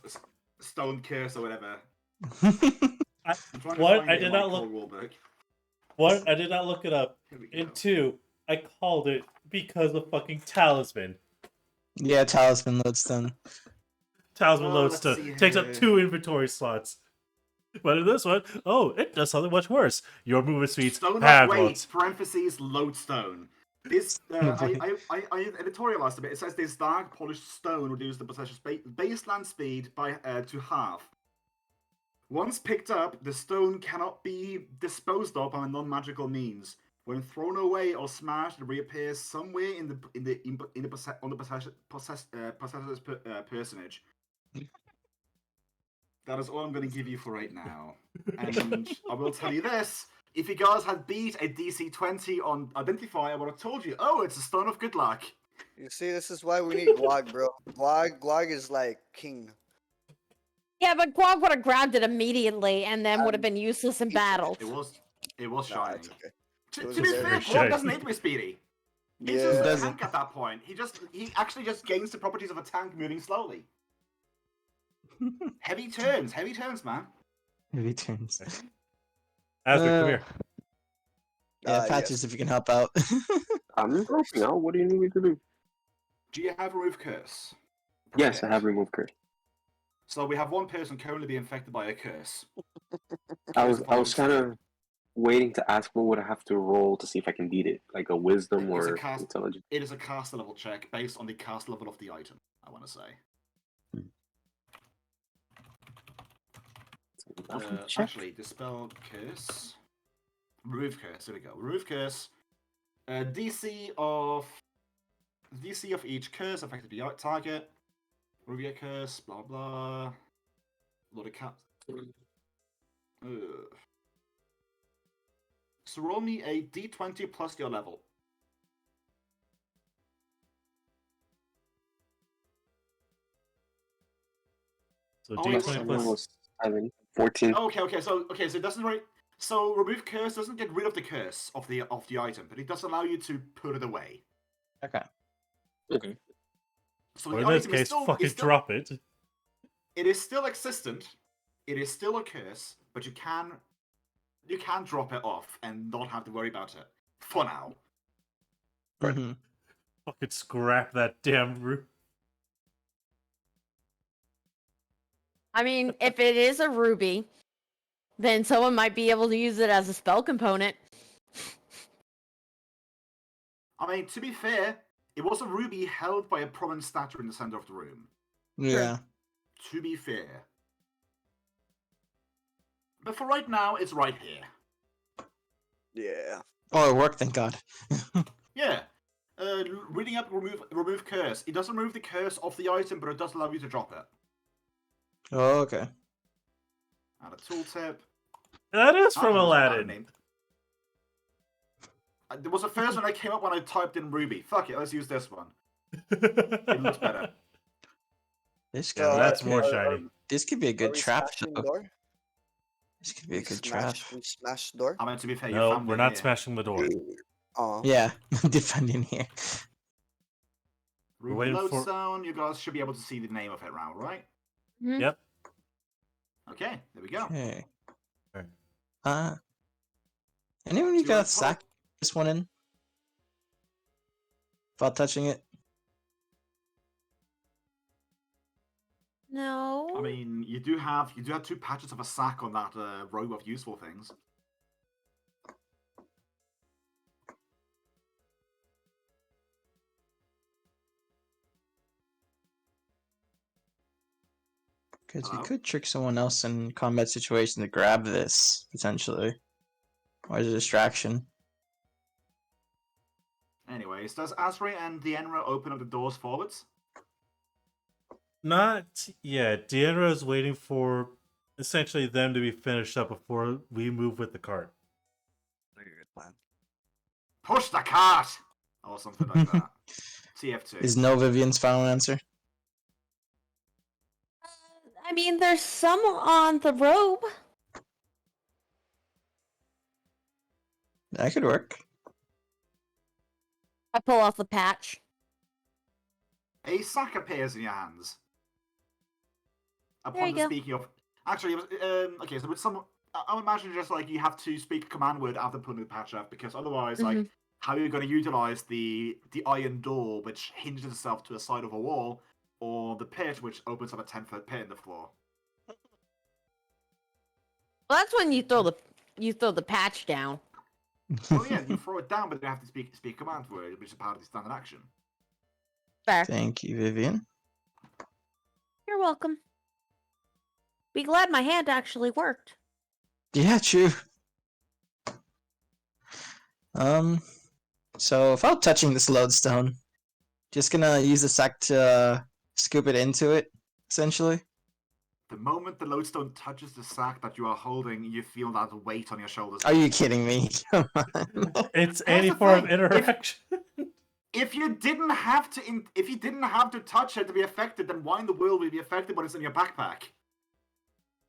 stone curse or whatever.
I,
I'm trying
One,
to find
I
it in
did
my
not look.
core rulebook.
One, I did not look it up.
Here we go.
And two, I called it because of fucking talisman.
Yeah, Talisman Lodestone.
Talisman
Let's see
Lodestone takes up
here.
2 inventory slots. But in this one, oh, it does something much worse. Your movement speeds
Stone of
have
weight, parentheses, lodestone. This,
Oh, boy.
I editorialized a bit. It says this dark polished stone reduces the possessor's baseline speed by to half. Once picked up, the stone cannot be disposed of by non-magical means. When thrown away or smashed, it reappears somewhere on the possessor's personage. That is all I'm going to give you for right now. And I will tell you this. If you guys had beat a DC 20 on Identify, I would have told you, oh, it's a Stone of Good Luck.
You see, this is why we need Glog, bro. Glog is like king.
Yeah, but Guag would have grabbed it immediately and then would have been useless in battle.
It was
Nah,
shiny.
it's okay.
To
was
be
very
fair,
shiny.
Glog doesn't need to be speedy. He's
Yeah.
just a
Doesn't.
tank at that point. He actually just gains the properties of a tank moving slowly. Heavy turns, man.
Heavy turns.
Asgard, come here.
Yeah, Patches,
Yes.
if you can help out.
I'm helping out. What do you need me to do?
Do you have Remove Curse?
Yes, I have removed curse.
So we have one person currently being infected by a curse.
I was kind of waiting to ask what would I have to roll to see if I can beat it, like a wisdom
It's a
or
cast-
intelligence.
It is a caster level check based on the cast level of the item, I want to say.
Check.
Actually, Dispel Curse. Remove Curse, there we go. Remove Curse. DC of each curse affected the target. Remove your curse, blah blah. Lot of cat. So roll me a d20 plus your level.
So
Oh,
D20
it's-
plus.
7, 14.
Okay, so it doesn't really. So remove curse doesn't get rid of the curse of the item, but it does allow you to put it away.
Okay.
Okay.
So
Or
the
in this
item is
case,
still,
fucking drop it.
It is still existent. It is still a curse, but you can drop it off and not have to worry about it for now.
Mhm.
Fucking scrap that damn roof.
I mean, if it is a ruby, then someone might be able to use it as a spell component.
I mean, to be fair, it was a ruby held by a prominent statue in the center of the room.
Yeah.
To be fair. But for right now, it's right here.
Yeah.
Oh, it worked, thank God.
Yeah. Reading up remove curse. It doesn't remove the curse of the item, but it does allow you to drop it.
Oh, okay.
Add a tooltip.
That is from
Ah, there's a bad
Aladdin.
name. There was a first one that came up when I typed in Ruby. Fuck it, let's use this one. It looks better.
This
So,
guy.
That's more shiny.
This could be a
Are
good
we
trap,
smashing
though.
door?
This could be a
We
good trap.
smash, we smash door?
I mean, to be fair, your
No,
family
we're not
here.
smashing the door.
Oh.
Yeah, defending here.
Ruby
waiting for-
Lodestone, you guys should be able to see the name of it now, right?
Mhm.
Yep.
Okay, there we go.
Okay.
Alright.
Anyone
Do
you
you
got
want
to
to
sack this one in? Without touching it?
No.
I mean, you do have 2 patches of a sack on that row of useful things.
Because we
Hello?
could trick someone else in combat situation to grab this, potentially. Or as a distraction.
Anyways, does Asri and 𝓓𝓪𝓷𝓮'𝓼 open up the doors forwards?
Not yet. 𝓓𝓪𝓷 is waiting for essentially them to be finished up before we move with the cart.
Very good plan.
Push the cart! Or something like that. TF2.
Is no Vivian's final answer?
I mean, there's some on the robe.
That could work.
I pull off the patch.
A sack appears in your hands.
There
Upon
you
the
go.
speaking of... Actually, okay, so with some... I would imagine just, like, you have to speak a command word after putting the patch up, because otherwise, like, how are you going to utilize the iron door, which hinges itself to the side of a wall, or the pit, which opens up a 10-foot pit in the floor?
Well, that's when you throw the patch down.
Well, yeah, you throw it down, but you have to speak a command word, which is part of the standard action.
Fair.
Thank you, Vivian.
You're welcome. Be glad my hand actually worked.
Yeah, true. So without touching this lodestone, just gonna use the sack to scoop it into it, essentially.
The moment the lodestone touches the sack that you are holding, you feel that weight on your shoulders.
Are you kidding me? Come on.
It's
Here's
any
the
form of
thing,
interaction.
If you didn't have to touch it to be affected, then why in the world would you be affected when it's in your backpack?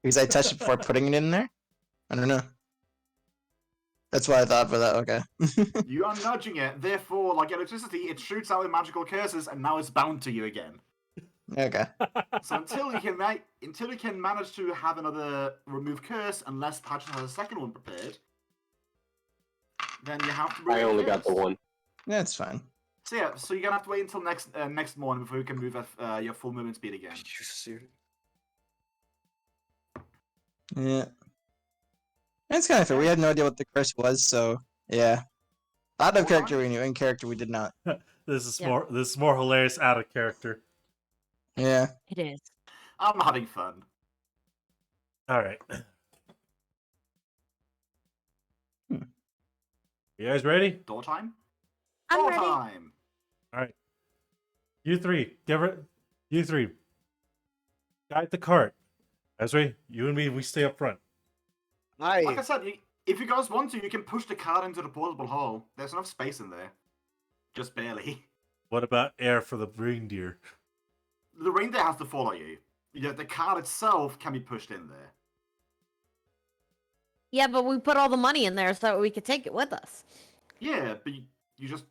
Because I touched it before putting it in there? I don't know. That's what I thought for that, okay.
You are nudging it, therefore, like electricity, it shoots out with magical curses, and now it's bound to you again.
Okay.
So until you can manage to have another remove curse, unless Patches has a second one prepared, then you have to.
I
remove
only
curse.
got the one.
Yeah, it's fine.
So yeah, so you're gonna have to wait until next morning before you can move at your full movement speed again.
Yeah. It's kind of fair. We had no idea what the curse was, so yeah. Out of character we knew, in character we did not.
This is
Yeah.
more hilarious out of character.
Yeah.
It is.
I'm having fun.
All right. You guys ready?
Door time.
I'm
Door
ready.
time.
All right. You three, guide the cart. Ezra, you and me, we stay up front.
Like I
Hi.
said, if you guys want to, you can push the cart into the portable hole. There's enough space in there. Just barely.
What about air for the reindeer?
The reindeer has to follow you. Yeah, the cart itself can be pushed in there.
Yeah, but we put all the money in there so we could take it with us.
Yeah, but you just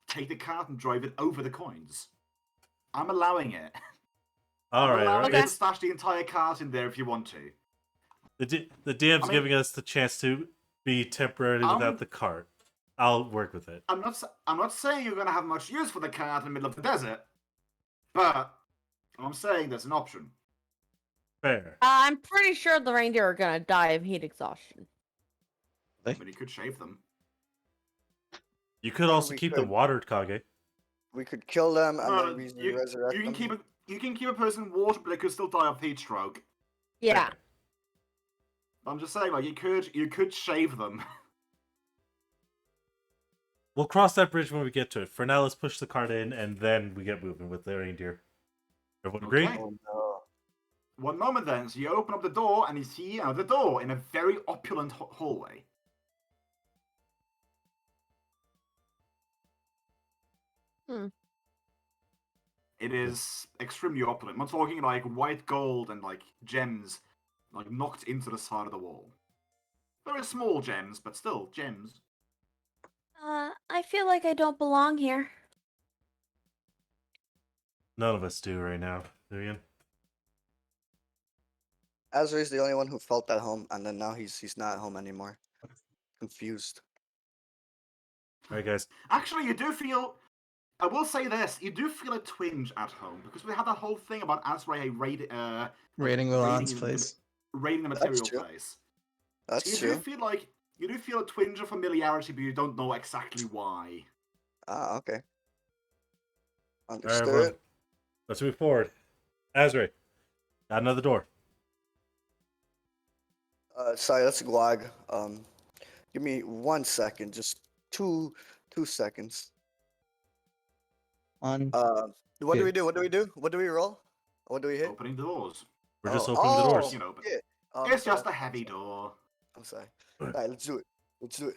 take the cart and drive it over the coins. I'm allowing it.
All
I'm
right.
allowing
Okay.
you to stash the entire cart in there if you want to.
The DM's
I mean-
giving us the chance to be temporarily without the cart. I'll work with it.
I'm not saying you're gonna have much use for the cart in the middle of the desert, but I'm saying there's an option.
Fair.
I'm pretty sure the reindeer are gonna die of heat exhaustion.
But you could shave them.
You could also
we
keep
could.
them watered, Kage.
We could kill them and
No,
then we
you
resurrect
can
them.
keep a person water, but they could still die of heat stroke.
Yeah.
Fair.
I'm just saying, like you could shave them.
We'll cross that bridge when we get to it. For now, let's push the cart in, and then we get moving with the reindeer. Everyone agree?
Okay.
Oh no.
One moment then, so you open up the door and you see another door in a very opulent hallway. It is extremely opulent. I'm talking like white gold and like gems, like knocked into the side of the wall. Very small gems, but still gems.
I feel like I don't belong here.
None of us do right now. Vivian?
Azra is the only one who felt at home, and then now he's not at home anymore. Confused.
All right, guys.
Actually, you do feel. I will say this: you do feel a twinge at home because we had that whole thing about Azrael
Raiding
raiding
Milan's
the-
place.
raiding the
That's
material
true.
place.
That's
You
true.
do feel a twinge of familiarity, but you don't know exactly why.
Ah, okay.
All right,
Understood.
everyone. Let's move forward. Azra, got another door.
Sorry, that's Guag. Give me 1 second, just two seconds.
On.
What do
Two.
we do? What do we do? What do we roll? What do we hit?
Opening doors.
We're just
Oh,
opening the doors.
You know, but
shit.
it's just a heavy door.
I'm sorry. All right, let's do it. Let's do it.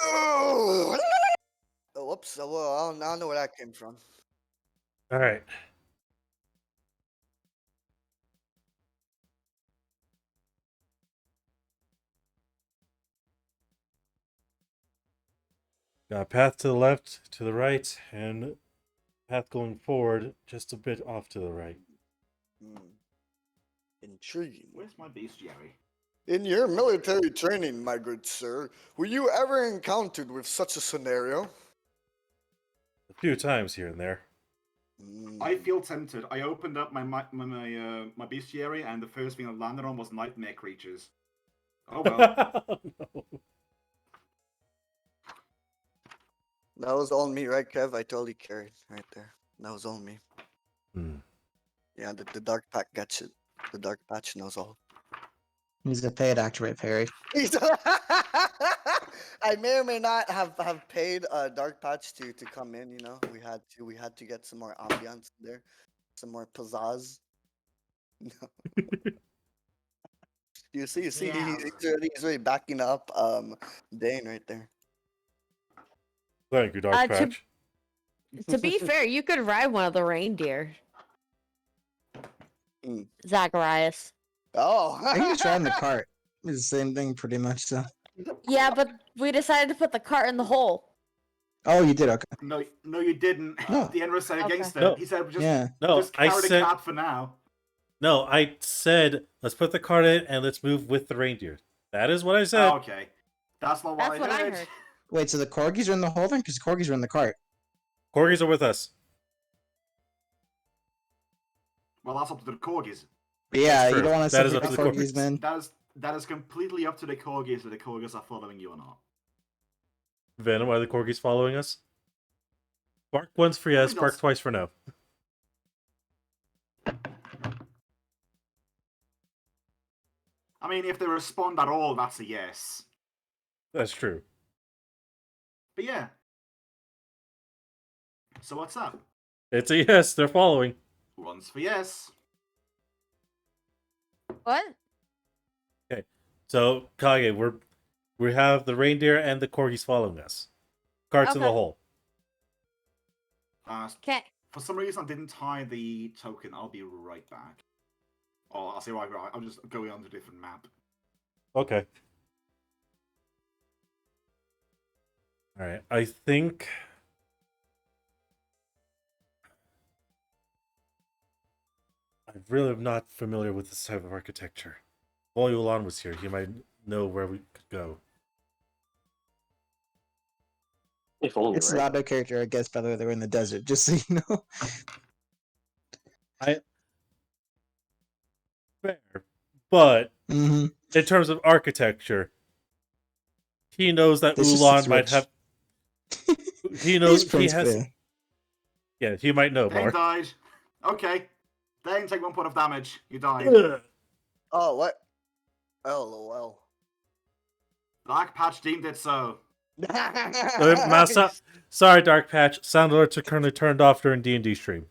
Oh, whoops. Well, I don't know where that came from.
All right. Got a path to the left, to the right, and path going forward just a bit off to the right.
Intriguing.
Where's my bestiary?
In your military training, my good sir, were you ever encountered with such a scenario?
A few times here and there.
I feel tempted. I opened up my bestiary, and the first thing I landed on was nightmare creatures. Oh well.
No.
That was all me, right, Kev? I totally carried right there. That was all me. Yeah, the dark patch gets it. The dark patch knows all.
He's a paid actor, right, Perry?
I may or may not have paid dark patch to come in. You know, we had to get some more ambiance there, some more pizzazz. You see,
Yeah.
he's really backing up Dane right there.
Thank you, Dark Patch.
To be fair, you could ride one of the reindeer. Zacharias.
Oh,
I can just ride in the cart. It's the same thing, pretty much. So.
Yeah, but we decided to put the cart in the hole.
Oh, you did. Okay.
No, you didn't.
No.
The Emperor said against it.
No.
He said just,
Yeah.
No,
just
I
carry the
said
cat for now.
no. I said let's put the cart in and let's move with the reindeer. That is what I said.
Oh, okay. That's not what,
That's what I
heard.
heard.
Wait, so the corgis are in the whole thing? Because corgis are in the cart.
Corgis are with us.
Well, that's up to the corgis.
But yeah,
That's
you
true.
don't want to
That is
separate
up
the
to the
corgis, man.
That is completely up to the corgis if the corgis are following you or not.
Venom, are the corgis following us? Bark once for yes, bark twice for no.
I mean, if they respond at all, that's a yes.
That's true.
But yeah. So what's up?
It's a yes. They're following.
One's for yes.
What?
Okay, so Kage, we have the reindeer and the corgis following us. Carts in the
Okay.
hole.
Okay.
For some reason, I didn't tie the token. I'll be right back. Oh, I'll say right. I'm just going on to a different map.
Okay. All right. I think. I really am not familiar with this type of architecture. If Yulan was here, he might know where we could go.
If only,
It's
right?
not a character, I guess, by the way, they were in the desert, just so you know.
Fair. But
Mm-hmm.
in terms of architecture, he knows that
This just
Ulan
is
might
rich.
have. He knows
He's
he
Prince
has.
Bear.
Yeah, he might know
Dane
more.
died. Okay. Dane, take 1 point of damage. You died.
Ugh.
Oh, what? LOL.
Black Patch deemed it so.
Massa, sorry, Dark Patch. Sound alerts are currently turned off during D&D stream.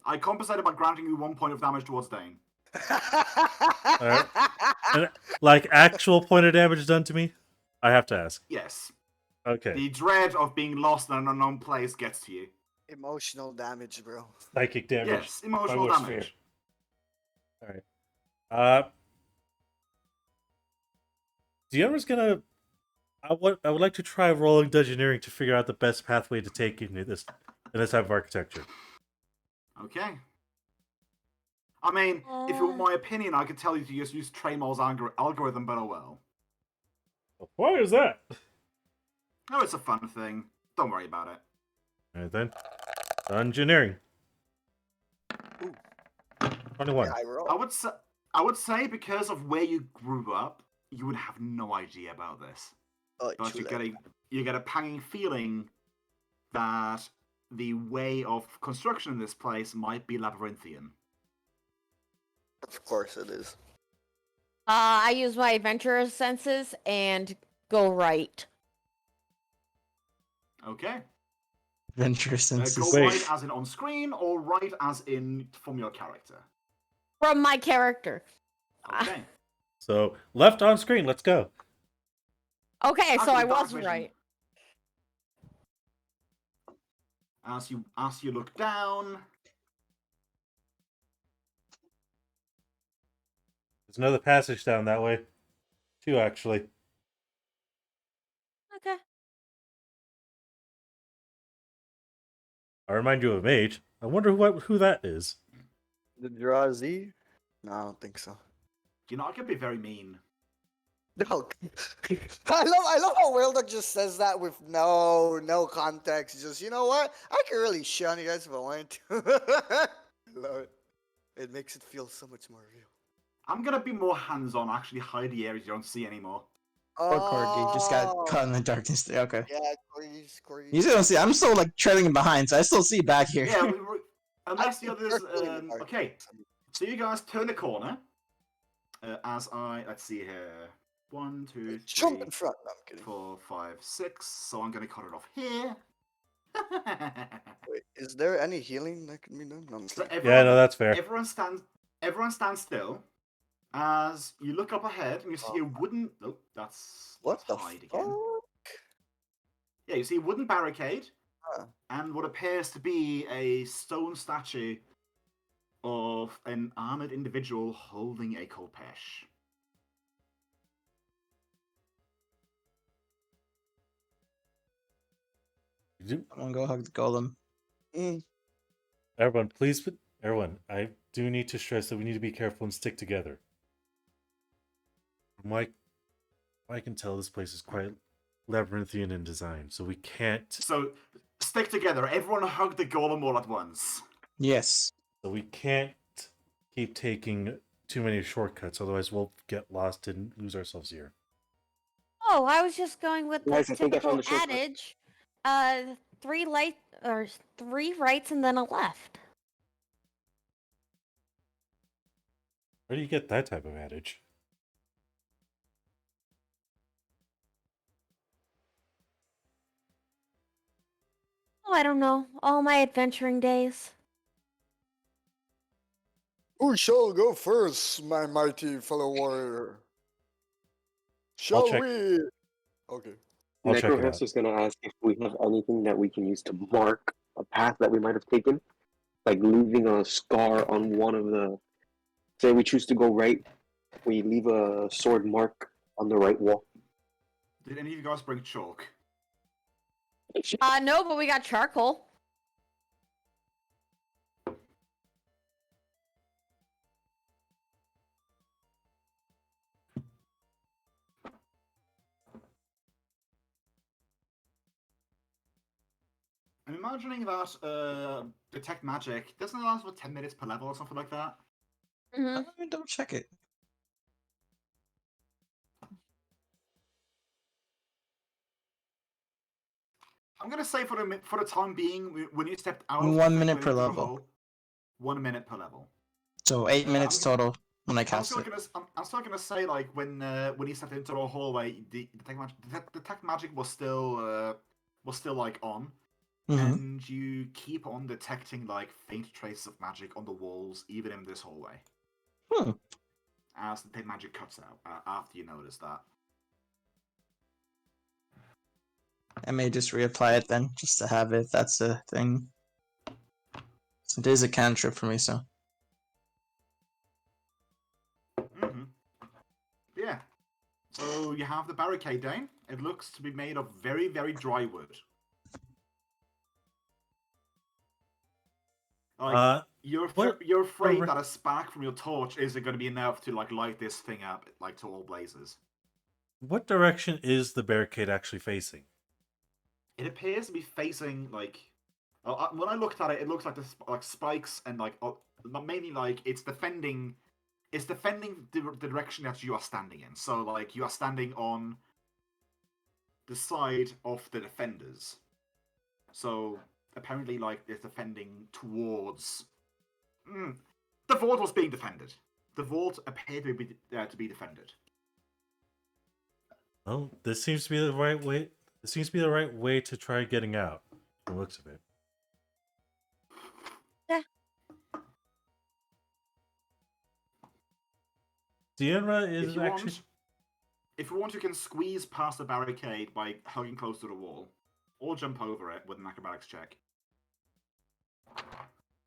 I compensated by granting you 1 point of damage towards Dane.
Alright. And, like, actual point of damage done to me? I have to ask.
Yes.
Okay.
The dread of being lost in an unknown place gets to you.
Emotional damage, bro.
Psychic damage.
Yes, emotional
My worst
damage.
fear. Alright. Deanna's gonna... I would like to try rolling Dungeoneering to figure out the best pathway to take in this type of architecture.
Okay. I mean, if you want my opinion, I could tell you to just use 𝓓𝓪𝓷𝓮'𝓼 algorithm, but oh well.
Why is that?
Oh, it's a fun thing. Don't worry about it.
Alright then. Dungeoneering. 21.
Yeah,
I would say because of where you grew up, you would have no idea about this. But you get a panging feeling that the way of construction in this place might be labyrinthian.
Of course it is.
I use my adventurous senses and go right.
Okay.
Adventurous and
Go
Wait.
right as in on screen, or right as in from your character.
From my character.
Okay.
So left on screen. Let's go.
Okay, so I
Dark
was
vision.
right.
As you look down,
There's another passage down that way. Two, actually.
Okay.
I remind you of a mage. I wonder who that is.
The 𝓓𝓪𝓷? No, I don't think so.
you know I can be very mean.
No. I love how Wilduck just says that with no context. Just, you know what? I could really shit on you guys if I wanted to. I love it. It makes it feel so much more real.
I'm gonna be more hands-on. Actually, hide the areas you don't see anymore.
Poor Corgi just got caught in the darkness there. Okay.
Yeah, Corgi.
You still don't see. I'm still like trailing behind, so I still see back here.
Yeah, unless the
I
others.
think they're really in the dark.
Okay, so you guys turn the corner. Let's see here. 1, 2,
Jump
3,
in front. No, I'm kidding.
4, 5, 6. So I'm gonna cut it off here.
Wait, is there any healing that can be done? No, I'm
So
kidding.
Yeah, no, that's fair.
Everyone stands still. As you look up ahead and you see a wooden. Oh, that's
What the
hide
fuck?
again. Yeah, you see a wooden barricade
Huh.
and what appears to be a stone statue of an armored individual holding a 𝓬𝓪.
I'm gonna go hug the golem.
Everyone, please. Everyone, I do need to stress that we need to be careful and stick together. From what I can tell, this place is quite labyrinthian in design, so we can't.
So stick together. Everyone hug the golem all at once.
Yes.
So we can't keep taking too many shortcuts, otherwise we'll get lost and lose ourselves here.
Oh, I was just going with the
Guys, I think I
typical
found the shortcut.
adage. 3 rights and then a left.
Where do you get that type of adage?
Oh, I don't know. All my adventuring days.
Who shall go first, my mighty fellow warrior? Shall
check.
we? Okay.
I'll check it out.
Necrohamster's gonna ask if we have anything that we can use to mark a path that we might have taken, like leaving a scar on one of the. Say we choose to go right, we leave a sword mark on the right wall.
Did any of you guys bring chalk?
No, but we got charcoal.
I'm imagining that detect magic doesn't it last for 10 minutes per level or something like that.
Mm-hmm.
Let me double check it.
I'm gonna say for the time being, when you stepped out, of
1
the
minute
thing,
per
when you
level.
hole, 1 minute per level.
So 8 minutes
I'm
total when I
I'm
cast
still
it.
gonna say like when you stepped into the hallway, the detect magic was still like on,
Mm-hmm.
and you keep on detecting like faint traces of magic on the walls, even in this hallway.
Hmm.
As the detect magic cuts out after you notice that.
I may just reapply it then, just to have it. That's a thing. So it is a cantrip for me, so.
Mm-hmm. Yeah. So you have the barricade down. It looks to be made of very, very dry wood. Like, you're afraid that a spark from your torch isn't going to be enough to like light this thing up like to all blazes.
What direction is the barricade actually facing?
It appears to be facing like. When I looked at it, it looks like like spikes and like mainly like it's defending. It's defending the direction that you are standing in. So like you are standing on the side of the defenders. So apparently, like it's defending towards. The vault was being defended. The vault appeared to be defended.
Well, this seems to be the right way. This seems to be the right way to try getting out. From the looks of it.
Yeah.
𝓬𝓪𝓷
If
is
you
actually...
want, if you want, you can squeeze past the barricade by hugging close to the wall, or jump over it with an acrobatics check.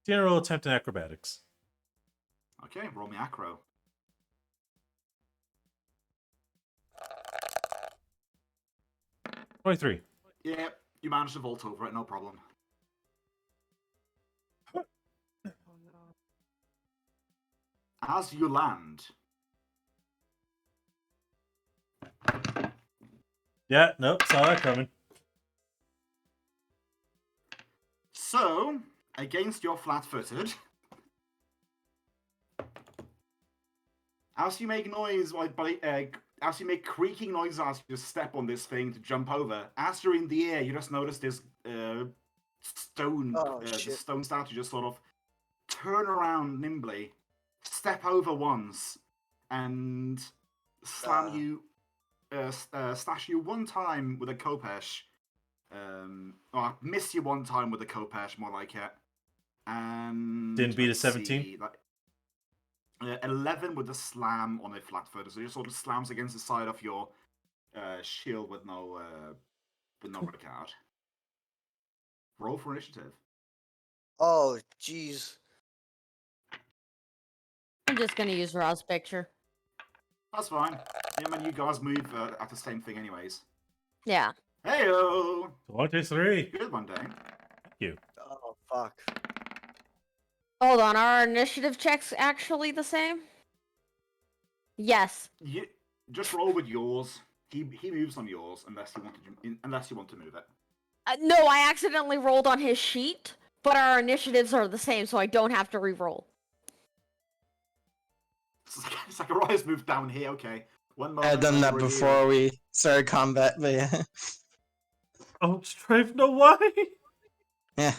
𝓬𝓷 will attempt an acrobatics.
Okay, roll me acro.
23.
Yeah, you managed to vault over it, no problem. As you land,
Yeah, nope, saw that coming.
so against your flat-footed, as you make noise, as you make creaking noises as you step on this thing to jump over, as you're in the air, you just notice this stone statue just sort of turn around nimbly, step over once, and slam you, slash you one time with a khopesh. Or miss you one time with a khopesh, more like it. And
Didn't beat a
let's
17?
see, 11 with the slam on a flat footer, so it sort of slams against the side of your shield with no regard. Roll for initiative.
Oh, jeez.
I'm just gonna use Raw's picture.
That's fine. Yeah, man, you guys move at the same thing, anyways.
Yeah.
Heyo!
23.
Good one, Dane.
Thank you.
Oh, fuck.
Hold on, are our initiative checks actually the same? Yes.
You just roll with yours. He moves on yours unless you want to move it.
No, I accidentally rolled on his sheet, but our initiatives are the same, so I don't have to re-roll.
Zacharias moved down here. Okay. One moment.
I've done that
reveal.
before we started combat, but yeah.
Oh, Strife, no, why?
Yeah.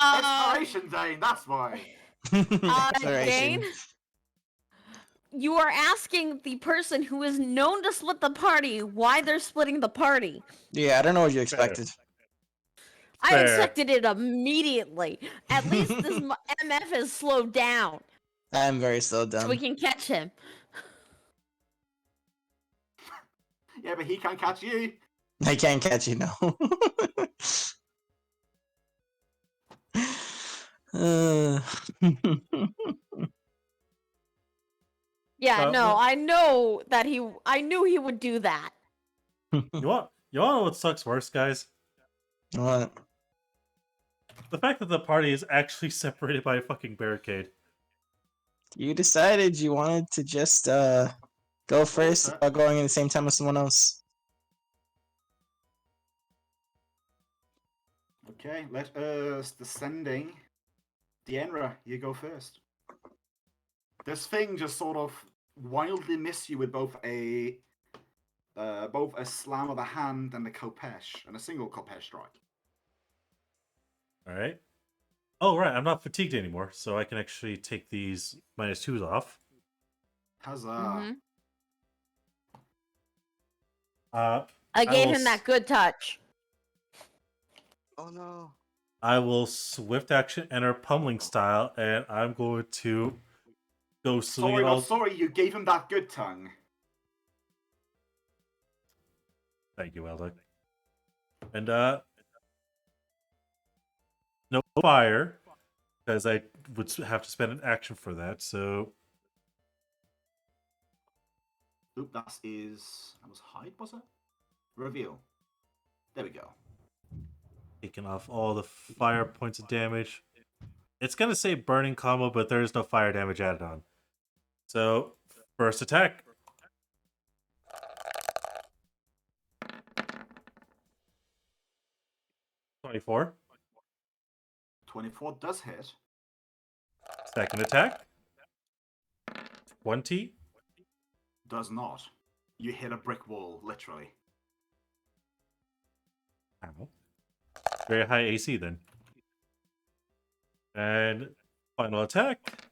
Exploration, Dane. That's why.
Dane, you are asking the person who is known to split the party why they're splitting the party.
Yeah, I don't know what you expected.
I
Fair.
expected it immediately. At least this MF is slowed down,
I'm very slow
so
down.
we can catch him.
Yeah, but he can't catch you.
I can't catch you now.
Yeah,
But
no,
what-
I know that I knew he would do that.
You want to know what sucks worse, guys?
What?
The fact that the party is actually separated by a fucking barricade.
You decided you wanted to just go first
that?
without going at the same time as someone else.
Okay, let us descending. 𝓬𝓪𝓷, you go first. This thing just sort of wildly missed you with both a slam of the hand and a khopesh, and a single khopesh strike.
Alright. Oh, right, I'm not fatigued anymore, so I can actually take these -2s off.
Huzzah.
Mhm.
I
I gave
will
him that good touch.
Oh, no.
I will swift action enter pummeling style, and I'm going to go swing
Sorry,
it all.
not sorry, you gave him that good tongue.
Thank you, Eldick. And no fire, because I would have to spend an action for that. So
Oop, that was hide, was it? Reveal. There we go.
taking off all the fire points of damage. It's gonna say burning combo, but there is no fire damage added on. So first attack. 24.
24 does hit.
Second attack. 20.
Does not. You hit a brick wall, literally.
Ow. Very high AC then. And final attack.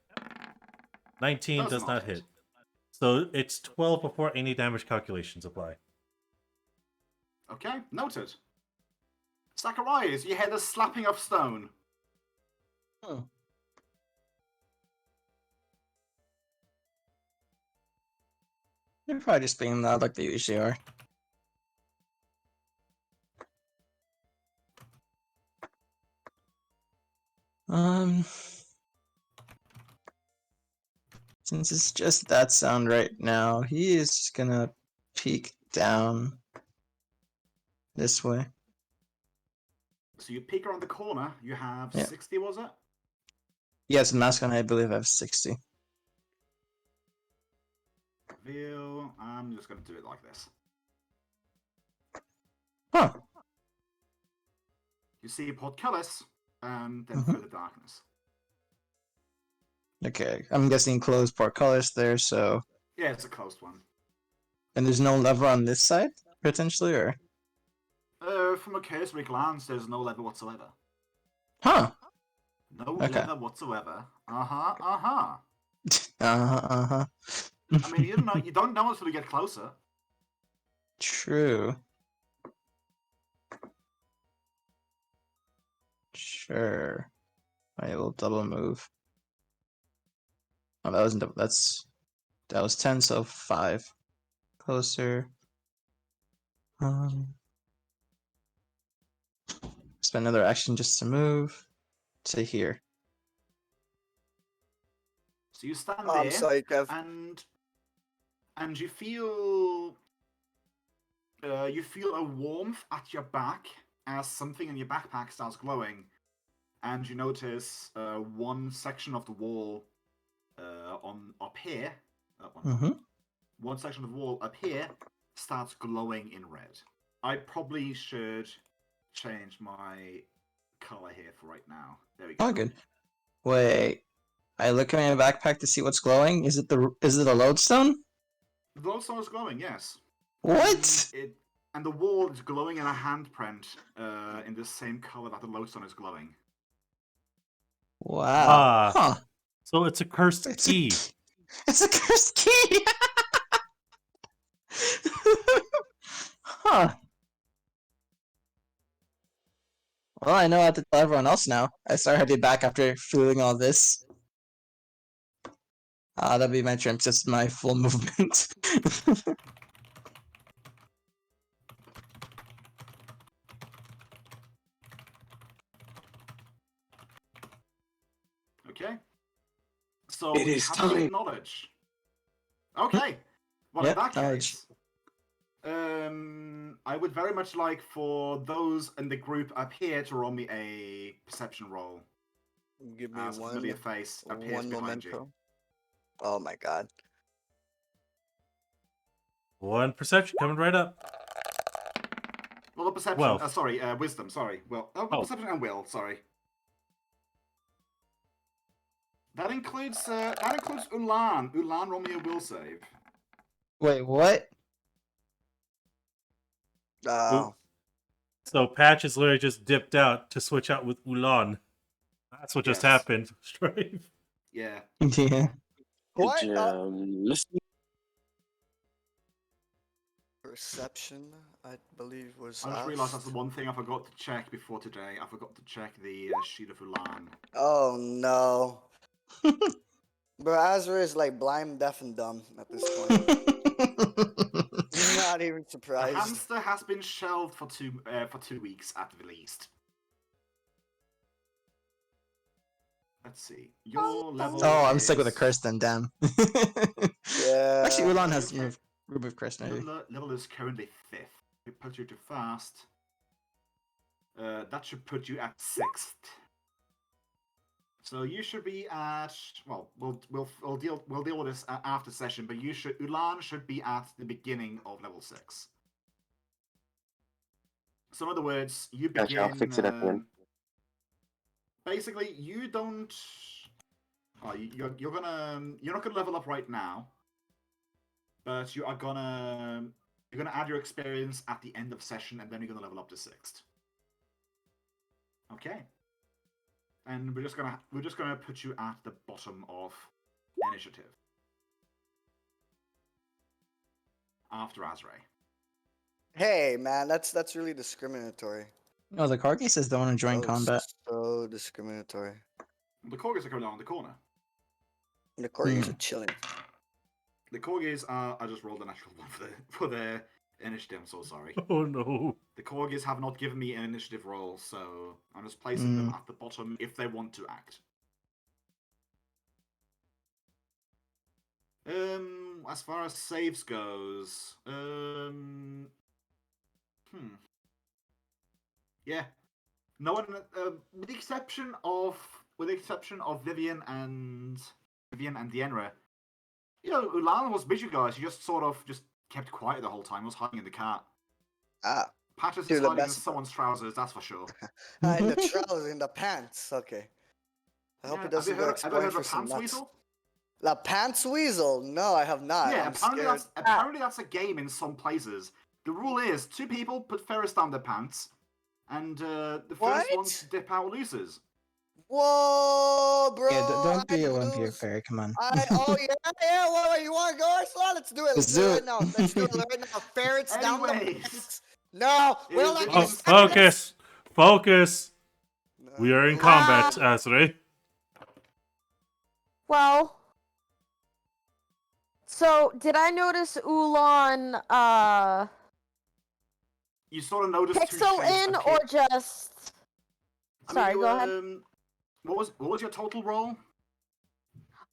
19 does not hit. So it's 12 before any damage calculations apply.
Okay, noted. Zacharias, you hear the slapping of stone.
Oh. They're probably just being loud like they usually are. Since it's just that sound right now, he is just gonna peek down this way.
So you peek around the corner. You have
Yeah.
60, was it?
Yes, mask on, I believe I have 60.
Reveal. I'm just going to do it like this.
Huh.
You see portcullis, and then
Mhm.
further darkness.
Okay, I'm guessing closed portcullis there, so...
Yeah, it's a closed one.
And there's no lever on this side, potentially, or...?
From a cursory glance, there's no lever whatsoever.
Huh.
No
Okay.
lever whatsoever. Uh-huh, uh-huh.
Uh-huh.
I mean, you don't know until you get closer.
True. Sure. I will double move. Oh, that wasn't double. That was 10, so 5. Closer. Spend another action just to move to here.
So you stand
Oh, I'm
there,
sorry, Kev.
and you feel a warmth at your back as something in your backpack starts glowing, and you notice one section of the wall on up here. One section of the wall up here starts glowing in red. I probably should change my color here for right now. There we go.
Oh, good. Wait. I look at my backpack to see what's glowing. Is it a lodestone?
The lodestone is glowing, yes.
What?
And the wall is glowing in a handprint in the same color that the lodestone is glowing.
Wow.
Ah.
Huh.
So it's a cursed
It's
key.
It's a cursed key! Huh. Well, I know how to tell everyone else now. I start heading back after feeling all this. That'd be my trim, just my full movement.
Okay. So
It
we
is
have to get
time.
knowledge. Okay. Well,
Yep,
in that
knowledge.
case, I would very much like for those in the group up here to roll me a perception roll.
Give me
As a familiar
one
face appears behind you.
memento. Oh my god.
One perception coming right up.
Well, the perception.
Wealth.
Sorry, wisdom. Sorry. Well,
Oh.
perception and will. Sorry. That includes Ulan. Ulan, roll me a will save.
Wait, what?
Oh.
So Patch has literally just dipped out to switch out with Ulan. That's what just
Yes.
happened. Straight.
Yeah.
Yeah.
What?
Listen.
Perception, I believe, was.
I just realised that's the
asked.
one thing I forgot to check before today. I forgot to check the sheet of Ulan.
Oh no. Bro, Azra is like blind, deaf, and dumb at this point. Not even
The
surprised.
hamster has been shelved for 2 weeks at the least. Let's see. Your level.
Oh, I'm stuck with a
is-
curse then, damn.
Yeah.
Actually, Ulan has
Okay.
remove curse maybe.
Level is currently 5th. It puts you to fast. That should put you at 6th. So you should be at. Well, we'll deal with this after session. But Ulan should be at the beginning of level 6. So in other words, you begin.
Gotcha, I'll fix it at the end.
Basically, you don't. Oh, you're not gonna level up right now, but you're gonna add your experience at the end of session, and then you're gonna level up to 6th. Okay. And we're just gonna put you at the bottom of initiative after Azray.
Hey, man, that's really discriminatory.
Oh, the corgi says they want to join
Oh,
combat.
so discriminatory.
The corgis are coming down the corner.
The corgis are chilling.
The corgis are. I just rolled a natural one for their initiative. I'm so sorry.
Oh no.
The corgis have not given me an initiative roll, so I'm just placing them at the bottom if they want to act. As far as saves goes, yeah, no one, with the exception of Vivian and 𝓓𝓪𝓷𝓾, you know, 𝓓𝓪𝓷 was with you guys. He just sort of just kept quiet the whole time. Was hiding in the car.
Ah,
Patches
Dude,
is
the
hiding in
best-
someone's trousers. That's for sure.
in the trousers, in the pants. Okay. I hope
Yeah,
he doesn't
have you
go
heard,
exploring
of
for
a
some
pants
nuts.
weasel?
The pants weasel? No, I have not.
Yeah,
I'm
apparently
scared.
that's a game in some places. The rule is 2 people put Ferris down their pants, and the first one
What?
to dip out loses.
Whoa, bro!
Yeah, don't be
I
a wimpy
lose.
fairy. Come on.
Oh yeah. What, you want to go, Ursula? Let's do it.
Let's do
right
it.
now. Let's do it right now. Ferrets down the
Anyways.
pants. No,
It
we'll
is
not
the
be
game.
Focus! Focus!
No,
We are in
no.
combat, 𝓬𝓬.
Well, so did I notice 𝓓𝓪
You sort of notice 2
pixel
shapes
in
appear.
or just?
I
Sorry,
mean,
go ahead.
What was your total roll?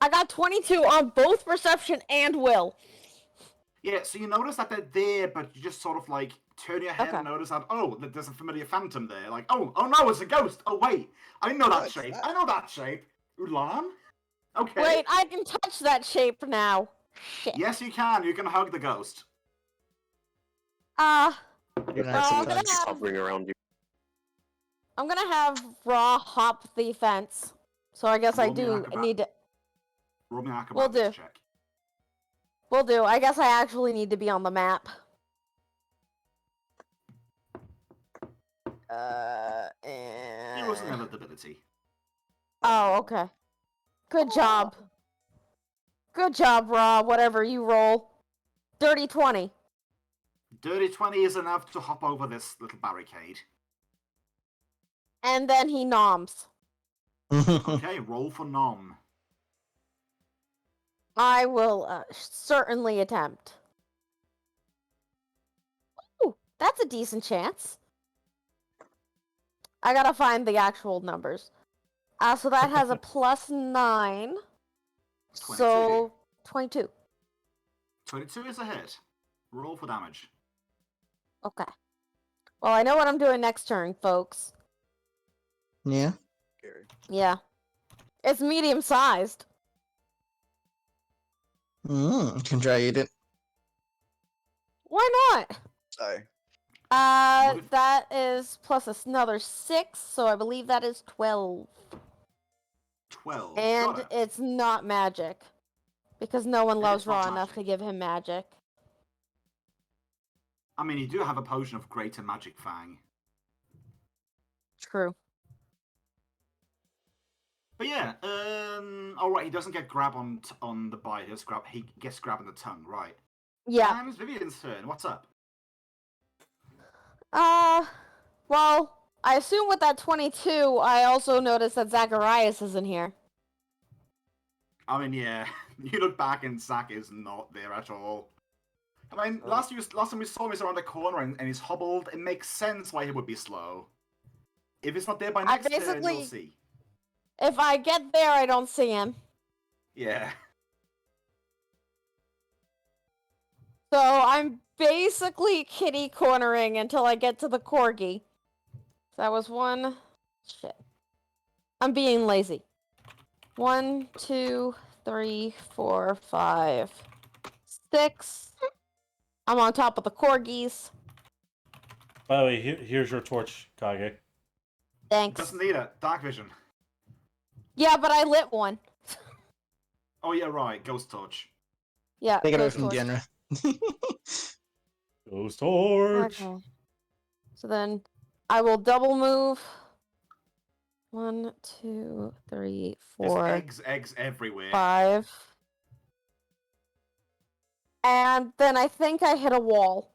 I got 22 on both perception and will.
Yeah, so you notice that they're there, but you just sort of like turn your head
Okay.
and notice that, oh, there's a familiar phantom there. Like, oh no, it's a ghost. Oh wait, I know that
What's
shape.
that?
I know that shape. 𝓓𝓪? Okay.
Wait, I can touch that shape now. Shit.
Yes, you can. You can hug the ghost.
You're
Well,
not
I'm
so
gonna
touched.
have
Hovering around you.
Raw hop the fence. So I guess I
Roll me an
do
acrobat-
need to.
Roll me an
Will
acrobatics
do.
check.
Will do. I guess I actually need to be on the map.
It was an ability.
Oh, okay. Good job. Good job, Raw. Whatever you roll. Dirty 20.
Dirty 20 is enough to hop over this little barricade.
And then he noms.
Okay, roll for nom.
I will certainly attempt. Ooh, that's a decent chance. I gotta find the actual numbers. So that has a +9.
22.
So 22.
22 is a hit. Roll for damage.
Okay. Well, I know what I'm doing next turn, folks.
Yeah.
Scary.
Yeah. It's medium-sized.
Can try eat it.
Why not?
Sorry.
That is plus another 6, so I believe that is 12.
12.
And
Got it.
it's not magic. Because no one loves
It's not
Raw enough
magic.
to give him magic.
I mean, you do have a potion of greater magic fang.
True.
But yeah, alright, he doesn't get grab on the bite, he gets grab on the tongue, right.
Yeah.
And it's Vivian's turn, what's up?
Well, I assume with that 22, I also noticed that Zacharias isn't here.
I mean, yeah, you look back and Zach is not there at all. I mean, last time we saw him, he's around the corner and he's hobbled. It makes sense why he would be slow. If it's not there by next turn, you'll see.
If I get there, I don't see him.
Yeah.
So I'm basically kitty cornering until I get to the corgi. That was one. Shit. I'm being lazy. 1, 2, 3, 4, 5, 6. I'm on top of the corgis.
By the way, here's your torch, Kage.
Thanks.
Doesn't need it. Dark vision.
Yeah, but I lit one.
Oh yeah, right. Ghost torch.
Yeah.
Take it away
ghost
from
torch.
Genra.
Ghost torch!
Okay. So then I will double move. 1, 2, 3, 4,
There's eggs everywhere.
5. And then I think I hit a wall.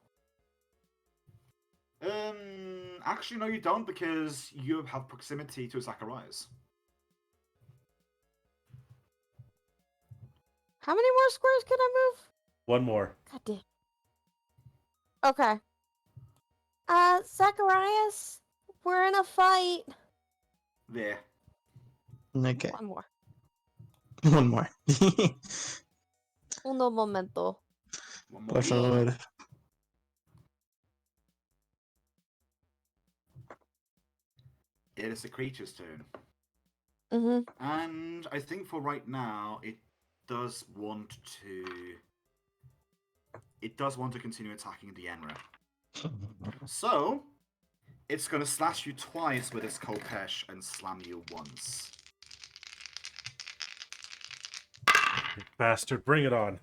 Actually, no, you don't, because you have proximity to Zacharias.
How many more squares can I move?
One more.
God damn. Okay. Zacharias, we're in a fight.
There.
Okay,
One more.
one more.
Uno momento.
One more.
Por favor.
It is the creature's turn.
Mm-hmm.
And I think for right now, it does want to continue attacking the 𝓮𝓵. So, it's going to slash you twice with its Kolpesh and slam you once.
You bastard, bring it on.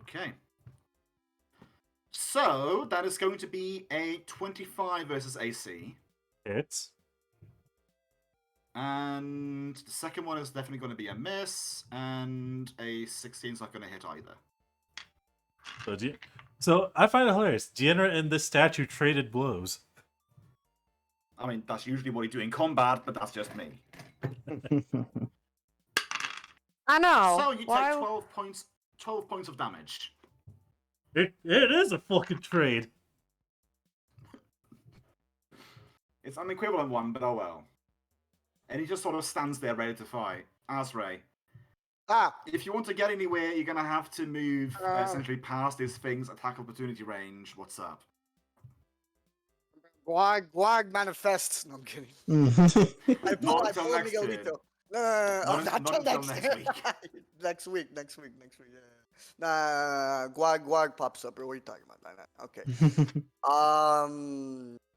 Okay. So, that is going to be a 25 versus AC.
Hits.
And the second one is definitely going to be a miss, and a 16 is not going to hit either.
So I find it hilarious. 𝓮𝓵 and this statue traded blows.
I mean, that's usually what you do in combat, but that's just me.
I know.
So you take
Why-
12 points of damage.
It is a fucking trade.
It's an equivalent one, but oh well. And he just sort of stands there ready to fight. Azray,
Ah,
if you want to get anywhere, you're going to have to move essentially past this thing's attack opportunity range. What's up?
Guag manifests. No, I'm kidding. I
Not until
pulled
next turn.
Miguelito. No,
Not until next week.
next week, yeah. Nah, Guag pops up. What are you talking about? Nah. Okay.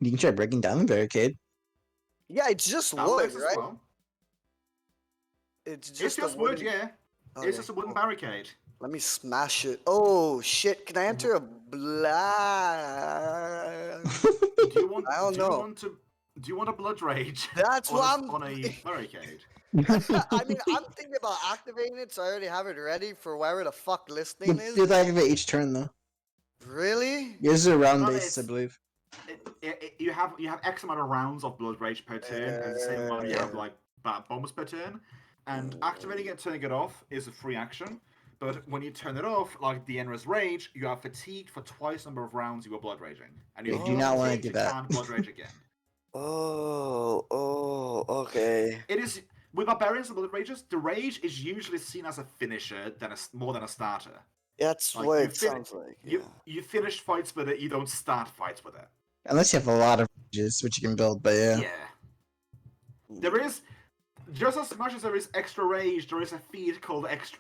You can try breaking down the barricade.
Yeah, it's just
That
wood,
works as
right?
well.
It's
It's
just
just
a
wood,
wooden...
yeah.
Okay,
It's just a wooden
cool.
barricade.
Let me smash it. Oh shit! Can I enter a blood?
Do you want?
I don't
do you
know.
want to? Do you want a blood rage?
That's
on
what
a,
I'm.
on a barricade.
I mean, I'm thinking about activating it, so I already have it ready for wherever the fuck listening
You
is.
have to activate each turn though.
Really?
Yours is a round
No,
base, I
it's-
believe.
You have X amount of rounds of blood rage per turn, and the same amount you have like bombs per turn. And activating it, turning it off is a free action. But when you turn it off, like the 𝓮𝓵's rage, you are fatigued for twice the number of rounds you were blood raging. And
You
if
do
you're
not wanna
fatigued,
do
you
that.
can't blood rage again.
Okay.
It is with barbarians and blood rages. The rage is usually seen as a finisher more than a starter.
That's
Like,
what
you
it
fin-
sounds like. Yeah.
You finish fights with it. You don't start fights with it.
Unless you have a lot of rages, which you can build, but yeah.
There is just as much as there is extra rage. There is a feat called extra.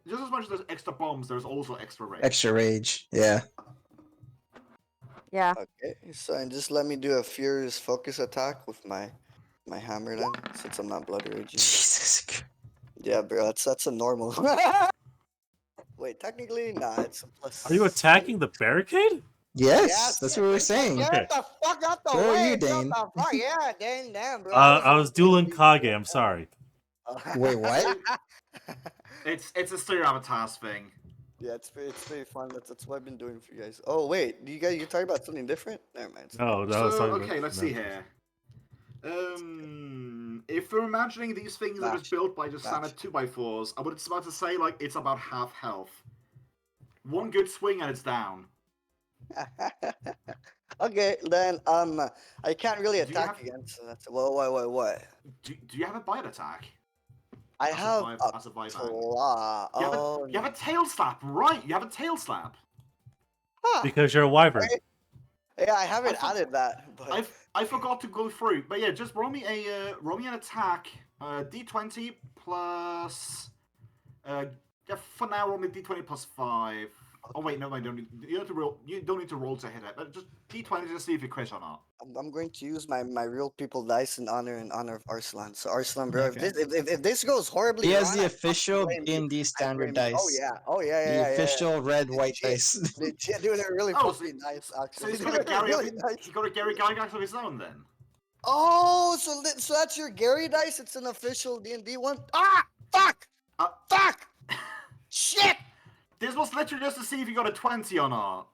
Just as much as there's extra bombs, there's also extra rage.
Extra rage, yeah.
Yeah.
Okay, so and just let me do a furious focus attack with my hammer then, since I'm not blood raging.
Jesus Christ.
Yeah, bro, that's a normal. Wait, technically, nah, it's a plus.
Are you attacking the barricade?
Yes, that's what we were saying.
Get the fuck out the
So are
way!
you,
Get
Dane.
the fuck, yeah, damn, bro.
I was dueling Kage, I'm sorry.
Wait, what?
It's a stereo avatars thing.
Yeah, it's pretty fun. That's what I've been doing for you guys. Oh wait, you're talking about something different? Never mind.
No,
So
sorry.
okay, let's see here. If we're imagining these things that are
Match.
built by just standard 2x4s, I was about to say like it's about half health. One good swing and it's down.
Okay, then I can't really
Do you
attack
have-
again. So that's what?
Do you have a bite attack?
I
As a
have
vi-
a
as a Vibang.
claw.
You have a tail slap, right? You have a tail slap.
Huh.
Because you're a wyvern.
Yeah, I haven't
I
added that. But
I forgot to go through, but yeah, just roll me an attack. D20 plus. Yeah, for now, roll me D20 plus 5. Oh wait, no, you don't need. You don't have to roll. You don't need to roll to hit it. But just D20 to see if you crit or not.
I'm going to use my real people dice in honor of Arslan. So Arslan, bro,
Okay.
if this goes horribly
He has
wrong,
the
I fucking
official
blame you.
D&D
I
standard
blame you.
dice.
Oh yeah.
The official red-white
Legit.
dice.
Legit, dude, they're really
Oh,
fucking nice.
So
Actually,
he's got a
They're
Gary.
really nice.
He's got a Gary Gygax of his own then.
Oh, so that's your Gary dice. It's an official D&D one. Ah, fuck,
Uh,
fuck, shit.
This was literally just to see if you got a 20 or not.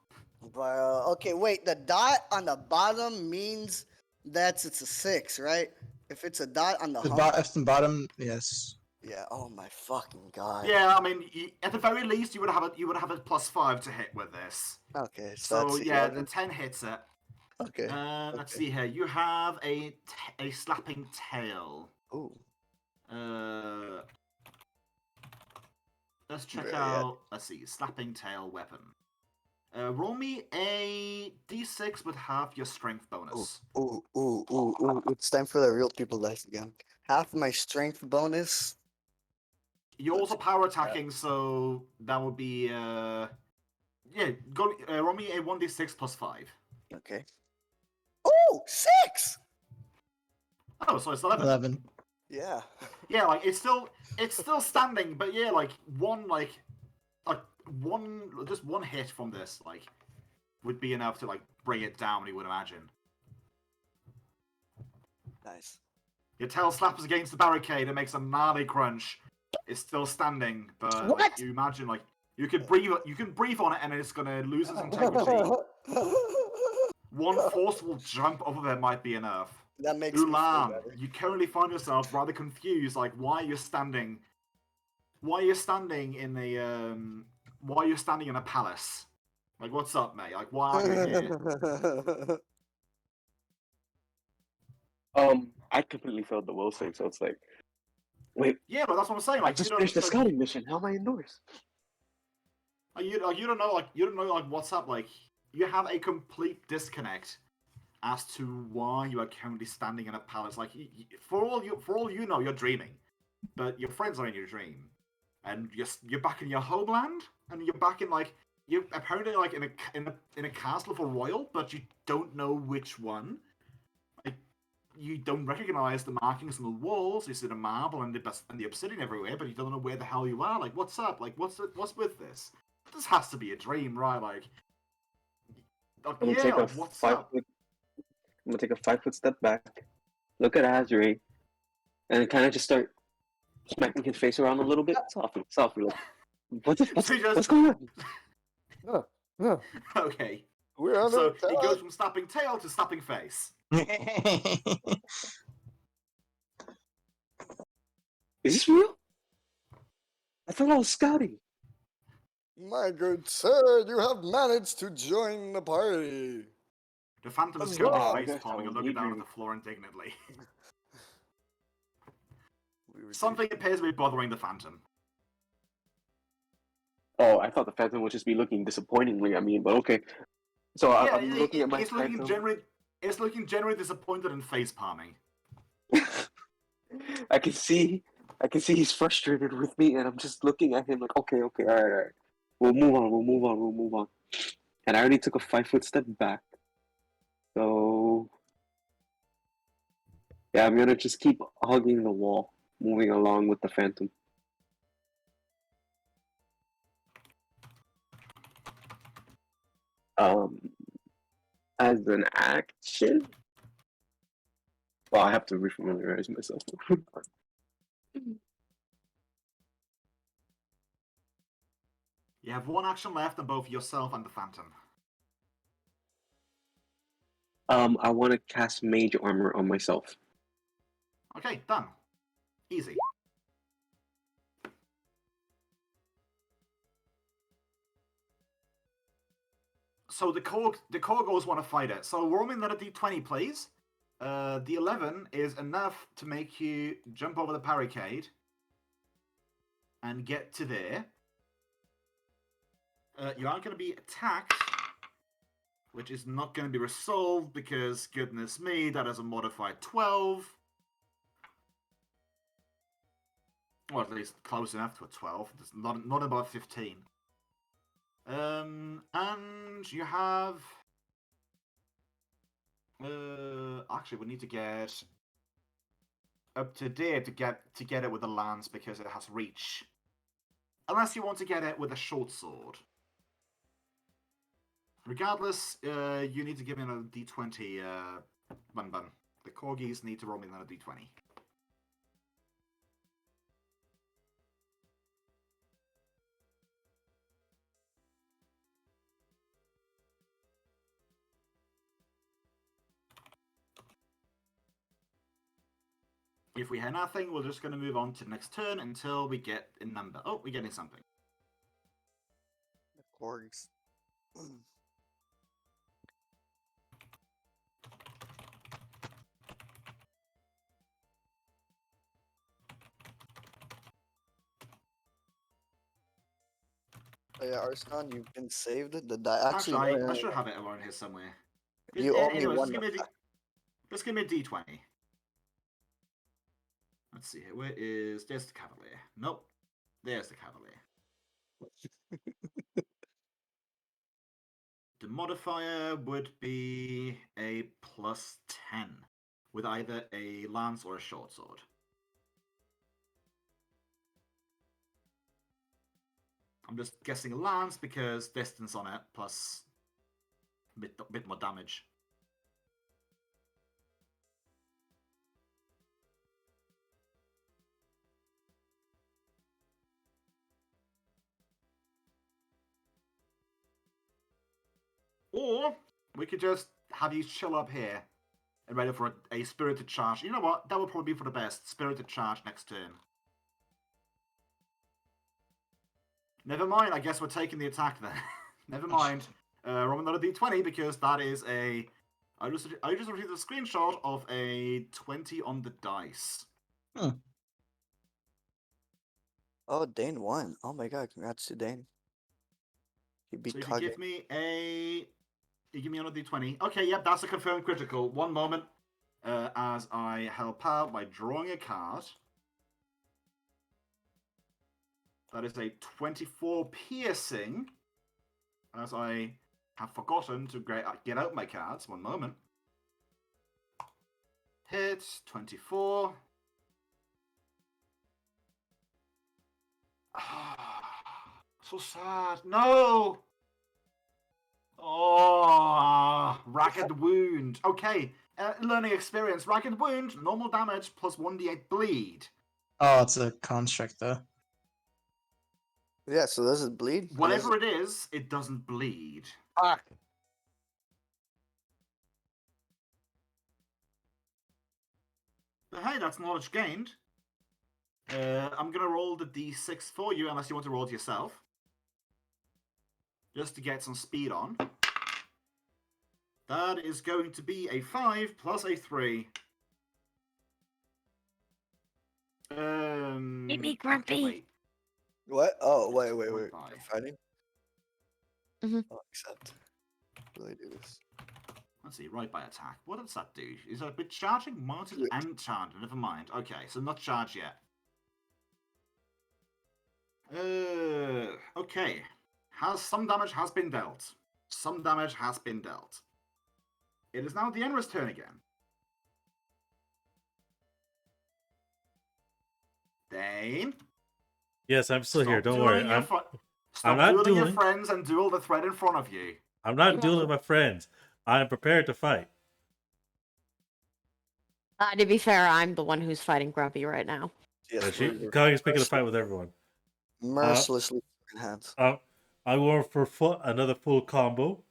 But okay, wait. The dot on the bottom means it's a 6, right? If it's a dot on the hump.
If the bottom, yes.
Yeah. Oh my fucking god.
Yeah, I mean, at the very least, you would have a +5 to hit with this.
Okay. So
So
that's
yeah,
11.
the 10 hits it.
Okay.
Let's see here. You have a slapping tail.
Ooh.
Let's check
Yeah.
out. Let's see, slapping tail weapon. Roll me a d6 with half your strength bonus.
Ooh. It's time for the real people dice again. Half my strength bonus.
You're also power attacking, so that would be yeah. Go roll me a 1d6 +5.
Okay. Oh, 6!
Oh, so it's 11.
11.
Yeah.
Yeah, like it's still standing, but yeah, like just one hit from this would be enough to bring it down. You would imagine.
Nice.
Your tail slaps against the barricade and makes a gnarly crunch. It's still standing, but
What?
you imagine you can breathe on it and it's gonna lose its integrity. One forceful jump over there might be enough.
That makes me feel
𝓓𝓪𝓷𝓮,
better.
you currently find yourself rather confused, why you're standing in a palace. What's up, mate? Why are you here?
I completely failed the will save, so it's like, wait,
Yeah, but that's what I'm saying.
I just finished the scouting mission. How am I indoors?
You don't know what's up. You have a complete disconnect as to why you are currently standing in a palace. For all you know, you're dreaming, but your friends are in your dream, and you're back in your homeland, and you're back in you're apparently in a castle for royal, but you don't know which one. You don't recognize the markings on the walls. You see the marble and the obsidian everywhere, but you don't know where the hell you are. What's up? What's with this? This has to be a dream, right?
I'm gonna take a
what's
5
up?
foot. I'm gonna take a 5 foot step back, look at Azri, and kind of just start smacking his face around a little bit, softly. What's going on?
Okay.
We're under
So it
attack.
goes from snapping tail to snapping face.
Is this real? I thought I was scouting.
My good sir, you have managed to join the party.
The phantom is
Huzzah!
currently
I
face
guess I
palming and
was
looking down at
daydreaming.
the floor indignantly.
We were
Something appears to be bothering the phantom.
Oh, I thought the phantom would just be looking disappointingly at me, but okay. So I'm looking at my
it's looking
phantom.
generally disappointed and face palming.
I can see he's frustrated with me, and I'm just looking at him like, okay, all right. We'll move on. And I already took a 5 foot step back. So yeah, I'm gonna just keep hugging the wall, moving along with the phantom. As an action, well, I have to refamiliarize myself.
You have one action left on both yourself and the phantom.
I want to cast Mage Armor on myself.
Okay, done. Easy. So the Korgos want to fight it. So roll me another d20, please. The 11 is enough to make you jump over the barricade and get to there. You are going to be attacked, which is not going to be resolved because, goodness me, that is a modified 12. Or at least close enough to a 12. It's not above 15. And you have... actually, we need to get up to there to get it with the lance because it has reach. Unless you want to get it with a short sword. Regardless, you need to give me another d20, Bun. The corgis need to roll me another d20. If we hear nothing, we're just going to move on to the next turn until we get a number. Oh, we're getting something.
Corgs. Oh yeah, Arslan, you've been saved. The die. Actually,
Actually,
no,
I
no,
should
no.
have it around here somewhere.
You owe me
Anyways,
one.
just give me a D20. Let's see here. Where is... There's the Cavalier. Nope. There's the Cavalier. The modifier would be a +10 with either a lance or a short sword. I'm just guessing lance because distance on it plus a bit more damage. Or we could just have you chill up here and ready for a spirited charge. You know what? That would probably be for the best. Spirited charge next turn. Never mind, I guess we're taking the attack then. Never mind. Roll another d20 because that is a... I just received a screenshot of a 20 on the dice.
Oh, Dane won. Oh my god, congrats to Dane. He beat
So if you
Kage.
give me a... You give me another d20. Okay, yep, that's a confirmed critical. One moment. As I help out by drawing a card. That is a 24 piercing. As I have forgotten to get out my cards. One moment. Hit, 24. So sad. No! Oh, ragged wound. Okay, learning experience. Ragged wound, normal damage plus 1d8 bleed.
Oh, it's a construct though.
Yeah, so does it bleed?
Whatever it is, it doesn't bleed.
Fuck.
But hey, that's knowledge gained. I'm gonna roll the d6 for you, unless you want to roll it yourself. Just to get some speed on. That is going to be a 5 plus a 3.
Give me Grumpy.
Wait.
What? Oh, wait.
Went by.
I'm fighting?
Mhm.
Oh, accept. Will I do this?
Let's see, right by attack. What does that do? Is that a bit charging? Mounted
Wait.
and charged. Never mind. Okay, so not charged yet. Okay. Some damage has been dealt. Some damage has been dealt. It is now the Enra's turn again. Dane.
Yes, I'm still here.
Stop
Don't worry.
dueling your Stop
not
dueling your
dueling.
friends and duel the threat in front of you.
I'm not dueling with my friends. I am prepared to fight.
To be fair, I'm the one who's fighting Grumpy right now.
Yes,
Kage's picking a fight with everyone.
mercilessly in hands.
I go for another full combo.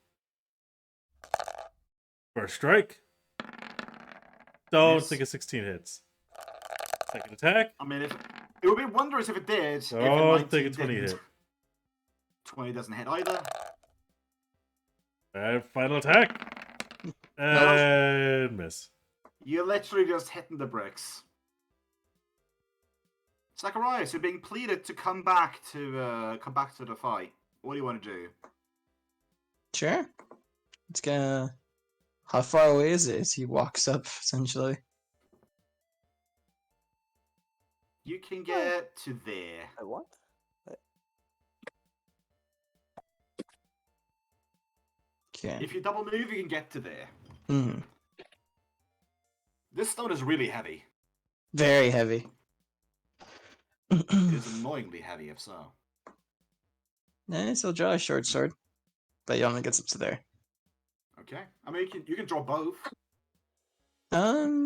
First strike. Don't
Miss.
think a 16 hits. Second attack.
I mean, it would be wondrous if it did. If a
Don't
19
think a 20
didn't.
hit.
20 doesn't hit either.
And final attack. And miss.
You're literally just hitting the bricks. Zacharias, you're being pleaded to come back to the fight. What do you want to do?
Sure. It's gonna. How far away is it? As he walks up, essentially.
You can get to there.
What?
Okay.
If you double move, you can get to there.
Hmm.
This stone is really heavy.
Very heavy.
It is annoyingly heavy, if so.
Nice, he'll draw a short sword, but he only gets up to there.
Okay. I mean, you can draw both.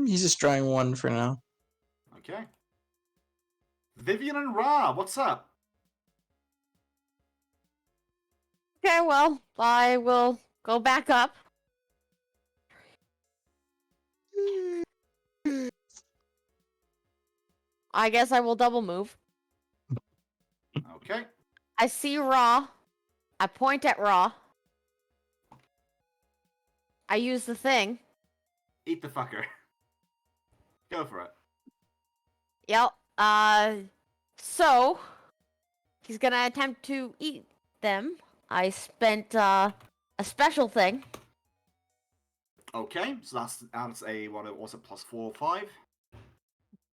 He's just drawing one for now.
Okay. Vivian and Ra, what's up?
Okay, well, I will go back up. I guess I will double move.
Okay.
I see Ra. I point at Ra. I use the thing.
Eat the fucker. Go for it.
Yep. So he's gonna attempt to eat them. I spent a special thing.
Okay, so that's a what was it, +4 or 5?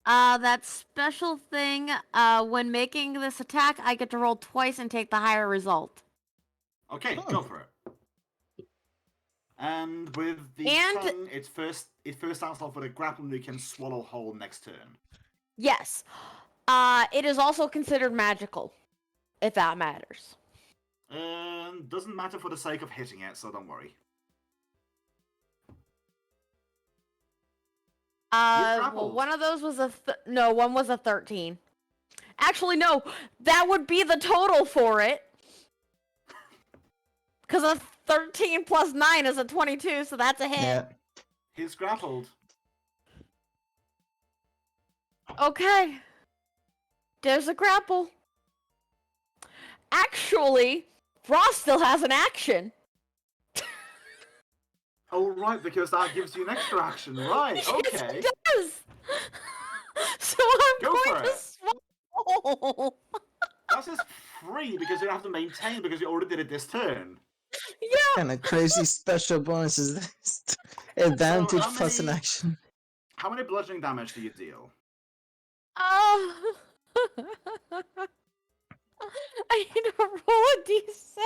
That special thing. When making this attack, I get to roll twice and take the higher result.
Okay,
Oh.
go for it. And with the
And-
tongue, it first starts off with a grapple and you can swallow whole next turn.
Yes. It is also considered magical, if that matters.
Doesn't matter for the sake of hitting it, so don't worry.
Well,
grappled.
one of those was no, one was a 13. Actually, no, that would be the total for it. Because a 13 plus 9 is a 22, so that's a hit.
Yeah.
He's grappled.
Okay. There's a grapple. Actually, Ross still has an action.
Oh, right, because that gives you an extra action. Right, okay.
Yes, it does. So I'm
Go
going
for
to
it.
swallow.
That's just free because you don't have to maintain because you already did it this turn.
Yeah.
Kind of crazy special bonus is this? Advantage
how
plus an
many-
action.
How many bludgeoning damage do you deal?
I need to roll a d6.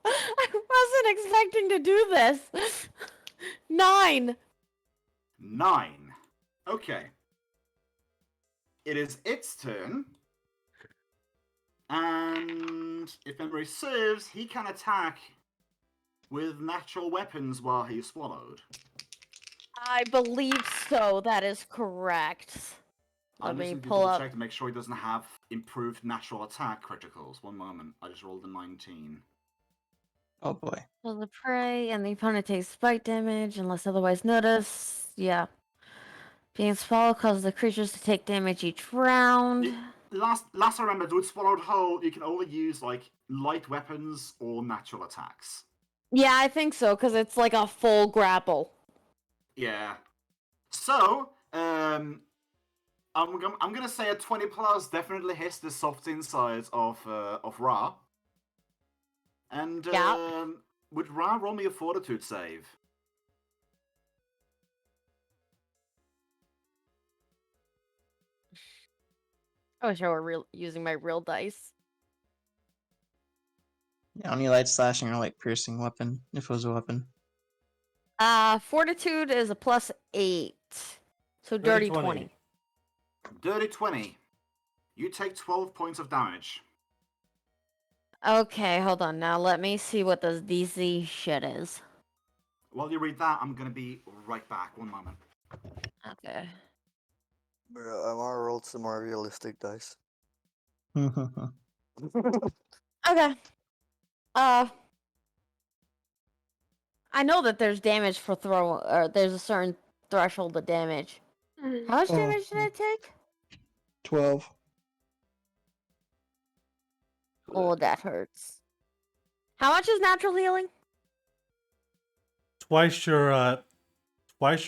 I wasn't expecting to do this. 9.
9. Okay. It is its turn. And if memory serves, he can attack with natural weapons while he's swallowed.
I believe so. That is correct. Let
I'm
me
just going to
pull
double
up.
check to make sure he doesn't have improved natural attack criticals. One moment. I just rolled a 19.
Oh boy.
So the prey and the opponent takes spike damage unless otherwise noticed. Yeah. Being swallowed causes the creatures to take damage each round.
Last I remembered, with Swallowed Whole, you can only use like light weapons or natural attacks.
Yeah, I think so, because it's like a full grapple.
Yeah. So, I'm gonna say a 20 plus definitely hits the soft insides of Ra. And
Yeah.
would Ra roll me a fortitude save?
I wish I were using my real dice.
Yeah, only light slashing or light piercing weapon, if it was a weapon.
Fortitude is a +8. So dirty 20.
Dirty 20. You take 12 points of damage.
Okay, hold on. Now let me see what this DC shit is.
While you read that, I'm gonna be right back. One moment.
Okay.
Bro, I want to roll some more realistic dice.
Okay. I know that there's damage for throw, or there's a certain threshold of damage. How much
Oh.
damage did I take?
12.
Oh, that hurts. How much is natural healing?
Twice your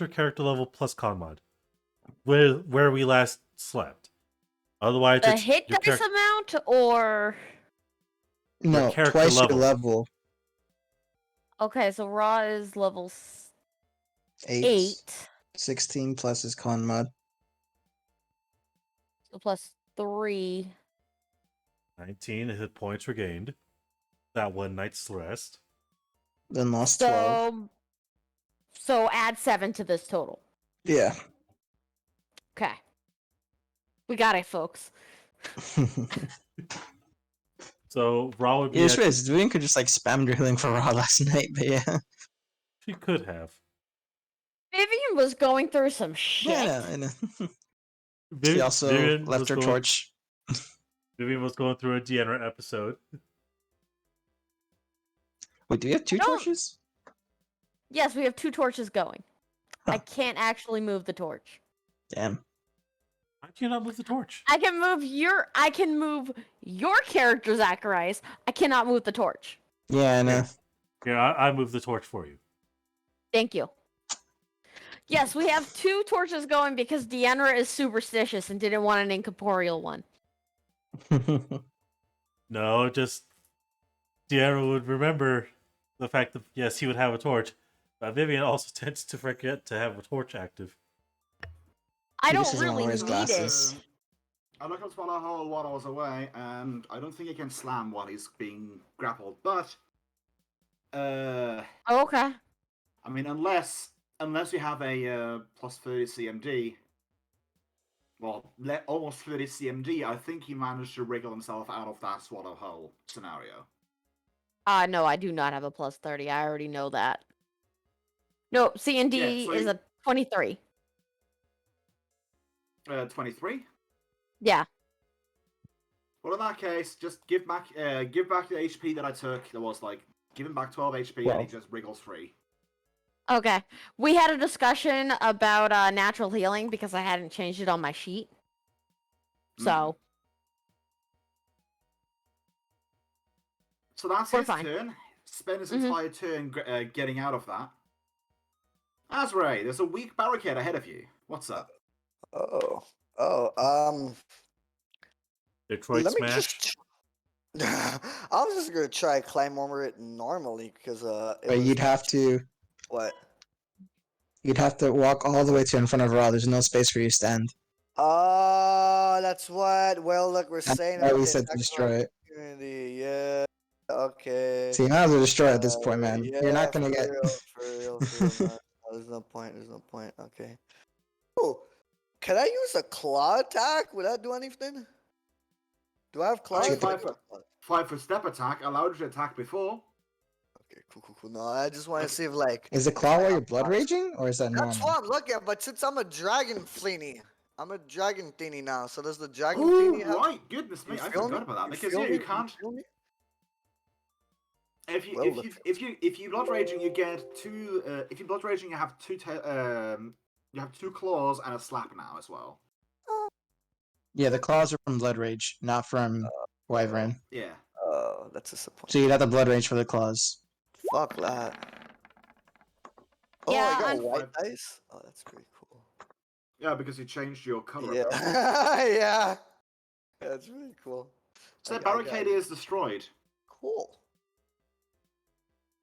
character level plus con mod. Where we last slept. Otherwise,
The
it's
hit
your
dice amount, or
No,
character
twice
level.
your level.
okay, so Raw is level
8.
8,
16 plus his con mod.
so plus 3.
19 hit points regained. That one night's rest.
Then lost 12.
So add 7 to this total.
Yeah.
Okay. We got it, folks.
So Raw would be
Yeah, it's
at,
weird. Dwayne could just like spam drilling for Raw last night, but yeah.
she could have.
Vivian was going through some shit.
Yeah, I know. She
Vivian
also left
was
her
going-
torch.
Vivian was going through a Deanna episode.
Wait, do we have 2
No.
torches?
Yes, we have 2 torches going. I
Huh.
can't actually move the torch.
Damn.
I cannot move the torch.
I can move your character, Zacharias. I cannot move the torch.
Yeah, I know.
Here, I move the torch for you.
Thank you. Yes, we have 2 torches going because 𝓓𝓪𝓷 is superstitious and didn't want an incorporeal one.
No, just Deanna would remember the fact that yes, he would have a torch, but Vivian also tends to forget to have a torch active.
I
He
don't
just doesn't
really
wear his
need
glasses.
it.
I looked at Swallowhole while I was away, and I don't think he can slam while he's being grappled. But,
Oh, okay.
I mean, unless you have a plus 30 CMD, well, almost 30 CMD, I think he managed to wriggle himself out of that Swallowhole scenario.
No, I do not have a plus 30. I already know that. No, C&D
so
is a 23.
23?
Yeah.
Well, in that case, just give back the HP that I took. There was like, give him back 12 HP and he just wriggles free.
Okay. We had a discussion about natural healing because I hadn't changed it on my sheet. So.
So that's
We're
his
fine.
turn. Spend his entire turn getting out of that. Azrae, there's a weak barricade ahead of you. What's up?
Detroit
Let me
smash.
just. I was just gonna try climb over it normally because
But you'd have to.
What?
You'd have to walk all the way to in front of Ra. There's no space for you to stand.
Oh, that's what. Well, look, we're
That's
saying.
why we
Okay,
said to destroy it.
opportunity, yeah. Okay.
See, you might as well destroy it at this point, man.
Yeah,
You're not gonna
for
get.
real, for real, for real. No, there's no point. There's no point. Okay. Oh, can I use a claw attack? Would that do anything? Do I have claw
Shoot.
attack?
5-foot step attack allowed you to attack before.
Okay, cool. No, I just want to see if like.
Is it claw while you're blood raging, or is that
That's
normal?
what I'm looking at. But since I'm a dragon fleeny, I'm a dragon thingy now. So does the dragon
Oh,
thingy have?
right. Goodness me,
You
I
feel
forgot
me?
about that.
You
Because
feel
yeah,
me?
you can't.
feel me?
If you blood raging, you get 2. If you blood raging, you have 2. You have 2 claws and a slap now as well.
Yeah, the claws are from blood rage, not from wyvern.
Yeah.
Oh, that's disappointing.
So you'd have the blood rage for the claws.
Fuck that. Oh,
Yeah,
I got a
I'm-
white dice. Oh, that's pretty cool.
Yeah, because you changed your color.
Yeah,
apparently.
yeah. That's really cool.
So
I
the
got-
barricade is destroyed.
Cool.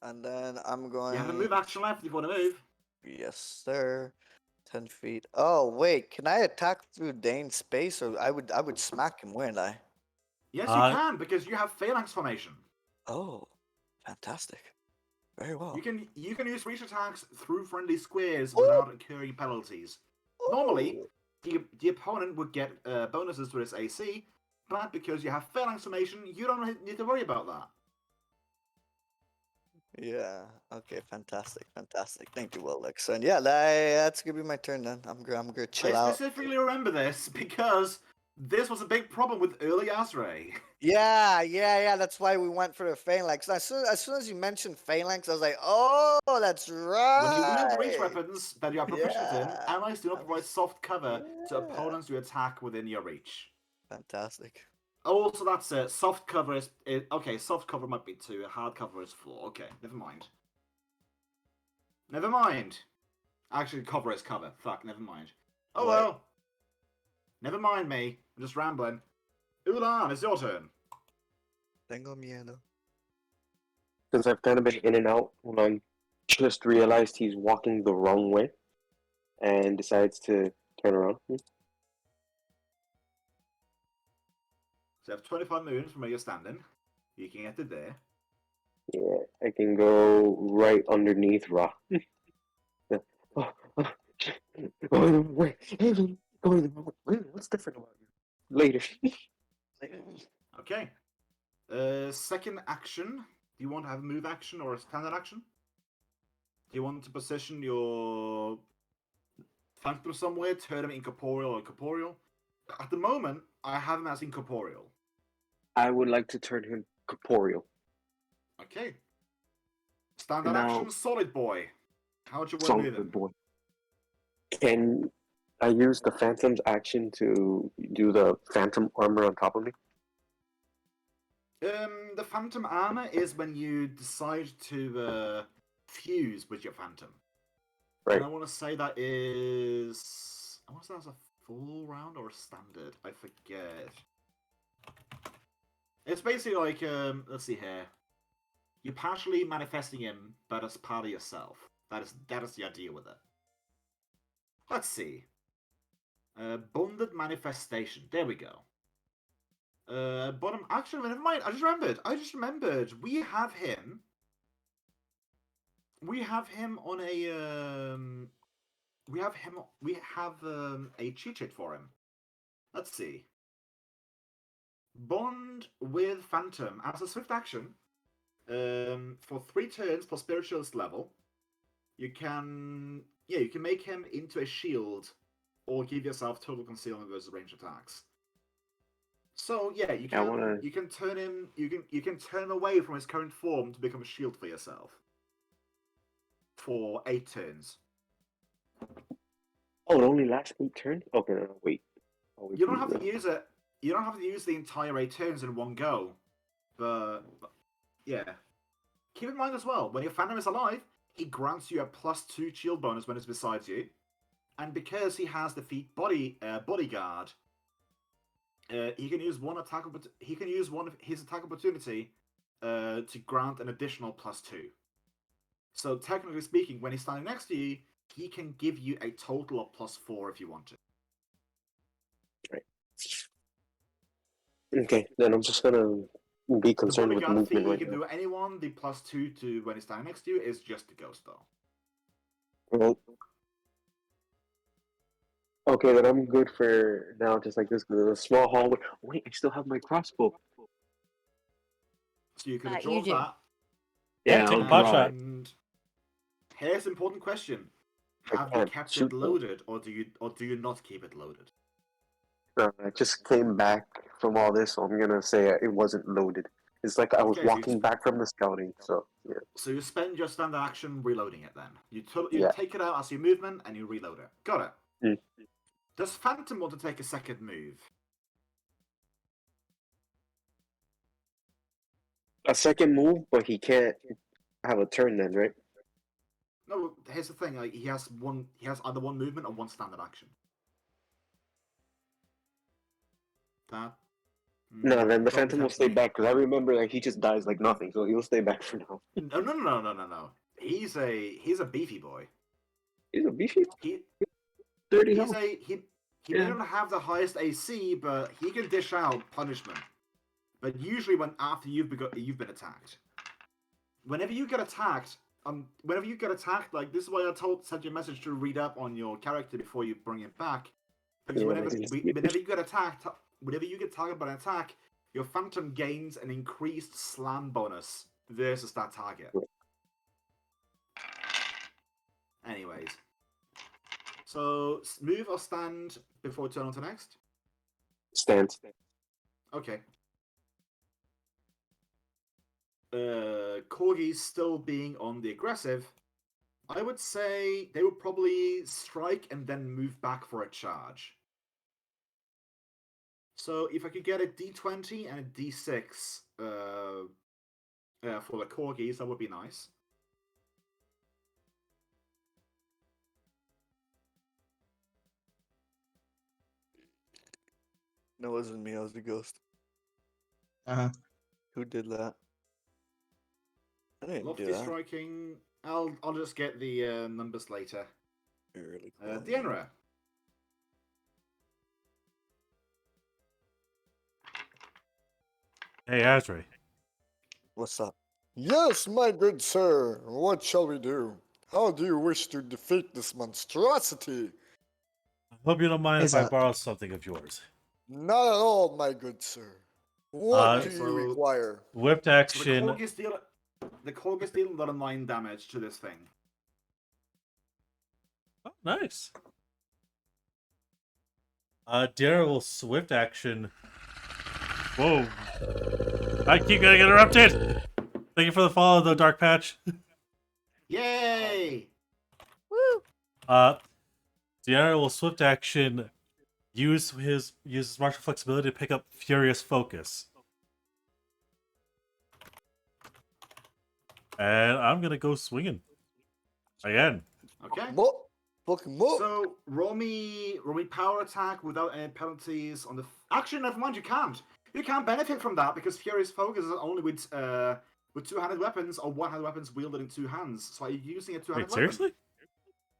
And then I'm going.
You have a move action left if you want to move.
Yes, sir. 10 feet. Oh, wait. Can I attack through Dane's space, or I would smack him, wouldn't I?
Yes, you can because you have phalanx formation.
Oh, fantastic. Very well.
You can use reach attacks through friendly squares without incurring penalties. Normally, the opponent would get bonuses to its AC, but because you have phalanx formation, you don't need to worry about that.
Yeah. Okay. Fantastic. Thank you, Willex. And yeah, that's gonna be my turn then. I'm gonna chill
I
out.
specifically remember this because this was a big problem with early Azrae.
Yeah. That's why we went for the phalanx. As soon as you mentioned phalanx, I was like, oh, that's right.
When you wield reach weapons that you are proficient in,
Yeah.
allies do not provide soft cover to
Yeah.
opponents who attack within your reach.
Fantastic.
Also, that's it. Soft cover is okay. Soft cover might be 2. Hard cover is 4. Okay, never mind. Actually, cover is cover. Fuck, never mind. Oh
What?
well. Never mind me. I'm just rambling. Ulan, it's your turn.
Tengo miedo.
Since I've kind of been in and out, Ulan just realized he's walking the wrong way and decides to turn around.
So you have 25 movements from where you're standing. You can get to there.
Yeah, I can go right underneath Ra. Going the wrong way. Going the wrong way. What's different about you? Later.
Okay. Second action. Do you want to have a move action or a standard action? Do you want to position your phantom somewhere, turn him incorporeal or corporeal? At the moment, I have him as incorporeal.
I would like to turn him corporeal.
Okay. Standard
Now-
action, solid boy. How would you want to move
Solid
him?
boy. Can I use the Phantom's action to do the Phantom armor on top of me.
The Phantom armor is when you decide to fuse with your Phantom.
Right.
And I want to say that is... I want to say that's a full round or a standard. I forget. It's basically like, let's see here. You're partially manifesting him, but as part of yourself. That is the idea with it. Let's see. Bonded manifestation. There we go. Bottom. Actually, never mind. I just remembered. We have him on a. We have a cheat sheet for him. Let's see. Bond with Phantom as a swift action. For 3 turns plus spiritualist level, you can make him into a shield, or give yourself total concealment versus range attacks. So yeah, you can turn him away from his current form to become a shield for yourself for 8 turns.
Oh, it only lasts 8 turns? Okay, no, wait.
You don't have to use it. You don't have to use the entire 8 turns in one go. But yeah. Keep in mind as well, when your Phantom is alive, he grants you a +2 shield bonus when it's beside you. And because he has the feat bodyguard, he can use one of his attack opportunity to grant an additional +2. So technically speaking, when he's standing next to you, he can give you a total of +4 if you want to.
Right. Okay, then I'm just gonna be concerned with
the bodyguard
movement
feat
right
you can
now.
do anyone. The +2 to when he's standing next to you is just the ghost though.
Well, okay, then I'm good for now. Just like this, the small hallway. Wait, I still have my crossbow.
So you could
You
draw
do.
that.
Yeah,
take a
I'll
pot
draw
shot.
it.
And here's an important question:
I
have you
can't
kept
shoot
it
them.
loaded, or do you not keep it loaded?
I just came back from all this, so I'm gonna say it wasn't loaded. It's like I was
Okay, so
walking back from the scouting, so yeah.
So you spend your standard action reloading it then. You
Yeah.
take it out as your movement and you reload it. Got it.
Mm.
Does Phantom want to take a second move?
A second move, but he can't have a turn then, right?
No, here's the thing. Like, he has either one movement or one standard action. That.
No, then the
don't
Phantom will
tempt
stay
me.
back, because I remember like he just dies like nothing, so he'll stay back for now.
No. He's a beefy boy.
He's a beefy
He
30
he's
health.
he
Yeah.
may not have the highest AC, but he can dish out punishment. But usually after you've been attacked. Whenever you get attacked, like this is why I sent you a message to read up on your character before you bring it back. Because
Yeah,
whenever you get attacked, whenever you get targeted by an attack, your Phantom gains an increased slam bonus versus that target. Anyways. So, move or stand before we turn on to next?
Stand.
Okay. Corgis still being on the aggressive, I would say they would probably strike and then move back for a charge. So if I could get a D20 and a D6 for the Corgis, that would be nice.
No, it wasn't me. I was the ghost.
Uh-huh.
Who did that? I didn't do
Lofty
that.
striking. I'll just get the numbers later.
You're really cool.
𝓓𝓪𝓷𝓮'𝓼.
Hey, Azri.
What's up?
Yes, my good sir. What shall we do? How do you wish to defeat this monstrosity?
I hope you don't mind
Is
if I
that-
borrow something of yours.
Not at all, my good sir. What do you
so-
require?
Whipped
So the
action.
Corgis deal a lot of 9 damage to this thing.
Oh, nice. Daryl will swift action. Whoa. I keep getting interrupted. Thank you for the follow, though, Dark Patch.
Yay!
Woo!
Deanna will swift action use his martial flexibility to pick up Furious Focus. And I'm gonna go swinging again.
Okay.
Fucking mo.
So roll me power attack without any penalties on the. Actually, never mind. You can't. You can't benefit from that because Furious Focus is only with two-handed weapons or one-handed weapons wielded in two hands. So are you using a two-handed
Wait,
weapon?
seriously?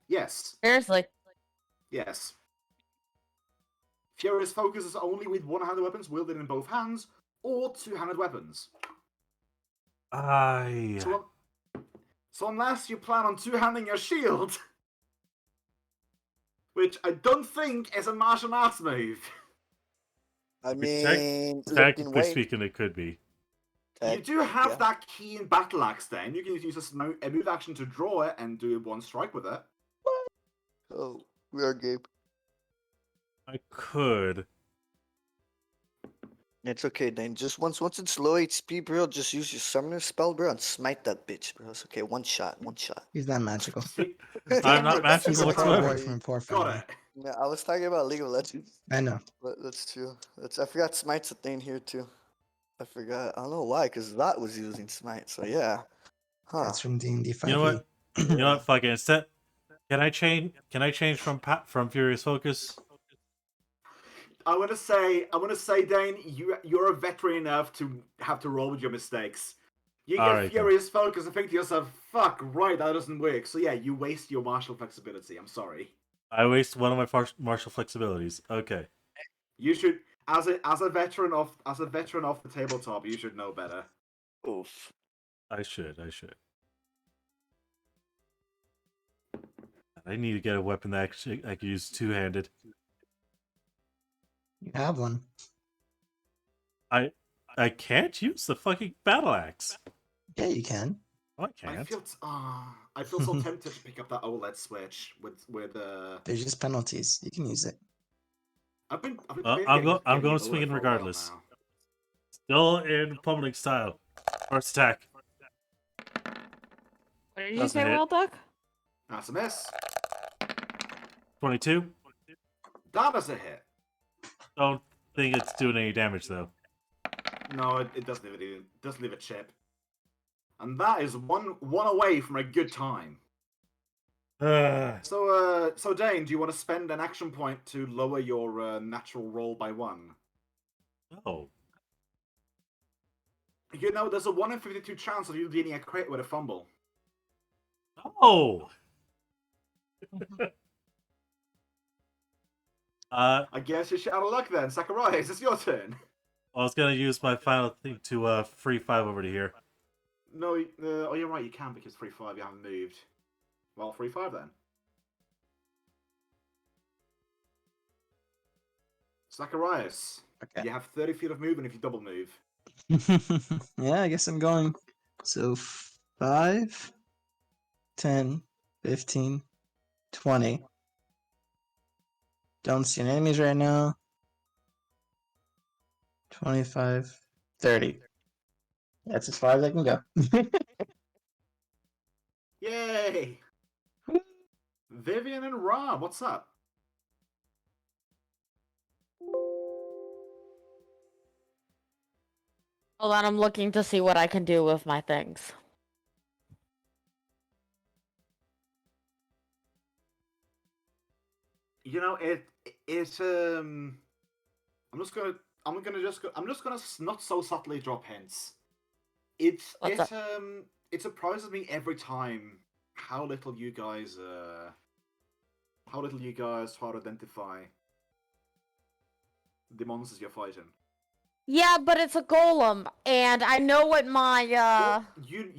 Yes.
Seriously.
Yes. Furious Focus is only with one-handed weapons wielded in both hands or two-handed weapons. So unless you plan on two-handing your shield, which I don't think is a martial arts move.
I mean,
Technically speaking, it could be.
You do have that key in Battle Axe then. You can use a move action to draw it and do one strike with it.
Oh, we are Gabe.
I could.
It's okay, Dane. Just once it's low HP, bro, just use your summoner spell, bro, and smite that bitch, bro. It's okay. One shot.
He's not magical.
I'm not magical
He's a poor
whatsoever.
boy from a poor
Got
family.
it.
Yeah, I was talking about League of Legends.
I know.
But that's true. I forgot smite's a thing here too. I forgot. I don't know why, because that was using smite. So yeah. Huh.
That's from D&D 5e.
You know what? You know what? Fuck it. Instead, can I change from Furious Focus?
I want to say, Dane, you're a veteran enough to have to roll with your mistakes. You get
Alright,
Furious Focus and think to yourself, fuck, right, that doesn't work. So yeah, you waste your martial flexibility. I'm sorry.
I waste one of my martial flexibilities. Okay.
You should, as a veteran of the tabletop, you should know better.
Oof.
I should. I need to get a weapon that actually I can use two-handed.
You have one.
I can't use the fucking battle axe.
Yeah, you can.
Oh, I can't.
I feel so tempted to pick up that OLED Switch with
There's just penalties. You can use it.
I'm going swinging regardless. Still in pummeling style. First attack.
What did you
Doesn't
say,
hit.
Wild Duck?
That's a miss.
22.
That is a hit.
Don't think it's doing any damage though.
No, it doesn't leave a chip. And that is one away from a good time. So Dane, do you want to spend an action point to lower your natural roll by 1?
Oh.
You know, there's a 1 in 52 chance of you getting a crit with a fumble.
Oh.
I guess you're out of luck then. Sakurai, it's your turn.
I was gonna use my final thing to free 5 over to here.
No, oh, you're right, you can because 3-5, you haven't moved. Well, 3-5 then. Zacharias,
Okay.
you have 30 feet of movement if you double move.
Yeah, I guess I'm going. So 5, 10, 15, 20. Don't see any enemies right now. 25, 30. That's as far as I can go.
Yay! Vivian and Rob, what's up?
Hold on, I'm looking to see what I can do with my things.
You know, I'm just gonna not so subtly drop hints. It surprises me every time how little you guys try to identify the monsters you're fighting.
Yeah, but it's a golem, and I know what my
Well, you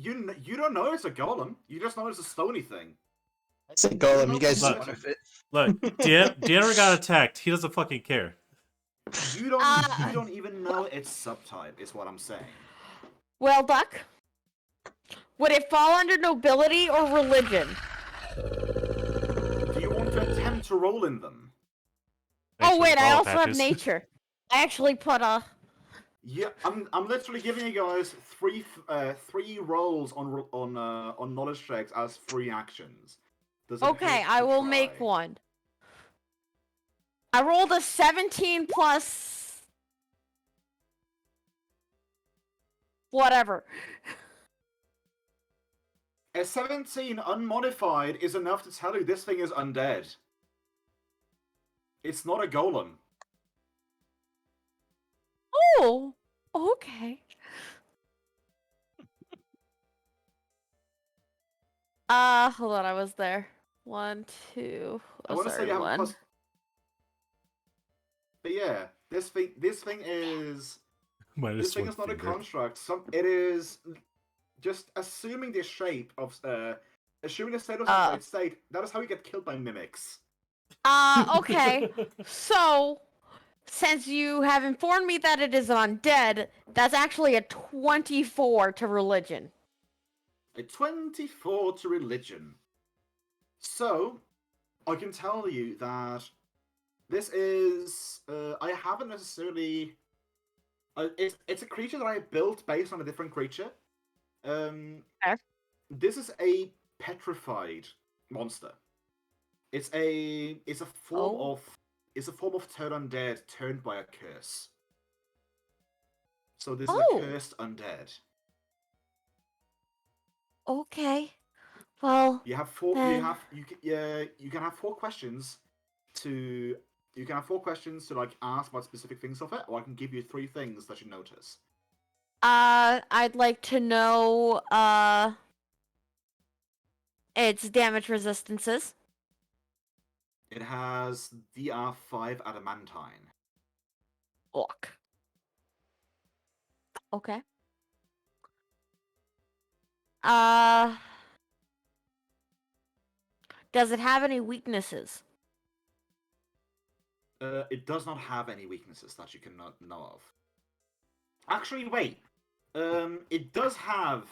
don't know it's a golem. You just know it's a stony thing.
I said golem, you guys just
Look.
run with it.
Look, Deanna got attacked. He doesn't fucking care.
You don't even know its subtype. Is what I'm saying.
Well, Duck, would it fall under nobility or religion?
Do you want to attempt to roll in them?
Oh
Thanks for
wait,
the
I
follow
also have
patches.
nature. I actually put a.
Yeah, I'm literally giving you guys three rolls on knowledge checks as free actions. Does it
Okay,
hurt
I
to
will
try?
make one. I rolled a 17 plus whatever.
A 17 unmodified is enough to tell you this thing is undead. It's not a golem.
Oh, okay. Hold on, I was there. 1, 2.
I
Oh,
want to say
sorry,
you have a
1.
plus. But yeah, this thing is
Minus
this thing
one
is not a
finger.
construct. It is just assuming the shape of assuming the state of some state. That is how you get killed by mimics.
Okay. So, since you have informed me that it is undead, that's actually a 24 to religion.
A 24 to religion. So, I can tell you that this is. I haven't necessarily. It's a creature that I built based on a different creature. This is a petrified monster. It's a form of third undead turned by a curse. So this is a cursed undead.
Okay. Well,
You have four.
then...
You can have 4 questions to. You can have 4 questions to like ask about specific things of it, or I can give you 3 things that you notice.
I'd like to know its damage resistances.
It has 𝓓𝓪𝓷 𝓚
Ok. Okay. Does it have any weaknesses?
It does not have any weaknesses that you can know of. Actually, wait. It does have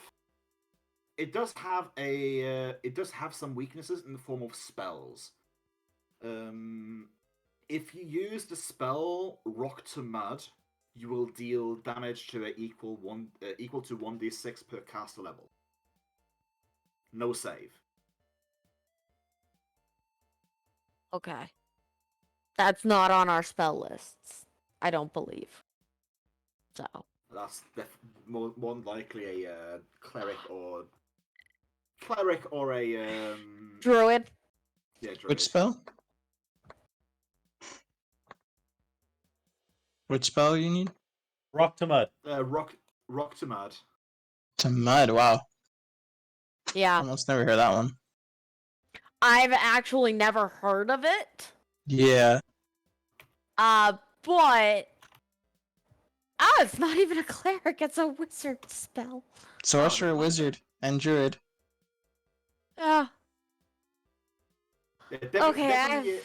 some weaknesses in the form of spells. If you use the spell Rock to Mud, you will deal damage to equal to 1d6 per caster level. No save.
Okay. That's not on our spell lists. I don't believe. So.
That's more than likely a cleric or a
Druid.
Yeah, druid.
Which spell? Which spell you need?
Rock to mud.
Rock to Mud.
To mud, wow.
Yeah.
Almost never heard that one.
I've actually never heard of it.
Yeah.
But... it's not even a cleric, it's a wizard spell.
Sorcerer, wizard, and druid.
Yeah.
Okay,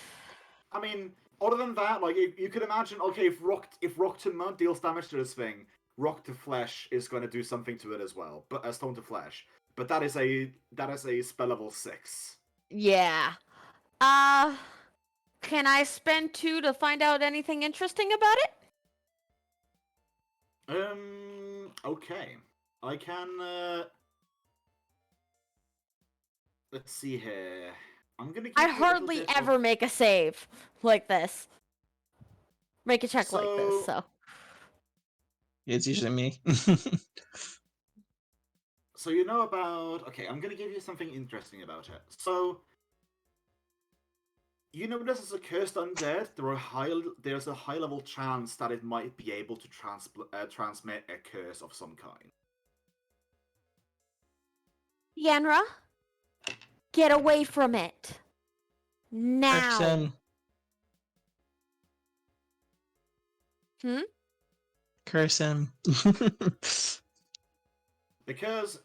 I mean, other than that, like, you could imagine, okay, if Rock to Mud deals damage to this thing, Rock to Flesh is going to do something to it as well, but Stone to Flesh. But that is a spell level 6.
Yeah. Can I spend 2 to find out anything interesting about it?
Okay. I can, let's see here. I'm gonna give
I
you a little
hardly
bit
ever
of...
make a save like this. Make a check like this,
So-
so.
It's usually me.
So you know about... Okay, I'm gonna give you something interesting about it. So, you know this is a cursed undead. There's a high level chance that it might be able to transmit a curse of some kind.
Yenra, get away from it. Now.
Curse him. Curse him.
Because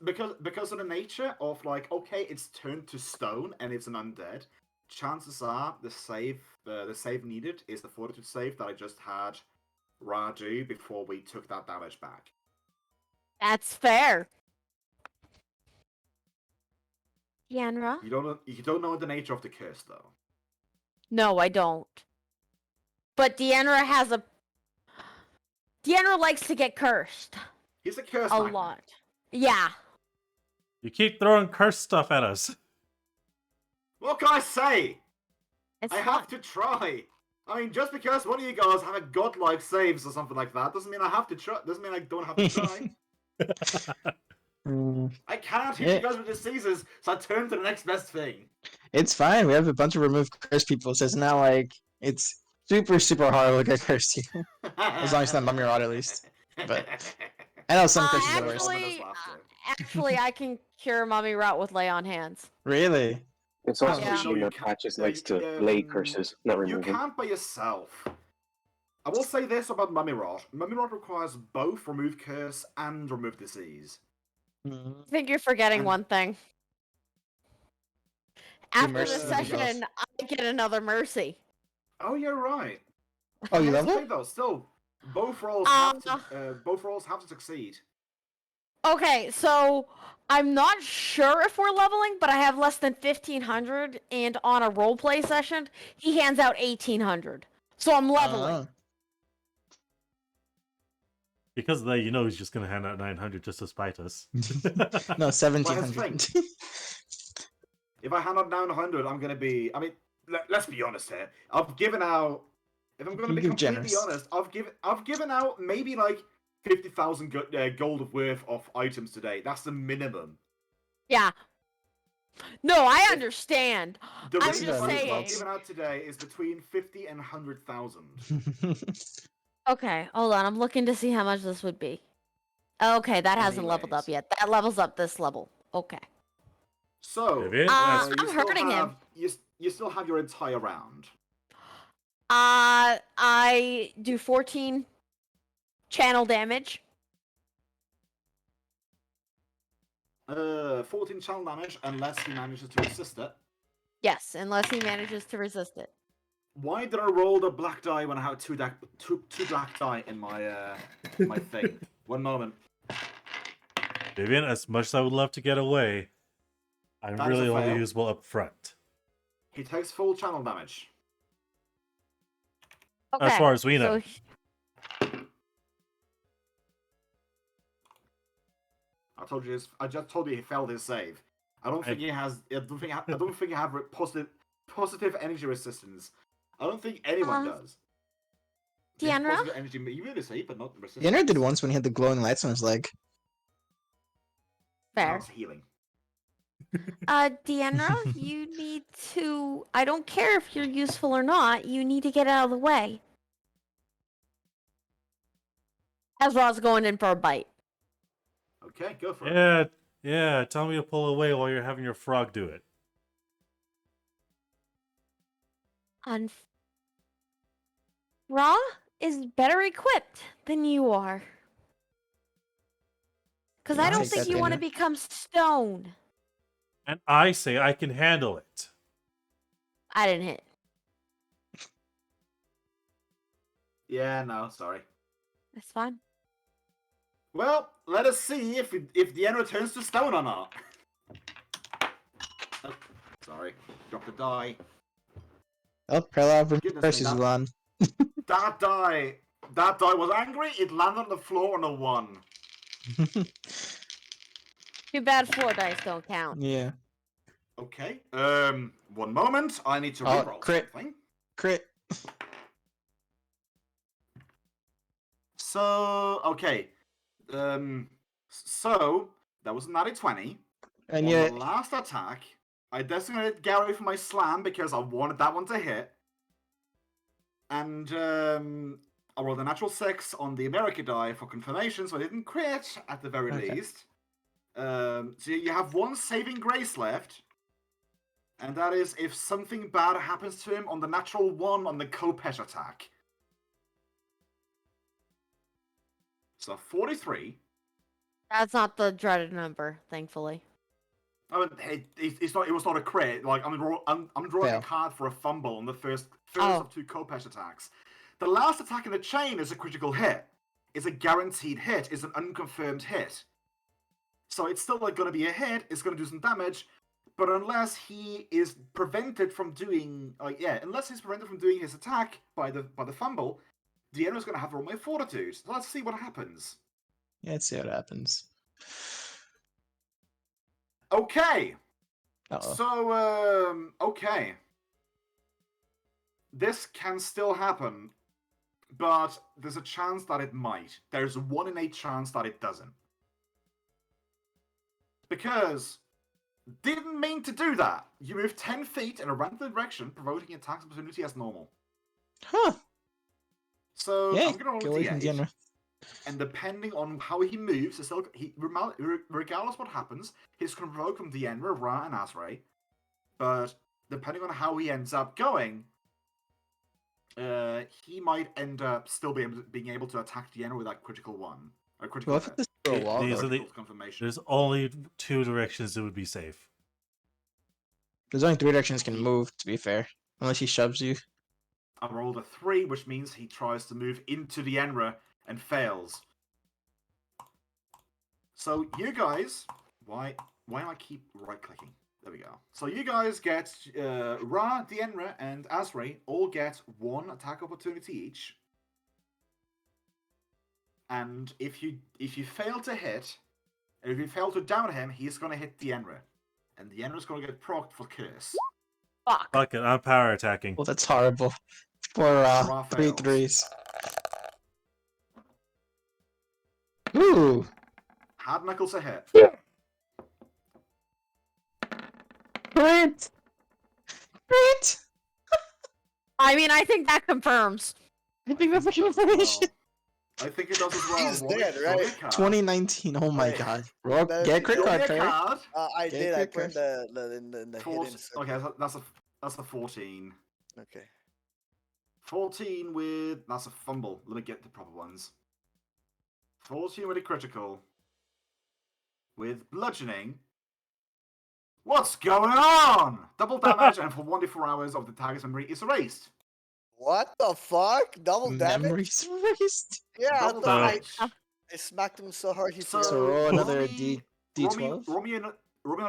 of the nature of, like, okay, it's turned to stone and it's an undead, chances are the save needed is the fortitude save that I just had Ra do before we took that damage back.
That's fair. Yenra?
You don't know the nature of the curse though.
No, I don't. But Deanra Deanra likes to get cursed.
He's a curse
A
magnet.
lot. Yeah.
You keep throwing cursed stuff at us.
What can I say?
It's
I
fun.
have to try. I mean, just because one of you guys have a godlike saves or something like that doesn't mean I have to try. Doesn't mean I don't have to try. I can't hit you guys with diseases, so I turn to the next best thing.
It's fine. We have a bunch of removed cursed people, so it's not like it's super, super hard to get cursed here. As long as it's not mummy rot, at least. But I know some curses are worse.
Actually, I can cure mummy rot with lay on hands.
Really?
It's also
Yeah.
a shame that Patches likes to lay curses, not remove
You
them.
can't by yourself. I will say this about mummy rot. Mummy rot requires both remove curse and remove disease.
I think you're forgetting one thing. After
mercy
this
of the
session, I get another mercy.
Oh, you're right.
Oh, you
Here's the
level?
thing, though. Still, both roles have to succeed.
Okay, so I'm not sure if we're leveling, but I have less than 1,500, and on a roleplay session, he hands out 1,800. So I'm leveling.
Because of that, you know he's just gonna hand out 900 just to spite us.
No,
Well, here's the
1,700.
thing. If I hand out 900, I'm gonna be. I mean, let's be honest here. I've given out. If I'm gonna be
You're
completely
generous.
honest, I've given out maybe like 50,000 gold worth of items today. That's the minimum.
Yeah. No, I understand.
The
I'm
rate
just
of money
saying.
I've given out today is between 50 and 100,000.
Okay, hold on. I'm looking to see how much this would be. Okay, that hasn't leveled up
Anyways.
yet. That levels up this level. Okay.
So,
Vivian,
I'm
you still
hurting him.
You still have your entire round.
I do 14 channel damage.
14 channel damage unless he manages to resist it.
Yes, unless he manages to resist it.
Why did I roll the black die when I have two black die in my my thing? One moment.
Vivian, as much as I would love to get away, I'm
That is
really
a
only
fail.
usable up front.
He takes full channel damage.
Okay.
As far as we know.
I just told you he failed his save. I don't think he has. I don't think he have positive energy resistance. I don't think anyone does. He has
Deanna?
positive energy immunity, but not resistance.
Yenner did once when he had the glowing lights on his leg.
Fair.
That's healing.
Deanna, you need to. I don't care if you're useful or not. You need to get out of the way. Ezra's going in for a bite.
Okay, go for it.
Yeah. Tell me to pull away while you're having your frog do it.
Ra is better equipped than you are. Because I
I'll
don't
take
think
that,
you want to
Deanna.
become stone.
And I say I can handle it.
I didn't hit.
Yeah, no, sorry.
That's fine.
Well, let us see if the end returns to stone or not. Oh, sorry, drop the die.
Oh, Perlov
Goodness
versus
me,
Ulan.
That die was angry. It landed on the floor on a 1.
Too bad floor dice don't count.
Yeah.
Okay. One moment. I need to
Oh,
reroll
crit.
something.
Crit.
So okay. So that was a natty 20.
And
On
yet,
the last attack, I designated Gary for my slam because I wanted that one to hit. And I rolled a natural 6 on the America die for confirmation, so I didn't crit at the very
Okay.
least. So you have one saving grace left, and that is if something bad happens to him on the natural 1 on the Kopesh attack. So 43.
That's not the dreaded number, thankfully.
Oh, it's not. It was not a crit. Like I'm drawing
Fail.
a card for a fumble on the first
Oh.
of 2 Kopesh attacks. The last attack in the chain is a critical hit. It's a guaranteed hit. It's an unconfirmed hit. So it's still going to be a hit. It's going to do some damage, but unless he is prevented from doing, unless he's prevented from doing his attack by the fumble, the enemy is going to have to roll my fortitude. So let's see what happens.
yeah, let's see what happens.
Okay.
Uh-oh.
So okay. this can still happen, but there's a chance that it might. There's a 1 in 8 chance that it doesn't. Because didn't mean to do that. You move 10 feet in a random direction, provoking attack opportunity as normal.
Huh.
So
Yay.
I'm gonna
Go
roll
away
a
from
d8,
General.
and depending on how he moves, regardless what happens, he's gonna provoke from 𝓓𝓪𝓷𝓮'𝓼 Ra, and 𝓓𝓪𝓷𝓏. But depending on how he ends up going, he might end up still being able to attack 𝓓𝓪𝓷 with that critical one. A critical
What if
hit.
it's through a wall?
These
though?
are the-
Critical confirmation.
There's only 2 directions that would be safe.
There's only 3 directions can move, to be fair. Unless he shoves you.
I rolled a 3, which means he tries to move into the 𝓓𝓪𝓷 and fails. So you guys, why do I keep right-clicking? There we go. So you guys get Ra, 𝓓𝓪𝓷, and 𝓓𝓪𝓷 all get 1 attack opportunity each. And if you fail to hit, and if you fail to down him, he's gonna hit 𝓓𝓪𝓷. And 𝓓𝓪𝓷's gonna get procced for curse.
Fuck.
Fuck it, I'm power attacking.
Well, that's horrible. For
Ra
3
fails.
threes. Ooh.
Hard knuckles a hit.
Crit! Crit!
I mean, I think that confirms.
I think that's a
Well,
confirmation.
I think it does as well.
He's
Roll me-
dead,
roll me a
right?
card.
2019. Oh my
Wait.
god. Roll,
That-
get a crit
Roll me
card,
a
Kairi.
card.
I
Okay,
did. I
good
put
card.
in the
Four-
hidden circle.
Okay, that's a 14.
Okay.
14 with... That's a fumble. Let me get the proper ones. 14 with a critical. With bludgeoning. What's going on? Double damage and for 1d4 hours of the target's memory is erased.
What the fuck? Double damage?
Memories erased.
Yeah,
Double
the- I,
damage.
I smacked him so hard he
So,
So roll another
roll me-
D12.
Roll me another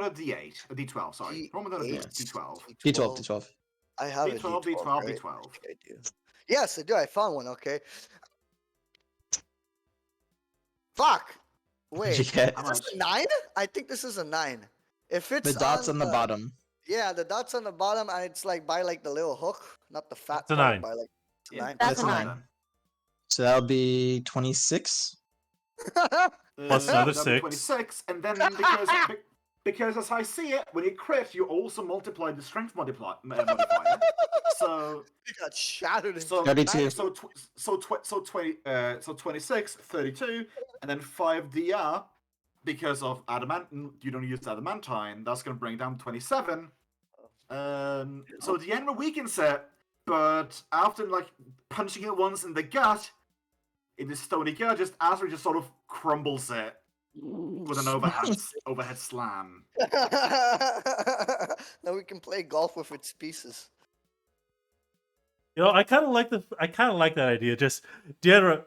D8. A D12, sorry. Roll me another
D8.
D12.
D12, D12.
I have
D12,
a D12,
D12,
right?
D12.
I do. Yes, I do. I found one. Okay. Fuck.
What'd you
Wait.
get?
How
Is this
much?
a 9? I think this is a 9. If it's
The dots on the bottom.
Yeah, the dots on the bottom, and it's like by like the little hook, not the fat
It's a
part.
9.
By like it's a
Yeah,
9.
That's a
fine
9.
then.
So that'll be 26.
Plus another
that'll be
6.
26, and then because as I see it, when you crit, you also multiply the strength modifier. So
He got shattered in
so
32.
so 26, 32, and then 5 DR because of adamant. You don't use adamantine. That's gonna bring it down to 27. So the enemy weakens it, but after like punching it once in the gut, in the stony gut, just Azra just sort of crumbles it with an overhead slam.
Now we can play golf with its pieces.
You know, I kind of like that idea. Just 𝓓𝓪𝓷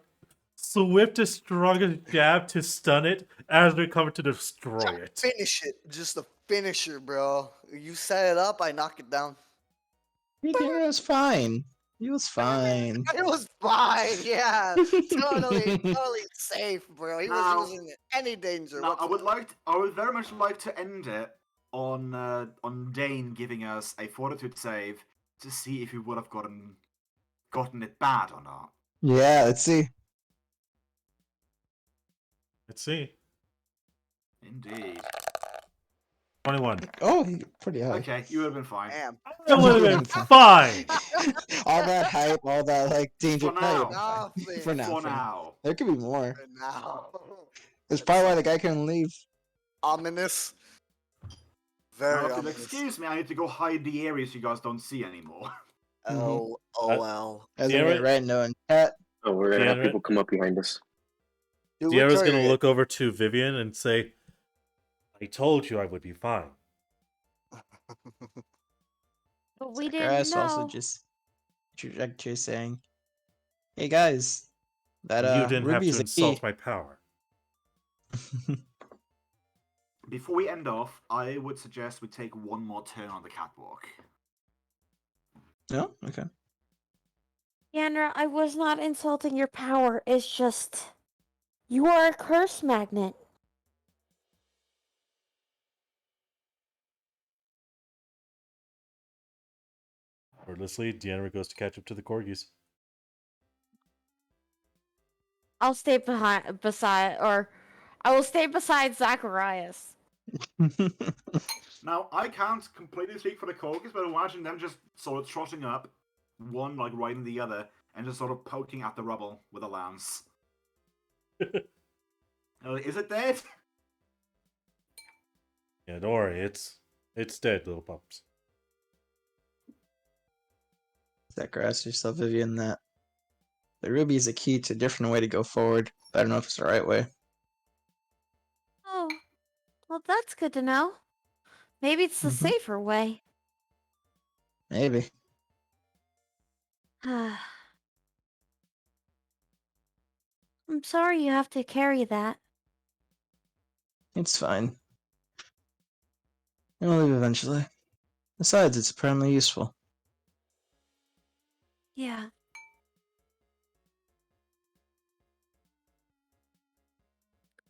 swiftest, strongest jab to stun it as we come to destroy it.
Finish it. Just a finisher, bro. You set it up, I knock it down.
He was fine. He was fine.
It was fine, yeah. totally safe, bro. He
Now-
was using any danger.
Now, I
whatsoever.
would very much like to end it on Dane giving us a fortitude save to see if he would have gotten it bad or not.
Yeah, let's see.
Let's see.
Indeed.
21.
Oh, pretty high.
Okay, you would have been fine.
Damn.
That would have been fine.
All that hype, all that like danger.
For now.
Nothing.
For now.
For now.
There could be more.
For now.
That's probably why the guy couldn't leave.
Ominous.
Now,
Very
if you'll
ominous.
excuse me, I need to go hide the areas you guys don't see anymore.
LOL.
As
Yeah,
I
right.
get right now in chat.
Oh, we're gonna have
Yeah,
people come up behind us.
Dude,
𝓓𝓪𝓷's
what
gonna
target?
look over to Vivian and say, "I told you I would be fine."
But we
Grass
didn't know.
also just trajectory saying, "Hey guys, that
you didn't have
Ruby's
to
a key."
insult my power.
Before we end off, I would suggest we take one more turn on the catwalk.
No, okay.
Yandra, I was not insulting your power. It's just you are a curse magnet.
Wordlessly, Deanna goes to catch up to the corgis.
I'll stay beside Zacharias.
Now, I can't completely speak for the corgis, but imagine them just sort of trotting up, one like riding the other, and just sort of poking at the rubble with a lance. Is it dead?
Yeah, don't worry, it's dead, little pups.
Zacharias, yourself, Vivian, that the ruby is a key to a different way to go forward, but I don't know if it's the right way.
Oh, well, that's good to know. Maybe it's the
Mhm.
safer way.
Maybe.
I'm sorry you have to carry that.
It's fine. It'll leave eventually. Besides, it's apparently useful.
Yeah.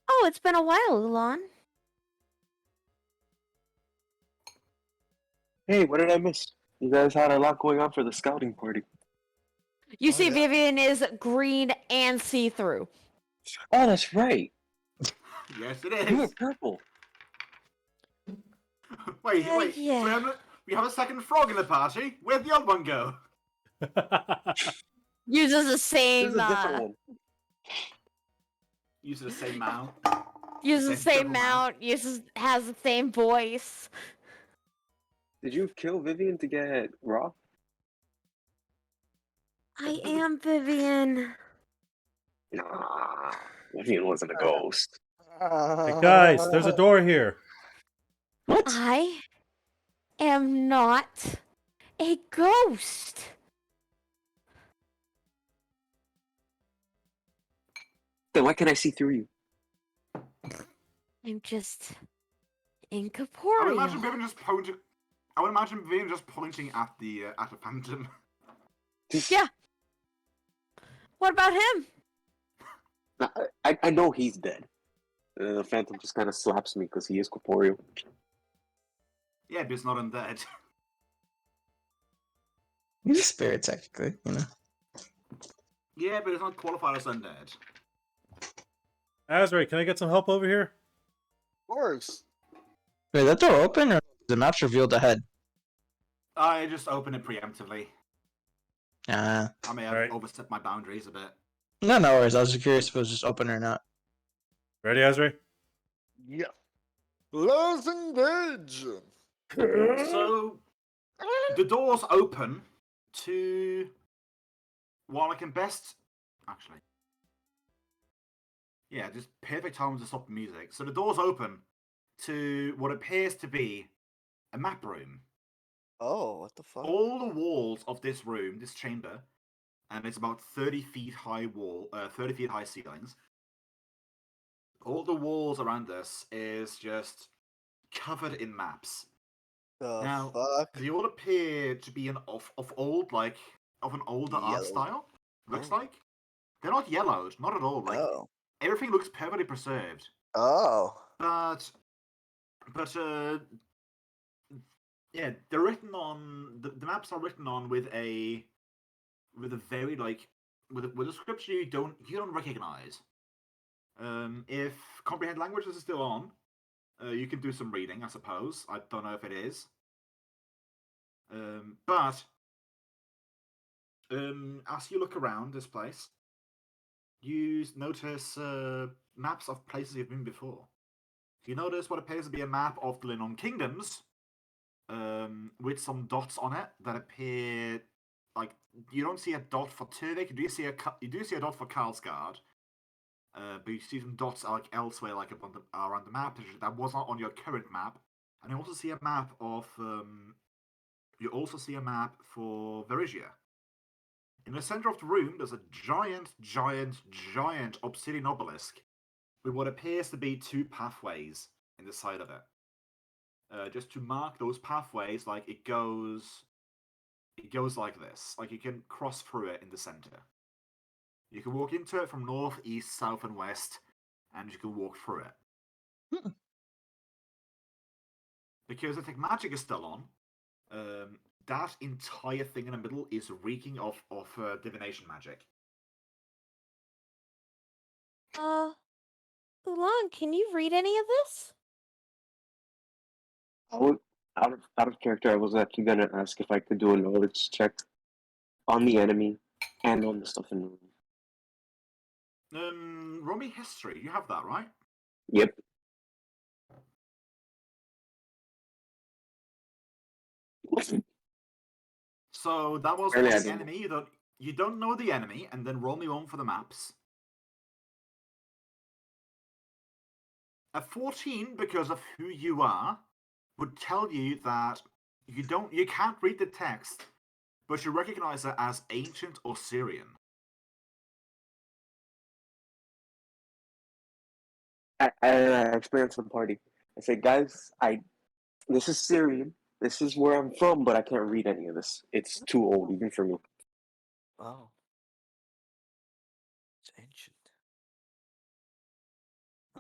Oh, it's been a while, Ulan.
Hey, what did I miss? You guys had a lot going on for the scouting party.
You
Oh,
see,
yeah.
Vivian is green and see-through.
Oh, that's right.
Yes, it
You were
is.
purple.
Wait.
Yeah.
So we have a second frog in the party. Where'd the old one go?
Uses the
There's
same,
a different one.
Uses the same mount.
uses the
Same
same
purple mount.
mount, has the same voice.
Did you kill Vivian to get Raw?
I am Vivian.
Nah, Vivian wasn't a ghost.
Hey guys, there's a door here.
What?
I am not a ghost.
Then why can't I see through you?
I'm just
I would
incorporeal.
imagine Vivian just pointing. I would imagine Vivian just pointing at the phantom.
Yeah. What about him?
I know he's dead. The Phantom just kind of slaps me because he is corporeal.
Yeah, but it's not undead.
He's a spirit, technically, you know.
Yeah, but it's not qualified as undead.
Azrael, can I get some help over here?
Of course.
Wait, that door open, or the map's revealed ahead?
I just open it preemptively.
Ah.
I may have
Alright.
overstepped my boundaries a bit.
No worries. I was just curious if it was just open or not.
Ready, Azrael?
Yeah. Let's engage.
So the doors open to while I can best actually. Yeah, just perfect time to stop the music. So the doors open to what appears to be a map room.
Oh, what the fuck?
All the walls of this room, this chamber, and it's about 30 feet high 30 feet high ceilings. All the walls around this is just covered in maps.
The
Now,
fuck?
they all appear to be of an older art
Yellow.
style. Looks
Oh.
like they're not yellowed, not at all. Like
Oh.
everything looks perfectly preserved.
Oh.
But yeah, they're written on the maps are written on with a very with a scripture you don't recognize. If comprehend languages is still on, you can do some reading, I suppose. I don't know if it is. But as you look around this place, you notice maps of places you've been before. You notice what appears to be a map of the 𝓓𝓏 kingdoms, with some dots on it that appear like you don't see a dot for 𝓬𝓏𝓷𝓾. You do see a dot for 𝓬𝓬𝓷𝓴𝓼. But you see some dots like elsewhere, like around the map that was not on your current map, and you also see a map of for 𝓓𝓐𝓃. In the center of the room, there's a giant obsidian obelisk with what appears to be 2 pathways in the side of it. Just to mark those pathways, like it goes like this. Like you can cross through it in the center. You can walk into it from north, east, south, and west, and you can walk through it. Because the magic is still on, that entire thing in the middle is reeking of divination magic.
𝓓𝓪, can you read any of this?
I would, out of character, I was actually gonna ask if I could do a knowledge check on the enemy and on the stuff in the room.
Roll me history. You have that, right?
Yep.
So that was
Really, I
the
didn't.
enemy. You don't know the enemy, and then roll me one for the maps. A 14, because of who you are, would tell you that you can't read the text, but you recognize it as ancient or Syrian.
I explained to the party. I said, guys, this is Syrian. This is where I'm from, but I can't read any of this. It's too old, even for me.
Oh. It's ancient.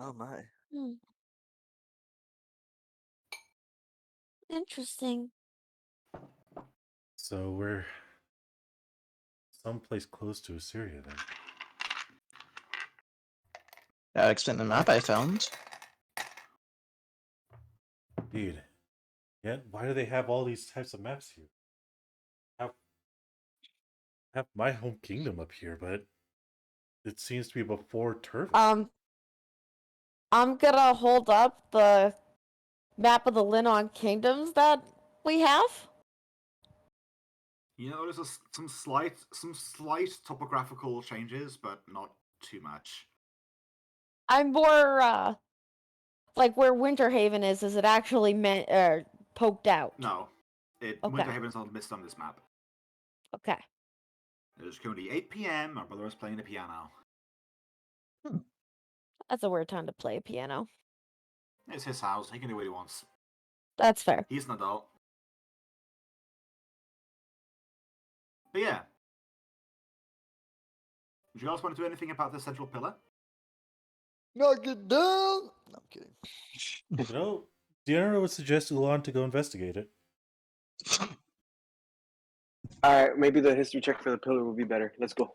Oh my.
Hmm. Interesting.
So we're someplace close to Assyria then.
I'll explain the map I found.
Indeed. Yet, why do they have all these types of maps here? Have my home kingdom up here, but it seems to be before Turtle.
I'm gonna hold up the map of the 𝓲𝓏 kingdoms that we have.
You notice some slight topographical changes, but not too much.
I'm more like where Winterhaven is it actually poked out?
No,
Okay.
Winterhaven's not missed on this map.
Okay.
It's currently 8 p.m. My brother is playing the piano.
That's a weird time to play a piano.
It's his house. He can do what he wants.
That's fair.
He's an adult. But yeah. Do you guys want to do anything about the central pillar?
Knock it down. No, I'm kidding.
You know, Deanna would suggest Ulan to go investigate it.
Alright, maybe the history check for the pillar would be better. Let's go.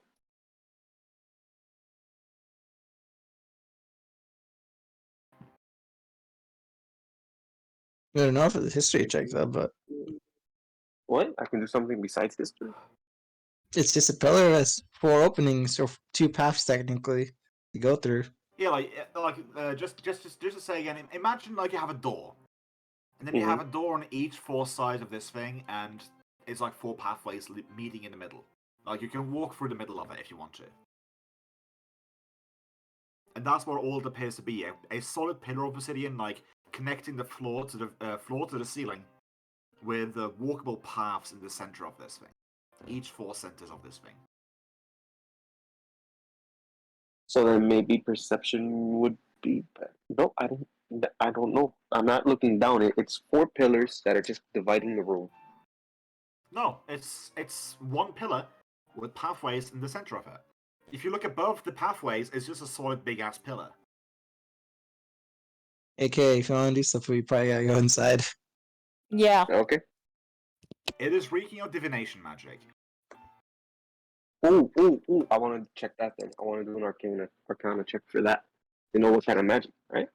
Good enough for the history check though, but
What? I can do something besides history?
it's just a pillar has 4 openings or 2 paths technically to go through.
Yeah, just to say again, imagine like you have a door. And then you have a door on each 4 sides of this thing, and it's like 4 pathways meeting in the middle. Like, you can walk through the middle of it if you want to. And that's what all it appears to be, a solid pillar of obsidian, like, connecting the floor to the ceiling, with the walkable paths in the center of this thing. Each 4 centers of this thing.
So then maybe perception would be better. No, I don't know. I'm not looking down it. It's 4 pillars that are just dividing the room.
No, it's 1 pillar with pathways in the center of it. If you look above the pathways, it's just a solid big-ass pillar.
AK, if you want to do stuff, we probably gotta go inside.
Yeah.
Okay.
It is reeking of divination magic.
Ooh. I want to check that then. I want to do an arcana check for that. To know what kind of magic, right?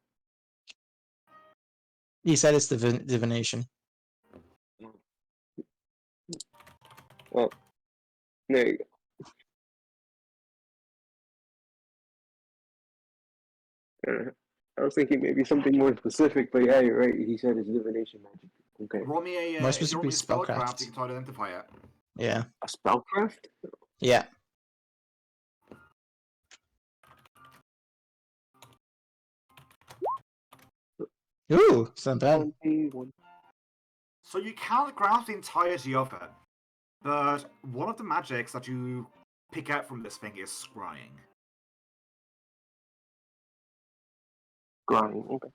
You said it's divination.
Well, there you go. I was thinking maybe something more specific, but yeah, you're right. He said it's divination magic. Okay.
Roll me a,
More
if you roll me a
specifically
spellcraft,
spellcraft.
you can try to identify it.
Yeah.
A spellcraft?
Yeah. Ooh, it's not bad.
So you can't grasp the entirety of it, but one of the magics that you pick out from this thing is scrying.
Scrying, okay.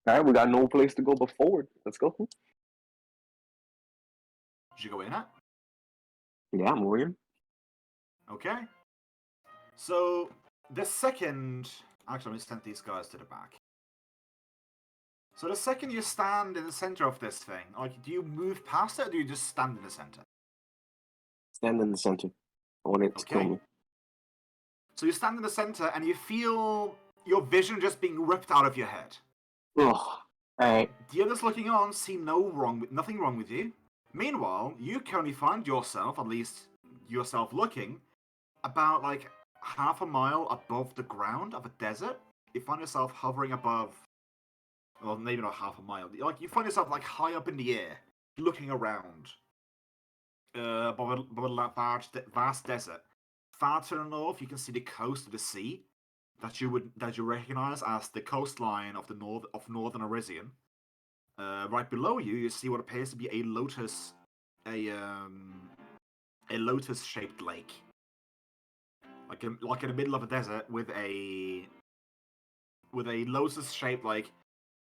Alright, we got no place to go but forward. Let's go.
Did you go in it?
Yeah, I'm worried.
Okay. So the second... Actually, let me send these guys to the back. So the second you stand in the center of this thing, like, do you move past it, or do you just stand in the center?
Stand in the center. I want it to kill me.
So you stand in the center, and you feel your vision just being ripped out of your head.
Ugh. Alright.
The others looking on see nothing wrong with you. Meanwhile, you currently find yourself, at least yourself looking, about like half a mile above the ground of a desert. You find yourself hovering above, well, maybe not half a mile. Like, you find yourself like high up in the air, looking around above a vast desert. Far to the north, you can see the coast of the sea that you recognize as the coastline of the northern Elysian. Right below you, you see what appears to be a lotus-shaped lake, like in the middle of a desert with a lotus-shaped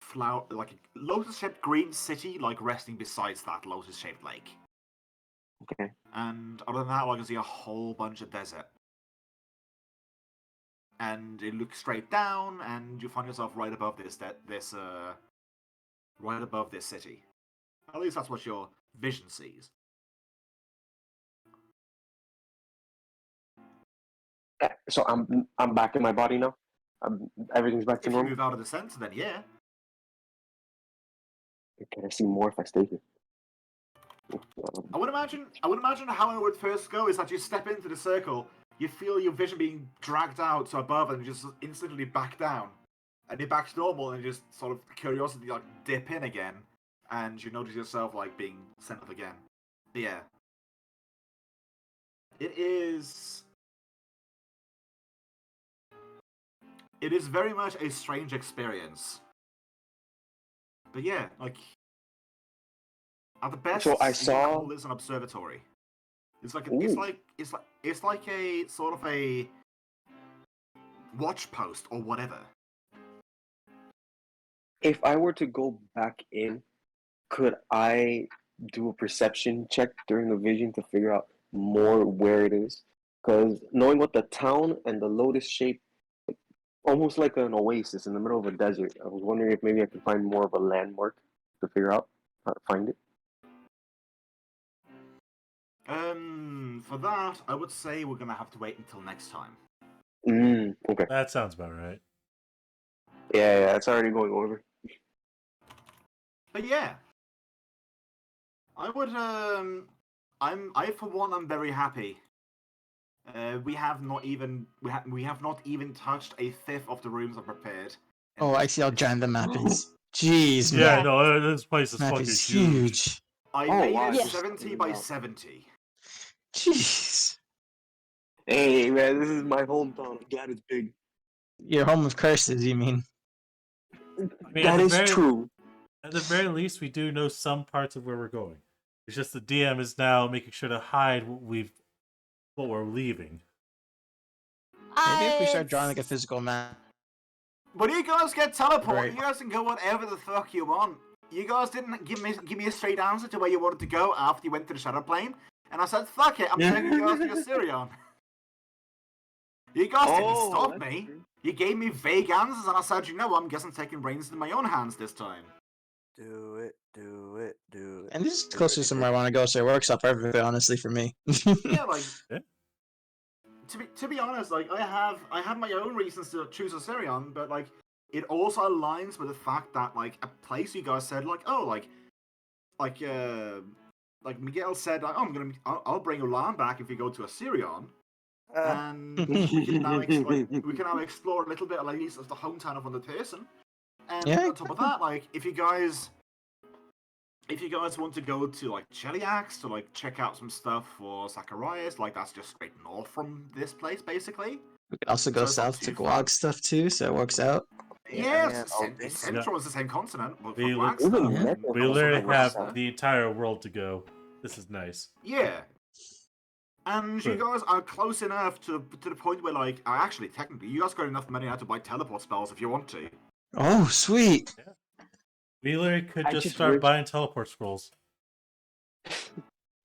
flower, like a lotus-shaped green city, like resting beside that lotus-shaped lake.
Okay.
And other than that, I can see a whole bunch of desert. And you look straight down, and you find yourself right above right above this city. At least that's what your vision sees.
So I'm back in my body now. Everything's back to
If you
normal.
move out of the center, then yeah.
Can I see more if I stay here?
I would imagine how it would first go is that you step into the circle, you feel your vision being dragged out to above, and you just instantly back down. And you're back to normal, and you just sort of curiosity like dip in again, and you notice yourself like being sent up again. But yeah. It is very much a strange experience. But yeah, like, at the best,
So I
you can
saw-
call this an observatory. It's like a sort of a watch post or whatever.
If I were to go back in, could I do a perception check during the vision to figure out more where it is? Because knowing what the town and the lotus shape, almost like an oasis in the middle of a desert, I was wondering if maybe I could find more of a landmark to figure out how to find it.
For that, I would say we're gonna have to wait until next time.
Okay.
That sounds about right.
Yeah, it's already going over.
But yeah, I would. I for one, I'm very happy. We have not even touched a fifth of the rooms I've prepared.
Oh, I see how giant the map is. Jeez,
Yeah,
man.
no, this place is
Map
fucking
is
huge.
huge.
I
Oh,
made
wow,
it
just
70
coming
by
out.
70.
Jeez.
Hey, man, this is my hometown. I'm glad it's big.
Your home of curses, you mean?
I mean,
That is true.
At the very least, we do know some parts of where we're going. It's just the DM is now making sure to hide what we're leaving.
Maybe if we start drawing like a physical map.
But you guys get teleported.
Right.
You guys can go whatever the fuck you want. You guys didn't give me a straight answer to where you wanted to go after you went to the Shadow Plane, and I said, "Fuck it, I'm taking you guys to Assyrion." You guys didn't stop me.
True.
You gave me vague answers, and I said, "You know what? I'm guessing taking reins in my own hands this time."
Do it, do it, do it.
And this is closer to somewhere I want to go, so it works out perfectly, honestly, for me.
Yeah, like
Yeah.
to be honest, like I have my own reasons to choose Assyrion, but like it also aligns with the fact that like a place you guys said like Miguel said like, oh, I'll bring Ulan back if you go to Assyrion. And we can now explore a little bit, at least, of the hometown of 𝓮𝓼. And
Yeah.
on top of that, like, if you guys want to go to like Cheliax to like check out some stuff for Zacharias, like that's just straight north from this place, basically.
We could also go
So it's not
south to
too far.
Guag stuff too, so it works out.
Yeah,
all day.
Central is the same continent, but
We
for black
look-
stuff.
Yeah.
We literally have the entire world to go. This is nice.
Yeah. And you
Good.
guys are close enough to the point where, like, actually, technically, you guys got enough money now to buy teleport spells if you want to.
Oh, sweet.
We literally could
I
just
just
start
wish-
buying teleport scrolls.
I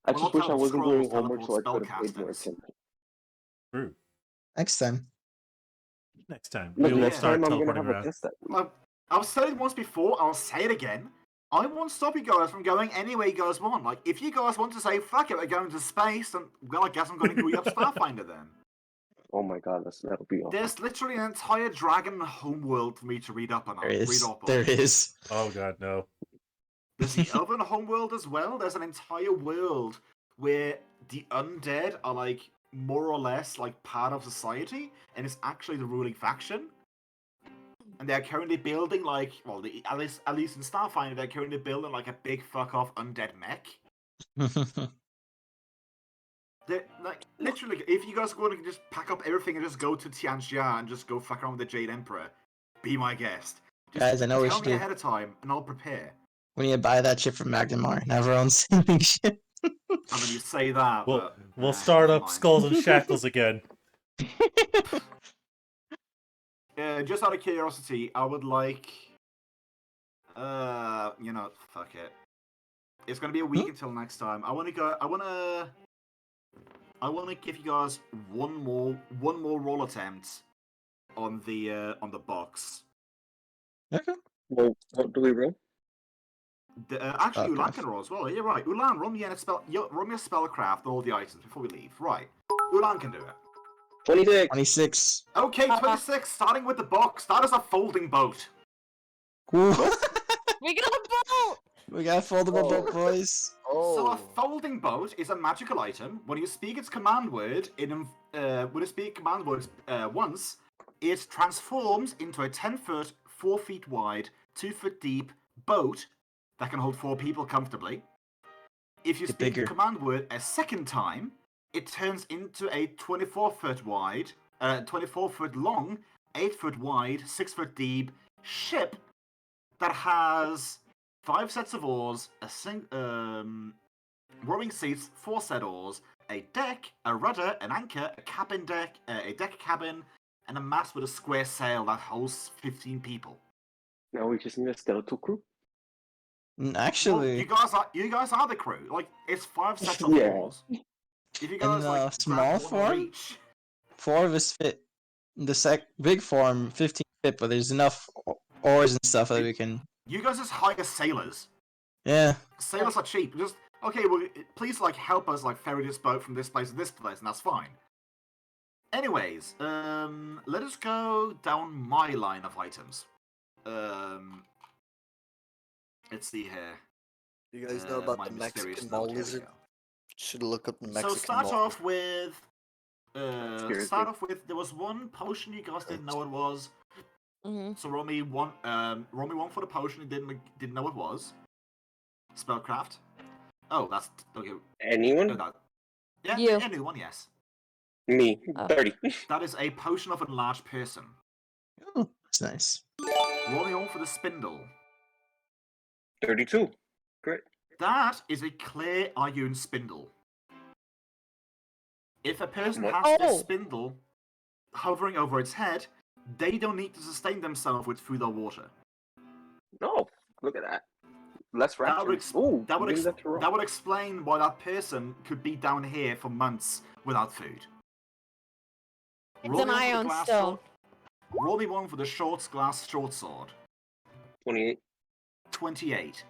Well,
just wish I
not
wasn't
scrolls,
doing homework so I
teleport
could have paid more
spellcasters.
attention.
True.
Next time.
Next time.
Look,
We will
next
start
time I'm gonna
teleporting
have a
around.
test that week.
I've said it once before, I'll say it again. I won't stop you guys from going any way you guys want. Like, if you guys want to say, fuck it, we're going to space, then, well, I guess I'm going to agree up Starfinder then.
Oh my god, that'll be awesome.
There's literally an entire dragon homeworld for me to read up on.
There is.
Read up on.
There is.
Oh god, no.
There's the Elven homeworld as well. There's an entire world where the undead are, like, more or less, like, part of society, and it's actually the ruling faction. And they're currently building, like, well, at least in Starfinder, they're currently building, like, a big fuck-off undead mech. They're, like, literally, if you guys want to just pack up everything and just go to 𝓓𝓪𝓷𝓮'𝓼 and just go fuck around with the Jade Emperor, be my guest. Just
Guys, I know we
tell
should
me
do.
ahead of time, and I'll prepare.
We need to buy that ship from Magnemar and have our own sailing ship.
I mean, you say that,
We'll start up
fine.
Skulls and Shackles again.
Just out of curiosity, I would like... you know, fuck it. It's gonna be a week until next time. I wanna give you guys one more roll attempt on the box.
Okay.
Well, what do we roll?
Actually,
Okay.
Ulan can roll as well. You're right. Ulan, roll me a spellcraft, all the items before we leave. Right. Ulan can do it.
26.
26.
Okay, 26. Starting with the box. That is a folding boat.
Ooh.
We got a boat!
We got a foldable boat, boys.
So a
Oh.
folding boat is a magical item. When you speak its command word once, it transforms into a 10-foot, 4 feet wide, 2 foot deep boat that can hold 4 people comfortably. If you
Get
speak the
bigger.
command word a second time, it turns into a 24-foot wide, 24-foot long, 8-foot wide, 6-foot deep ship that has 5 sets of oars, rowing seats, 4 set oars, a deck, a rudder, an anchor, a cabin deck, a deck cabin, and a mast with a square sail that holds 15 people.
Now we just need a skeletal crew.
Actually,
Well, you guys are the crew. Like, it's 5 sets of
Yeah.
oars. If you
in
guys
the
like
small
grab one of
form,
each,
4 of us fit. In the big form, 15 fit, but there's enough oars and stuff that we can.
you guys just hire sailors.
Yeah.
Sailors are cheap. Just okay. Well, please like help us like ferry this boat from this place to this place, and that's fine. Anyways, let us go down my line of items. Let's see here.
You guys know about
My
the
mysterious
Mexican
note,
mall
here we
lizard?
go.
Should look up the
So
Mexican
start
mall.
off with.
Seriously.
There was one potion you guys didn't know what it was.
Mm-hmm.
So roll me one for the potion you didn't know what it was. Spellcraft. Oh, that's okay.
Anyone?
No, that. Yeah,
You.
a new one, yes.
Me.
Oh.
30.
That is a potion of enlarged person.
Oh, that's nice.
Roll me on for the spindle.
32. Great.
That is a clear iron spindle. If a person
What?
has this
Oh.
spindle hovering over its head, they don't need to sustain themselves with food or water.
No, look at that. Less
That would,
rations. Ooh,
that, would
use
ex-
that to roll.
that would explain why that person could be down here for months without food.
It's
Roll
an
me one for the
iron
glass
stone.
sword- Roll me one for the glass short sword.
28.
28.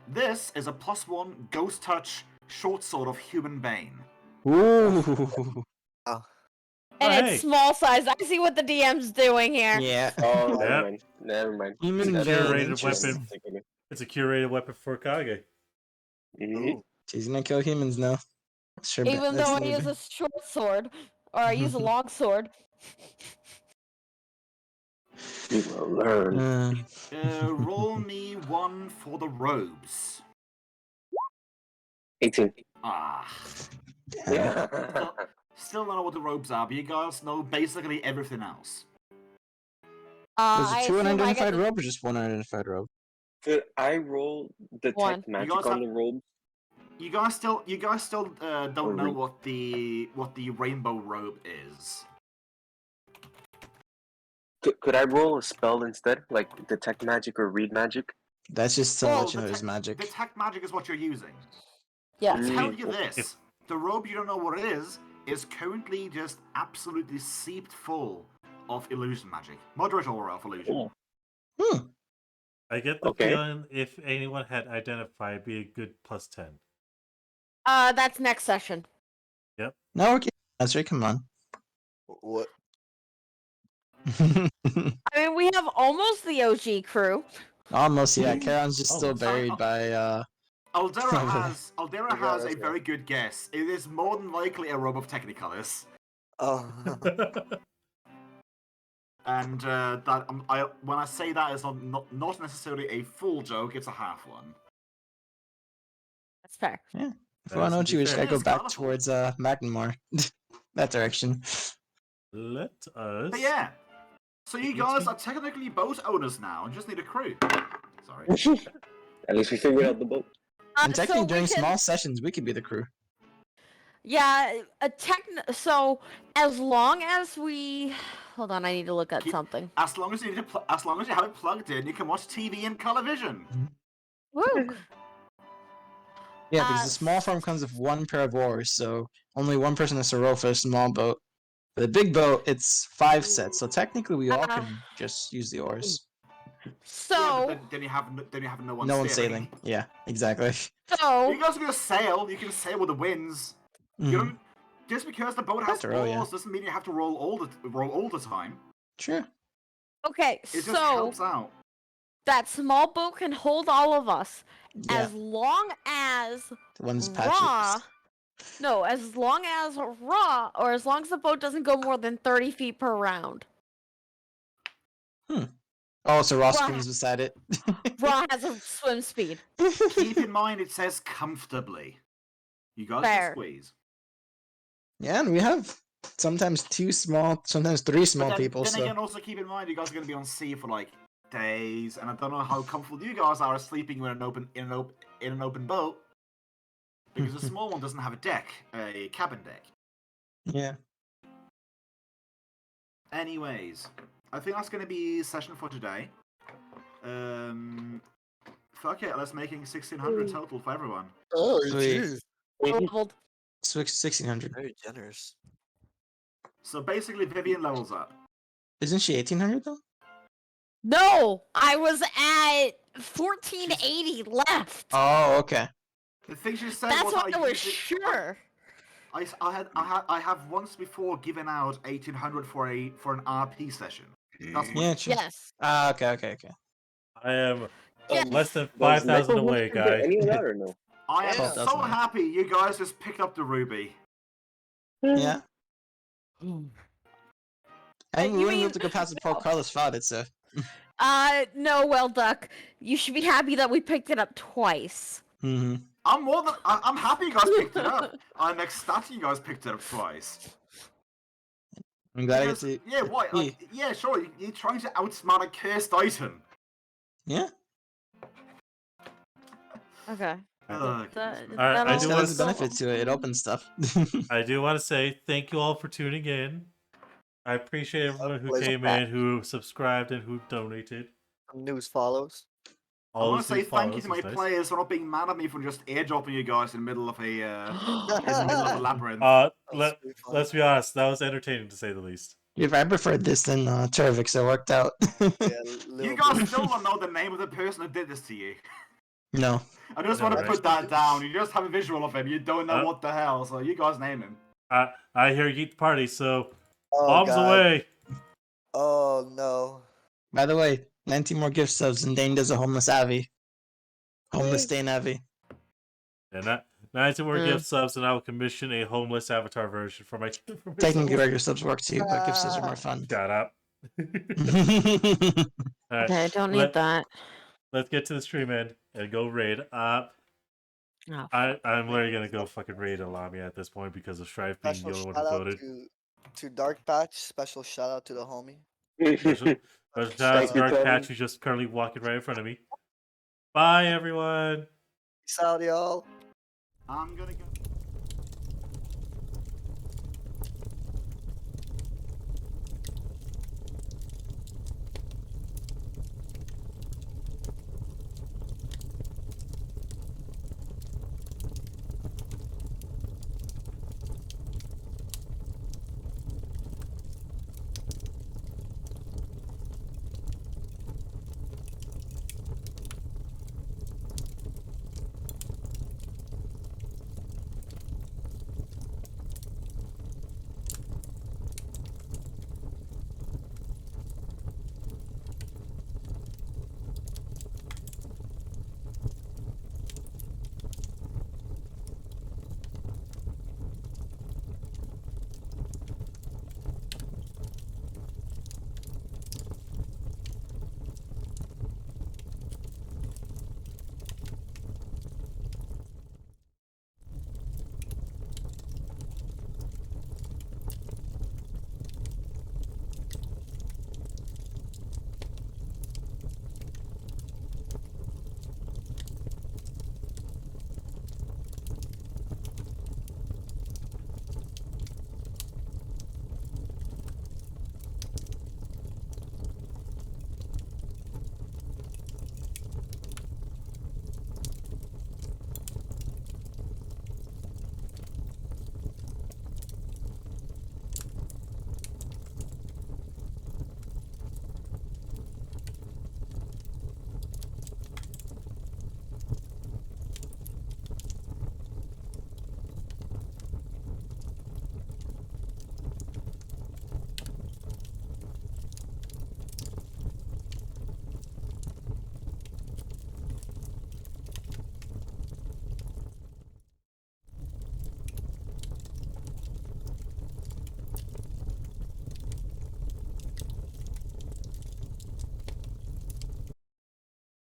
This is a +1 ghost touch short sword of human bane.
Ooh.
And
hey.
it's small size. I see what the DM's doing here.
Yeah.
Oh,
Yep.
never mind. Never mind.
Human
That's
vein,
curated
interesting.
weapon. It's a curated weapon for Kage.
Mhm.
He's gonna kill humans now. Sure,
Even
that's
though I
new.
use a short sword, or I use a long sword.
You will learn.
Roll me one for the robes.
18.
Ah.
Yeah.
Still don't know what the robes are, but you guys know basically everything else.
Was
I
it 2
assume I get
unidentified
the-
rope or just 1 unidentified rope?
Could I roll detect
One.
magic
guys
on
have-
the robes?
You guys still don't
Or
know
read.
what the rainbow robe is.
Could I roll a spell instead? Like detect magic or read magic?
That's just to
Well,
let you know there's magic.
Detect magic is what you're using.
Yeah.
Mm.
Tell you
okay.
this: the robe you don't know what it is currently just absolutely seeped full of illusion magic, moderate aura of illusion.
Oh.
Hmm.
I get the
Okay.
feeling if anyone had identified, it'd be a good +10.
That's next session.
No, we're keeping Ezra. Come on.
What?
I mean, we have almost the OG crew.
Almost, yeah. Charon's just still
Almost.
buried by
Aldera has a
that's
very good guess. It is more than likely a robe of Technicolors.
Oh.
And when I say that, it's not necessarily a full joke, it's a half one.
That's fair.
If we want
That's
OG, we just
fair.
gotta go
It's
back
colourful.
towards Magnamore. That direction.
Let us.
But yeah, so you
Let's
guys
be-
are technically boat owners now, and just need a crew. Sorry.
At least we figured out the boat.
And technically,
so we
during
can-
small sessions, we could be the crew.
Yeah, so as long as we hold on, I need to look at
Keep-
something.
As long as you have it plugged in, you can watch TV in color vision.
Woo!
Yeah, because
Uh,
the small farm comes with one pair of oars, so only one person has to row for a small boat. For the big boat, it's 5 sets, so technically we all can just use the oars.
So
Yeah, but then you have no one.
No one's
steering.
sailing. Yeah, exactly.
so
You guys are gonna sail. You can sail with the winds. You
Mhm.
don't. Just because the boat has
Have to row,
oars
yeah.
doesn't mean you have to roll all the time.
Sure.
okay,
It just
so
helps out.
that small boat can hold all of us
Yeah.
as long as
The one's
Raw.
patches.
No, as long as Raw, or as long as the boat doesn't go more than 30 feet per round.
Oh, so Ross
Raw-
swims beside it.
Raw has a swim speed.
Keep in mind it says comfortably. You guys
Fair.
can squeeze.
Yeah, and we have sometimes 2 small, sometimes 3 small
But then,
people,
then
so...
again, also keep in mind you guys are gonna be on sea for like days, and I don't know how comfortable you guys are sleeping in an open boat. Because the small one doesn't have a deck, a cabin deck.
Yeah.
Anyways, I think that's going to be session for today. Fuck it, let's make it 1600 total for everyone.
Oh,
Sweet.
jeez.
Leveled.
Switch 1600.
Very generous.
So basically, Vivian levels up.
Isn't she 1800 though?
No, I was at 1480 left.
Oh, okay.
The thing she said
That's
was
what I was
usually-
sure.
I have once before given out 1800 for an RP session. That's what
Yeah, true.
Yes.
Ah, okay.
I am
Yes.
less than
Does
5,000
Necro
away,
Hunter get
guy.
Any of that or no?
I am
Yeah.
so
12,000.
happy you guys just picked up the ruby.
Yeah. I think
you
we wouldn't be
mean-
able to go past the Carlos fought so...
No, well, Duck, you should be happy that we picked it up twice.
Mm-hmm.
I'm happy you guys picked it up. I'm ecstatic you guys picked it up twice.
I'm glad
Because,
I get to...
yeah, why? Like, yeah, sure. You're trying to outsmart a cursed item.
Yeah.
Okay.
Ugh,
I
It
do
still
want
has a benefit to it. It opens stuff.
I do want to say thank you all for tuning in. I appreciate everyone who
pleasure.
came in, who subscribed, and who donated.
News follows.
I
All
want to
those
say
new
thank you
follows
to my
was nice.
players for not being mad at me for just airdropping you guys in the middle of a labyrinth.
Let's be honest, that was entertaining to say the least.
If I preferred this than Turvik, so it worked out.
You guys still don't know the name of the person who did this to you.
No.
I just
No,
want to
right.
put that down. You just have a visual of him. You don't know
Huh?
what the hell, so you guys name him.
I hear you eat the party, so
Oh,
bombs
God.
away.
Oh, no.
By the way, 19 more gift subs and Dane does a homeless Avi. Homeless Dane Avi.
And that 90 more
Mm.
gift subs, and I will commission a homeless avatar version for my.
Technically, regular subs work too, but gift subs are more fun.
Shut up. Alright,
Okay, I don't need
let-
that.
let's get to the stream end and go raid.
Oh,
I'm literally gonna go fucking raid Alami at this point because of Strife being
Special
the only one
shout
who
out
voted.
to Dark Patch. Special shout out to the homie.
Special shout out
Thank
to
you,
Dark
Tony.
Patch, who's just currently walking right in front of me. Bye, everyone.
Peace out, y'all.
I'm gonna go.